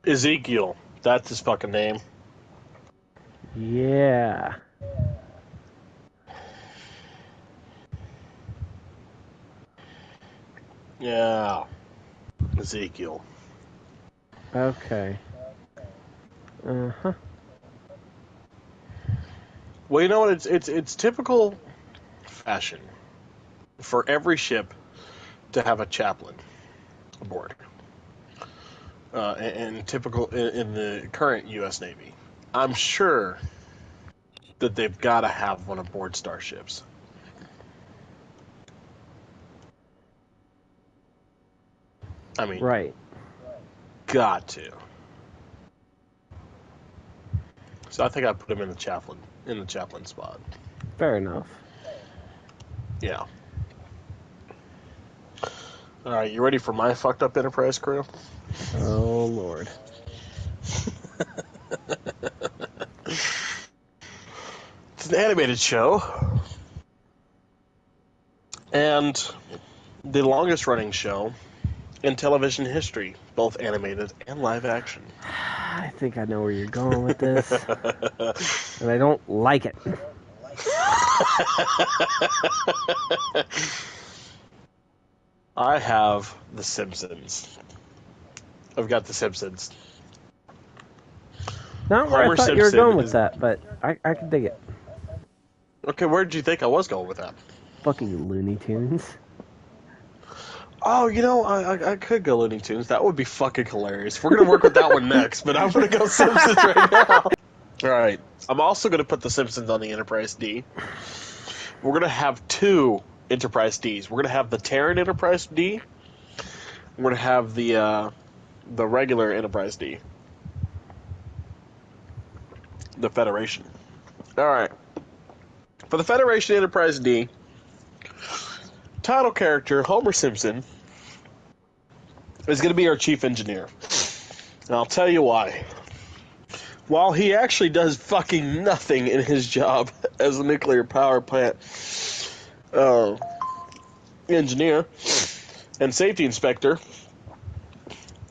Ezekiel. That's his fucking name. Yeah. Yeah. Ezekiel. Okay. Uh-huh. Well, you know what? It's typical fashion for every ship to have a chaplain aboard. And typical in the current U.S. Navy. I'm sure that they've got to have one aboard starships. I mean, Right. got to. So I think I put him in the chaplain spot. Fair enough. Yeah. All right, you ready for my fucked up Enterprise crew? Oh, Lord. It's an animated show. And the longest running show in television history, both animated and live action. I think I know where you're going with this. And I don't like it. I have The Simpsons. I've got The Simpsons. Not where Homer I thought you were Simpson going with is... that, but I can dig it. Okay, where did you think I was going with that? Fucking Looney Tunes. Oh, I could go Looney Tunes. That would be fucking hilarious. We're going to work with that one next, but I'm going to go Simpsons right now. All right. I'm also going to put The Simpsons on the Enterprise D. We're going to have 2 Enterprise Ds. We're going to have the Terran Enterprise D. We're going to have the regular Enterprise D. The Federation. All right. For the Federation Enterprise D, title character Homer Simpson is going to be our chief engineer. And I'll tell you why. While he actually does fucking nothing in his job as a nuclear power plant engineer and safety inspector,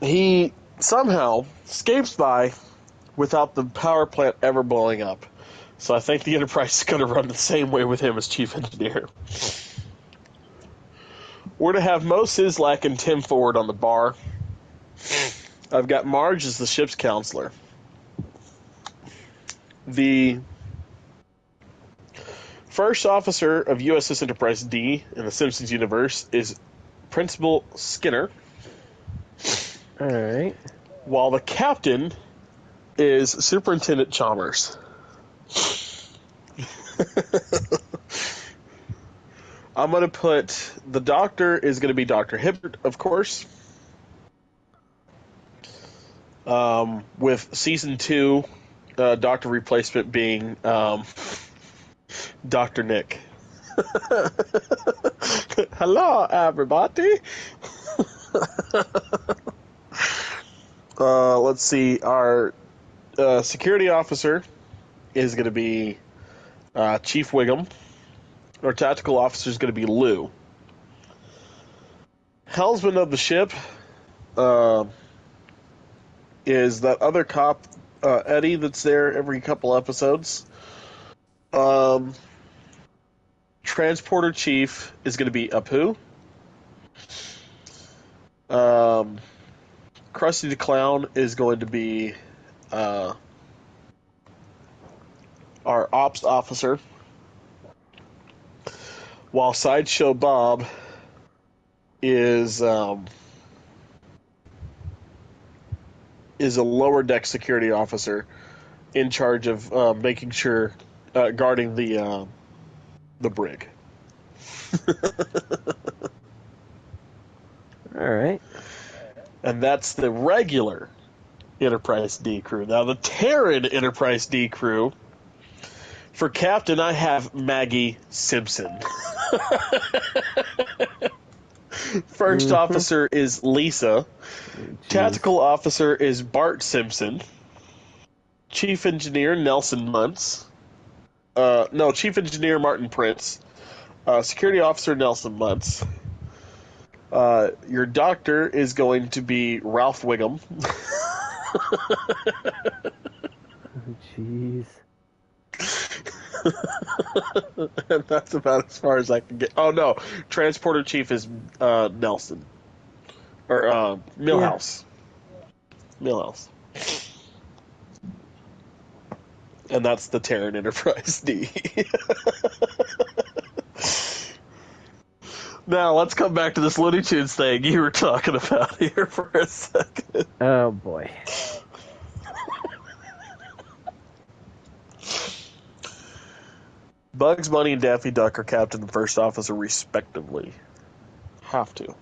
he somehow escapes by without the power plant ever blowing up. So I think the Enterprise is going to run the same way with him as chief engineer. We're going to have Mo Sizlak and Tim Ford on the bar. I've got Marge as the ship's counselor. The first officer of USS Enterprise D in the Simpsons universe is Principal Skinner. All right. While the captain is Superintendent Chalmers. I'm going to put... The doctor is going to be Dr. Hibbert, of course. With Season 2, Doctor Replacement being Dr. Nick. Hello, everybody. Let's see. Our security officer is going to be Chief Wiggum. Our tactical officer is going to be Lou. Helmsman of the ship is that other cop, Eddie, that's there every couple episodes. Transporter chief is going to be Apu. Krusty the Clown is going to be our ops officer. While Sideshow Bob is a lower deck security officer in charge of making sure guarding the brig. All right. And that's the regular Enterprise D crew. Now, the Terran Enterprise D crew, for captain, I have Maggie Simpson. First officer is Lisa. Tactical officer is Bart Simpson. Chief engineer, Nelson Muntz. Chief engineer, Martin Prince. Security officer, Nelson Muntz. Your doctor is going to be Ralph Wiggum. Jeez. And that's about as far as I can get. Oh, no. Transporter chief is Nelson. Or Milhouse. Yeah. Milhouse. And that's the Terran Enterprise D. Now, let's come back to this Looney Tunes thing you were talking about here for a second. Oh, boy. Bugs Bunny and Daffy Duck are captain and first officer, respectively. Have to.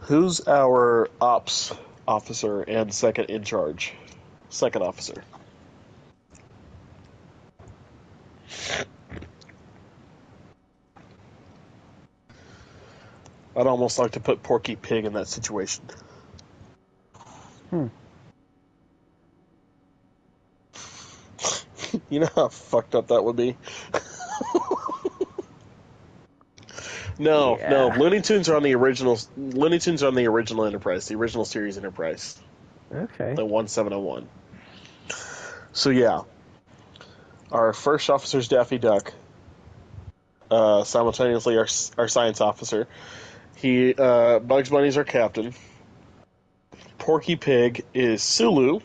Who's our ops officer and second in charge? Second officer. I'd almost like to put Porky Pig in that situation. You know how fucked up that would be? No. Looney Tunes are on the original. Looney Tunes are on the original Enterprise, the original series Enterprise. Okay. The 1701. So yeah, our first officer is Daffy Duck. simultaneously our science officer. Bugs Bunny's our captain. Porky Pig is Sulu,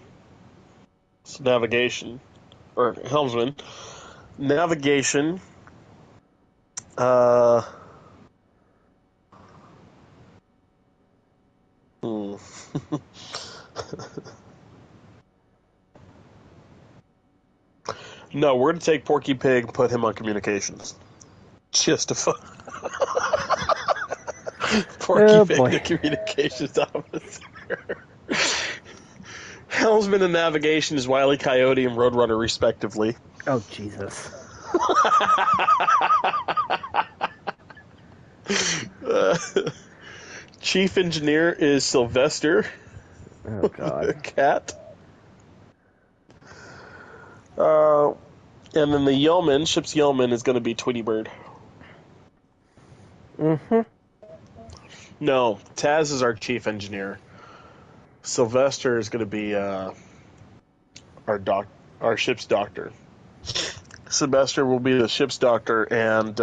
it's navigation, or helmsman. Navigation, No, we're going to take Porky Pig and put him on communications. Just to fun. Porky Pig, the communications officer. Helmsman and navigation is Wile E. Coyote and Roadrunner, respectively. Oh, Jesus. Chief engineer is Sylvester. Oh, God. The cat. And then the ship's yeoman, is going to be Tweety Bird. Mm-hmm. No, Taz is our chief engineer. Sylvester is going to be our ship's doctor. Sylvester will be the ship's doctor, and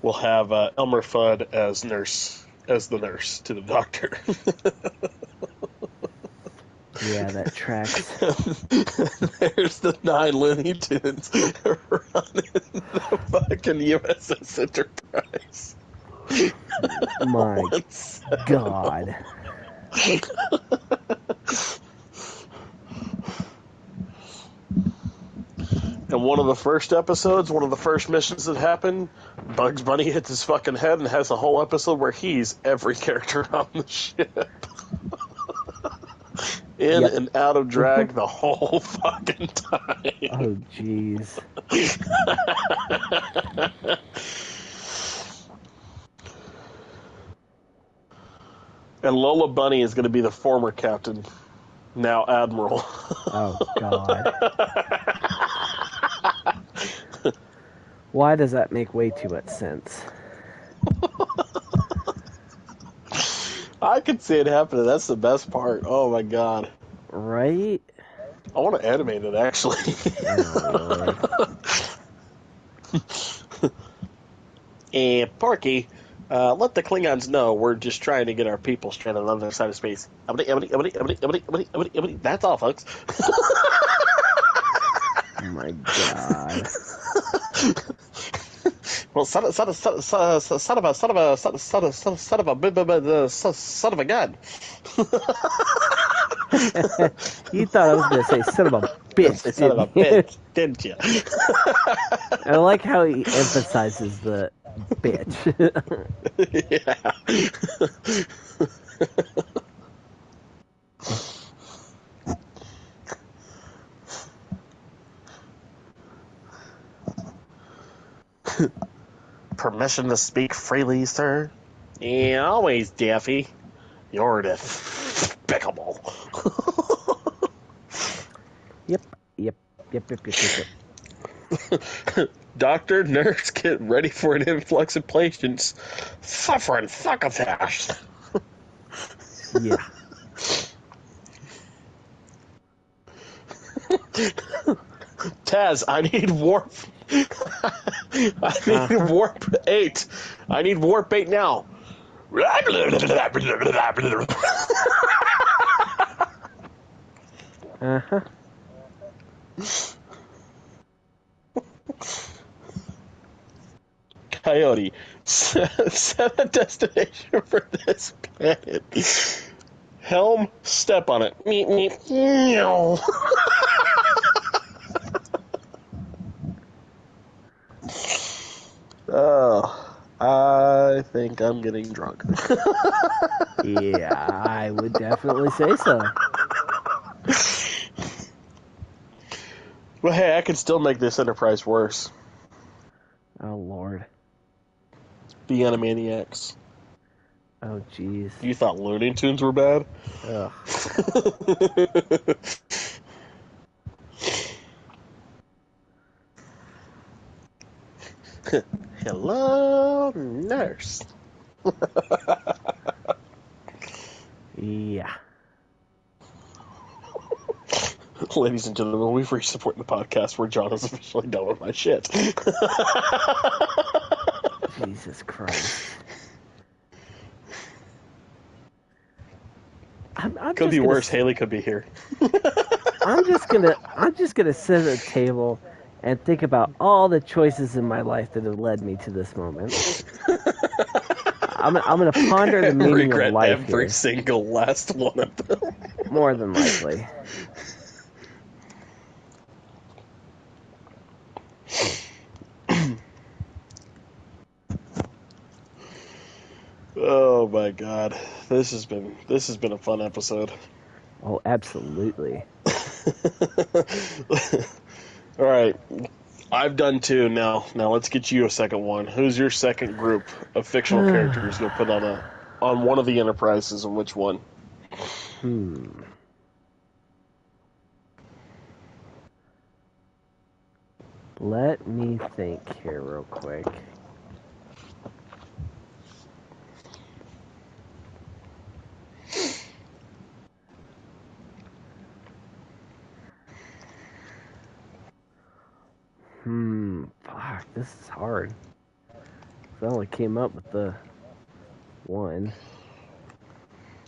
we'll have Elmer Fudd as the nurse to the doctor. Yeah, that tracks. There's the 9 Looney Tunes running the fucking USS Enterprise. My God. And one of the first episodes, one of the first missions that happened, Bugs Bunny hits his fucking head and has a whole episode where he's every character on the ship. In and out of drag the whole fucking time. Oh, jeez. And Lola Bunny is going to be the former captain, now admiral. Oh, God. Why does that make way too much sense? I could see it happening. That's the best part. Oh, my God. Right? I want to animate it, actually. And Porky, let the Klingons know we're just trying to get our people stranded on the other side of space. That's all, folks. Oh, my God. Well, son of a gun. You thought I was going to say son of a bitch, Son of a bitch, didn't you? I like how he emphasizes the bitch. Yeah. Permission to speak freely, sir? Yeah, always, Daffy. You're despicable. Yep. Doctor, nurse, get ready for an influx of patients suffering succotash. Yeah. Taz, I need warp. I need warp 8. I need warp 8 now. Uh-huh. Coyote, set a destination for this planet. Helm, step on it. Meep, meep. Meow. Oh, I think I'm getting drunk. Yeah, I would definitely say so. Well, hey, I can still make this Enterprise worse. Oh, Lord. The Animaniacs. Oh, jeez. You thought Looney Tunes were bad? Ugh. Hello, nurse. Yeah. Ladies and gentlemen, we've reached the point in the podcast where John is officially done with my shit. Jesus Christ. I'm could be worse. Haley could be here. I'm just gonna sit at a table and think about all the choices in my life that have led me to this moment. I'm gonna ponder the meaning of life every here. single last one of them. More than likely. Oh my god, this has been a fun episode. Oh, absolutely. All right, I've done 2 now. Now let's get you a second one. Who's your second group of fictional characters you'll put on one of the Enterprises, and which one? Let me think here real quick. Fuck, this is hard. I only came up with the one.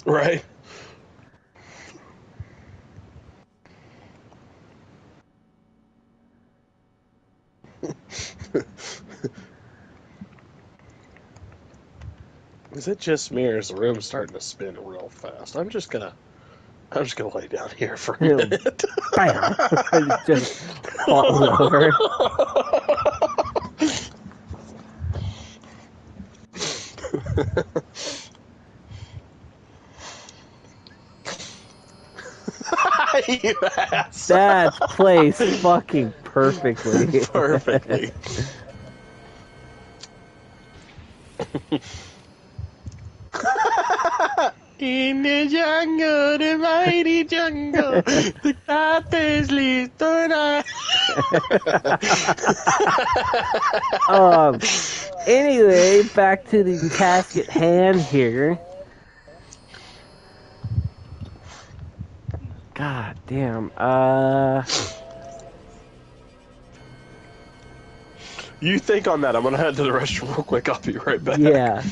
Right. Is it just me, or is the room starting to spin real fast? I'm just gonna lay down here for a minute. Bam! Just fall over. You ass. That's placed fucking perfectly. Perfectly. In the jungle, the mighty jungle, the cat is listo now. Anyway, back to the task at hand here. God damn. You think on that. I'm gonna head to the restroom real quick. I'll be right back. Yeah.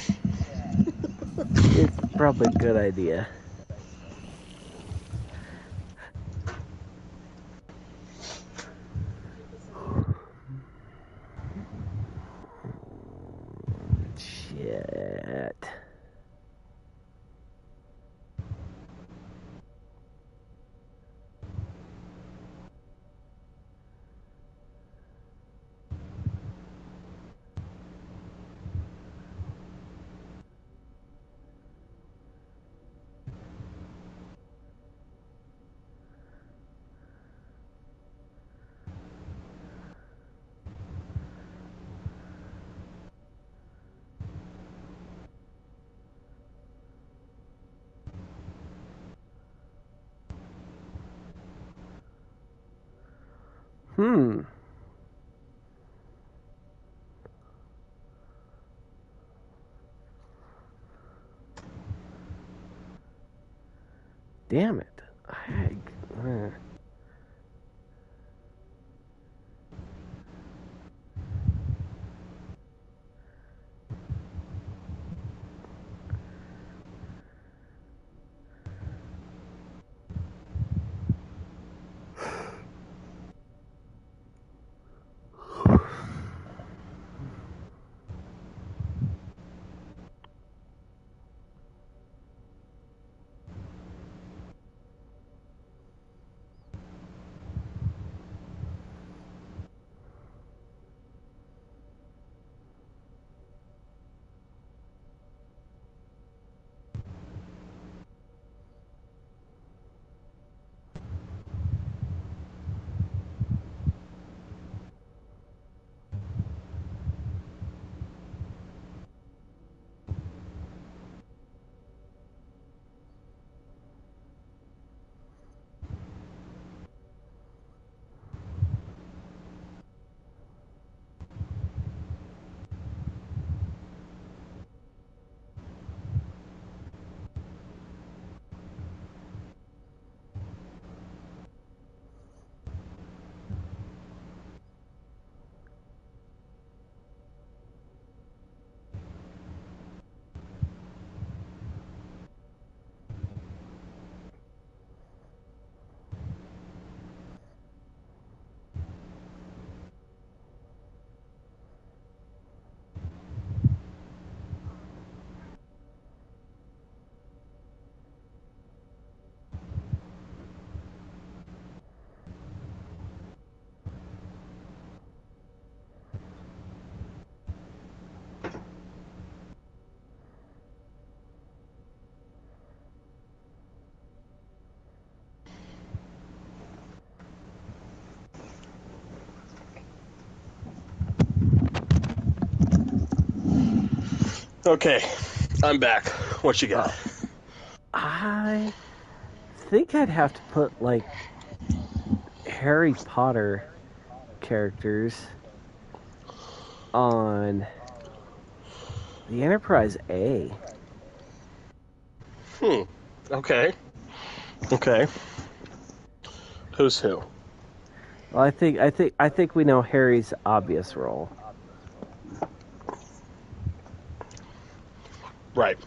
It's probably a good idea. Shit. Damn it. Okay, I'm back. What you got? I think I'd have to put like Harry Potter characters on the Enterprise A. Okay. Okay. Who's who? Well, I think we know Harry's obvious role. Right.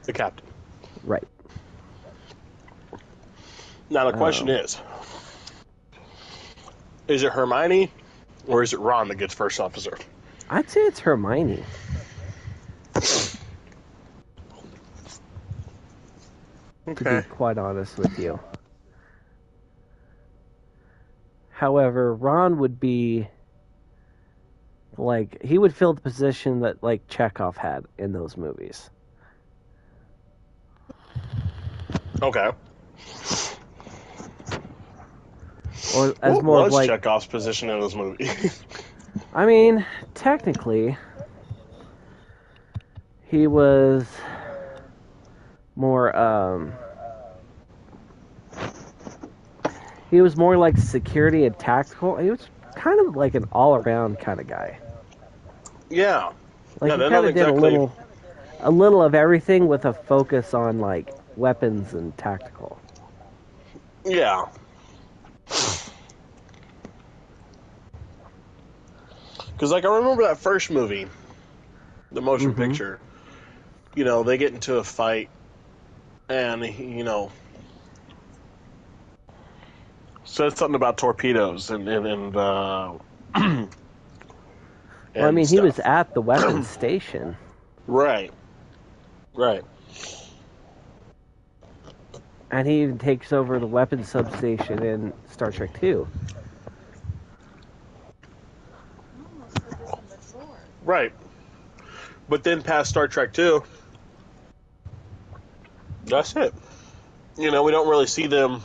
The captain. Right. Now the question is it Hermione or is it Ron that gets first officer? I'd say it's Hermione. Okay. To be quite honest with you. However, Ron would be like he would fill the position that like Chekhov had in those movies. Okay. Or as what more was of like Chekhov's position in this movie? I mean, technically he was more he was more like security and tactical. He was kind of like an all-around kind of guy. Yeah. Like he kind of did a little of everything with a focus on like weapons and tactical. Yeah. Because like I remember that first movie, the motion picture. You know, they get into a fight, and said something about torpedoes and well, I mean, stuff. he was at the weapons station. Right. And he even takes over the weapons substation in Star Trek 2. Right. But then past Star Trek 2, that's it. You know, we don't really see them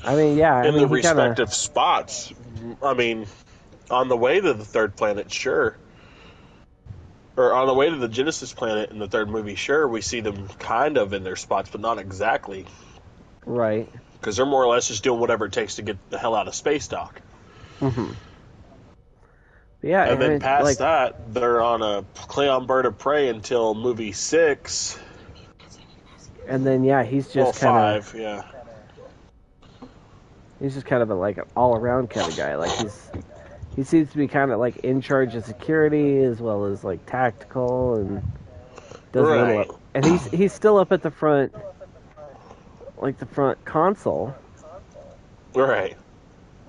I mean, yeah. in the respective spots. I mean, on the way to the third planet, sure. Or on the way to the Genesis planet in the third movie, sure, we see them kind of in their spots, but not exactly. Right. Because they're more or less just doing whatever it takes to get the hell out of space dock. Mm-hmm. Yeah, and then past that, they're on a Klingon bird of prey until movie 6. And then, yeah, he's just kind of... 5, yeah. He's just kind of like an all-around kind of guy. Like, he seems to be kind of like in charge of security as well as like tactical and does a little. And he's still up at the front, like the front console, right,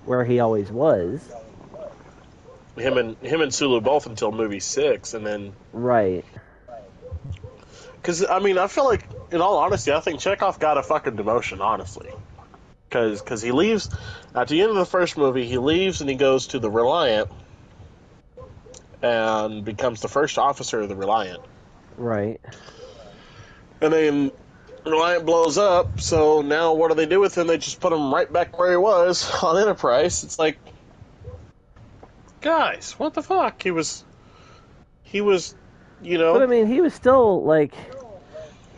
where he always was. Him and Sulu both until movie 6, and then right. Because I mean, I feel like, in all honesty, I think Chekhov got a fucking demotion, honestly. Because he leaves at the end of the first movie, he leaves and he goes to the Reliant and becomes the first officer of the Reliant. Right. And then Reliant blows up, so now what do they do with him? They just put him right back where he was on Enterprise. It's like, guys, what the fuck? He was, you know. But I mean, he was still like.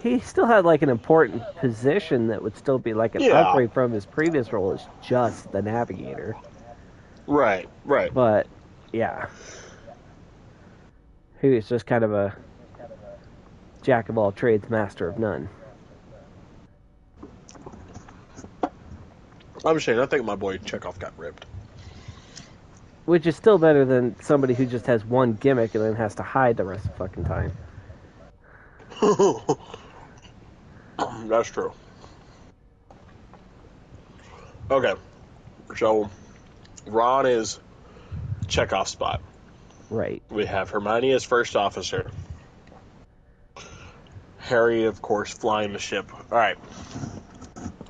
He still had like an important position that would still be like an upgrade from his previous role as just the navigator. Right. But yeah, he was just kind of a jack of all trades, master of none. I'm ashamed. I think my boy Chekhov got ripped. Which is still better than somebody who just has one gimmick and then has to hide the rest of the fucking time. That's true. Okay. So, Ron is Chekhov's spot. Right. We have Hermione as first officer. Harry, of course, flying the ship. All right.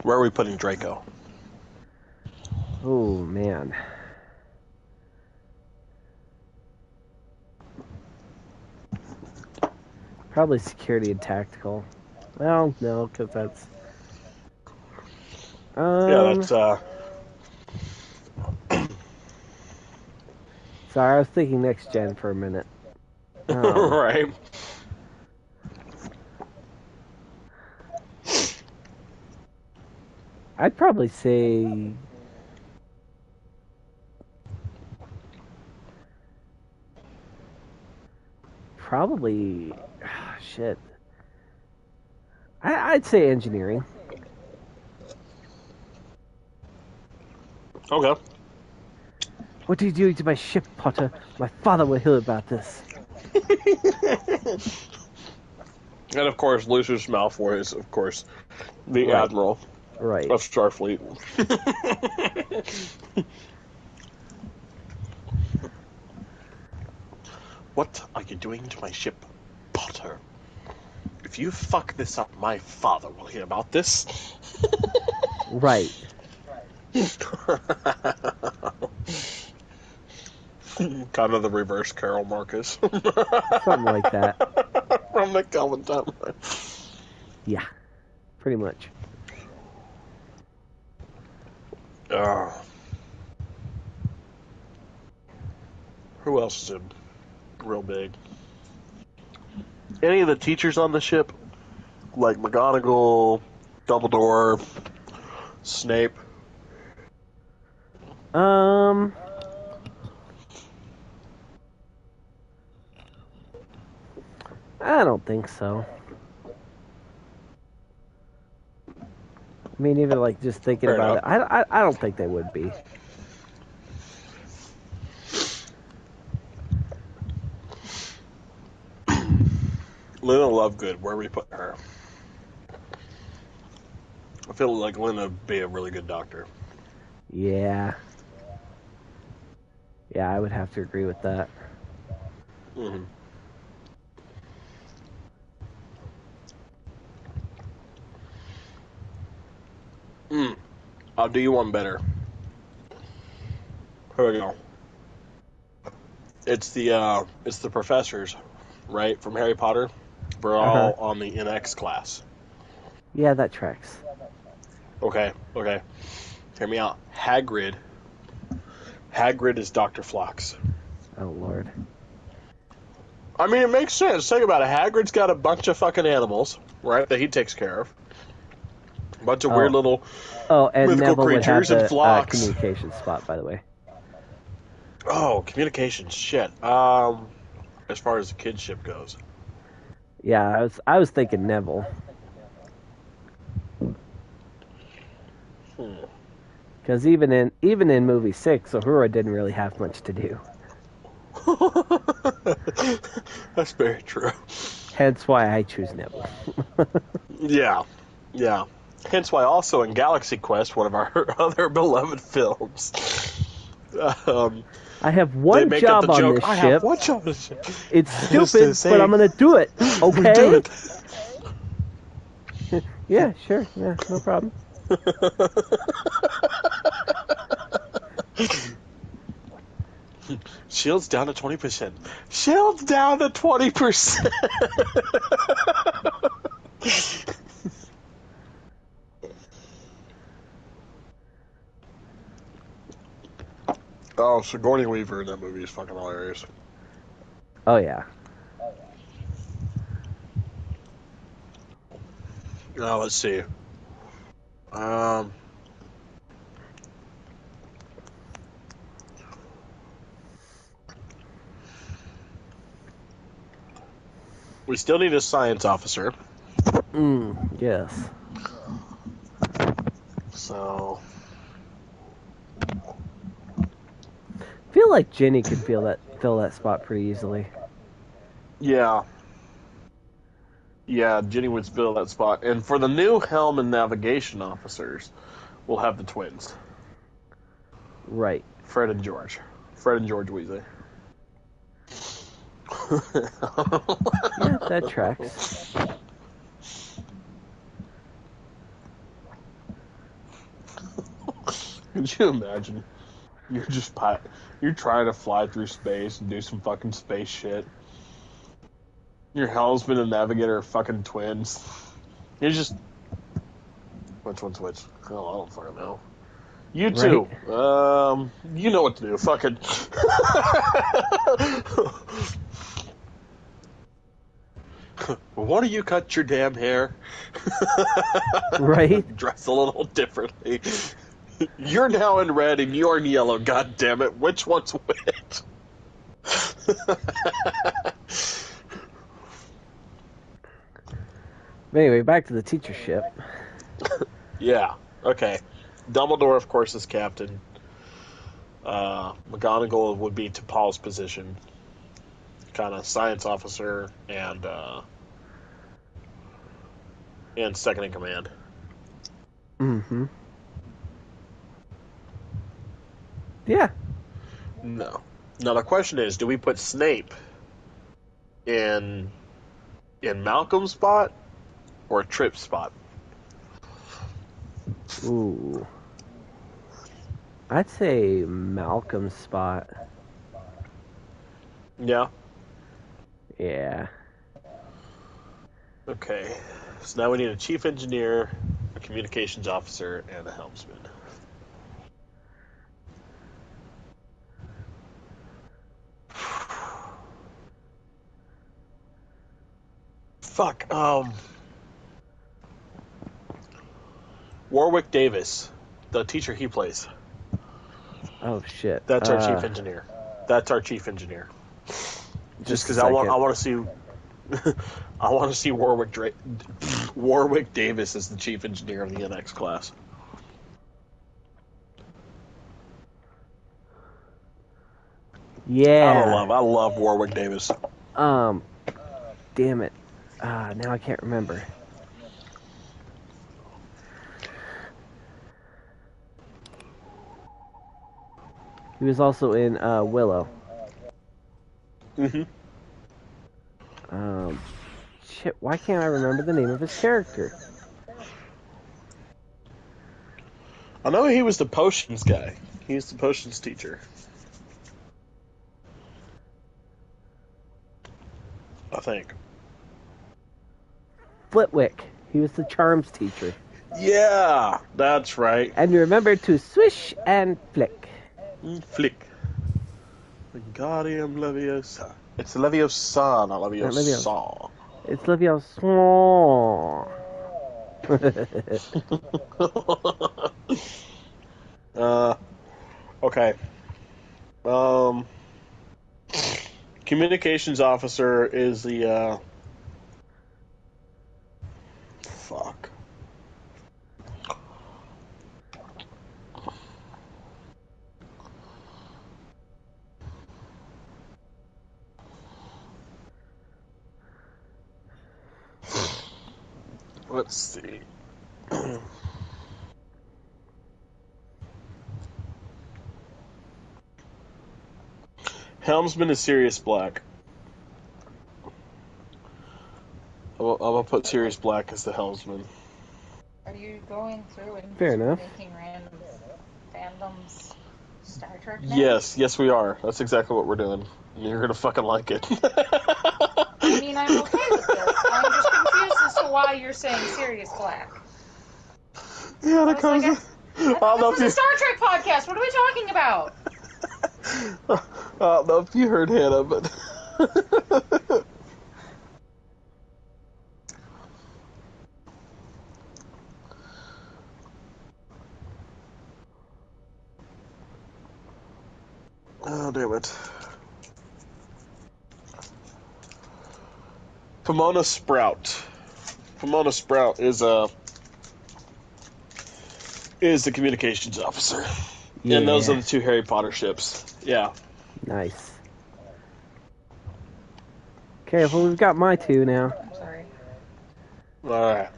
Where are we putting Draco? Oh, man. Probably security and tactical. Well, no, because that's... yeah, that's... Sorry, I was thinking next gen for a minute. Right. I'd probably say shit. I'd say engineering. Okay. What are you doing to my ship, Potter? My father will hear about this. And of course, Lucius Malfoy is, of course, the Admiral of Starfleet. What are you doing to my ship, Potter? If you fuck this up, my father will hear about this. Right. Kind of the reverse Carol Marcus. Something like that. From the Kelvin timeline. Yeah, pretty much. Who else is in real big? Any of the teachers on the ship? Like McGonagall, Dumbledore, Snape? I don't think so. I mean, even like just thinking Fair about enough. it, I don't think they would be. Lena Lovegood, where we put her? I feel like Lena would be a really good doctor. Yeah. Yeah, I would have to agree with that. Mm-hmm. I'll do you one better. Here we go. It's the professors, right, from Harry Potter. We're all on the NX class. Yeah, that tracks. Okay. Hear me out. Hagrid is Dr. Flox. Oh, Lord. I mean, it makes sense. Think about it. Hagrid's got a bunch of fucking animals, right, that he takes care of. A bunch of weird little and mythical Neville would have creatures and the Flox. communication spot, by the way. Oh, communications. Shit. As far as the kidship goes. Yeah, I was thinking Neville. Because even in movie 6, Uhura didn't really have much to do. That's very true. Hence why I choose Neville. Yeah. Hence why also in Galaxy Quest, one of our other beloved films, I have they one make up the job on joke, this I ship. have one job on this ship. It's Just to stupid, say, but I'm going to do it. Okay? do it. Yeah, sure. Yeah, no problem. Shields down to 20%. Shields down to 20%. Oh, Sigourney Weaver in that movie is fucking hilarious. Oh, yeah. Now, let's see. We still need a science officer. Yes. So, I feel like Jenny could fill that spot pretty easily. yeah. Yeah, Jenny would fill that spot. And for the new helm and navigation officers, we'll have the twins. Right. Fred and George Weasley. Yeah, that tracks. Could you imagine? You're trying to fly through space and do some fucking space shit. Your helmsman and navigator are fucking twins. You're just which one's which? Oh, I don't fucking know. You two, you know what to do. Fucking Why don't you cut your damn hair? Right? Dress a little differently. You're now in red and you're in yellow, god damn it. Which one's which? Anyway, back to the teacher ship. Yeah, okay. Dumbledore, of course, is captain. McGonagall would be to Paul's position. Kind of science officer and second in command. Mm-hmm. Yeah. No. Now the question is, do we put Snape in Malcolm's spot or Tripp's spot? Ooh. I'd say Malcolm's spot. Yeah. Yeah. Okay. So now we need a chief engineer, a communications officer, and a helmsman. Fuck. Warwick Davis, the teacher he plays. Oh shit. That's our chief engineer. That's our chief engineer. Just because I want to see, I want to see Warwick Davis as the chief engineer of the NX class. Yeah. I love Warwick Davis. Damn it. Now I can't remember. He was also in Willow. Mm-hmm. Shit, why can't I remember the name of his character? I know he was the potions guy. He was the potions teacher. I think. Flitwick. He was the charms teacher. Yeah, that's right. And remember to swish and flick. Flick. Wingardium Leviosa. It's Leviosa, not Leviosa. It's Leviosa. Okay. Communications officer is the, fuck. Let's see. Helmsman is Sirius Black. I'm gonna put Sirius Black as the helmsman. Are you going through and Fair enough. making random fandoms Star Trek now? Yes, we are. That's exactly what we're doing. And you're gonna fucking like it. I mean, I'm okay with this. I'm just confused as to why you're saying Sirius Black. Yeah, that comes. Like, this is a Star Trek podcast. What are we talking about? I don't know if you heard Hannah, but. Oh, damn it. Pomona Sprout. Pomona Sprout is the communications officer. Yeah. And those are the two Harry Potter ships. Yeah. Nice. Okay, well, we've got my two now. I'm sorry. Alright.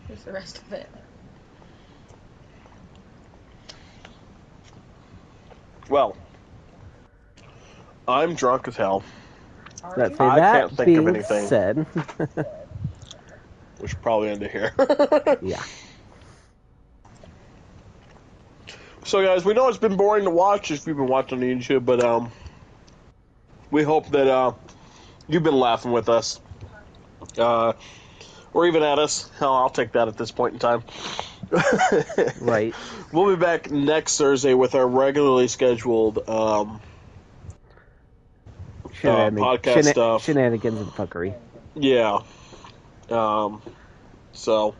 Who's the rest of it? Well, I'm drunk as hell. Let's I say that can't think being of anything. said. We should probably end it here. Yeah. So, guys, we know it's been boring to watch if you've been watching on YouTube, but we hope that you've been laughing with us. Or even at us. Hell, I'll take that at this point in time. Right. We'll be back next Thursday with our regularly scheduled podcast stuff. Shenanigans and fuckery. Yeah. So.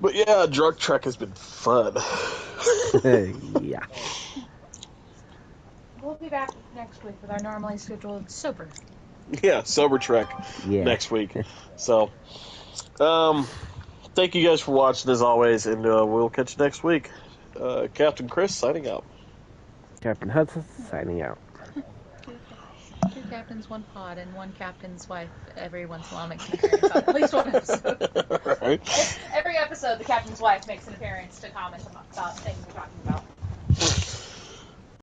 But yeah, Drug Trek has been fun. Yeah. We'll be back next week with our normally scheduled sober. Yeah, Sober Trek next week. So, thank you guys for watching as always, and we'll catch you next week. Captain Chris signing out. Captain Hudson signing out. Two captains, one pod, and one captain's wife every once in a while makes an appearance on at least one episode. Right. Every episode, the captain's wife makes an appearance to comment about things we're talking about.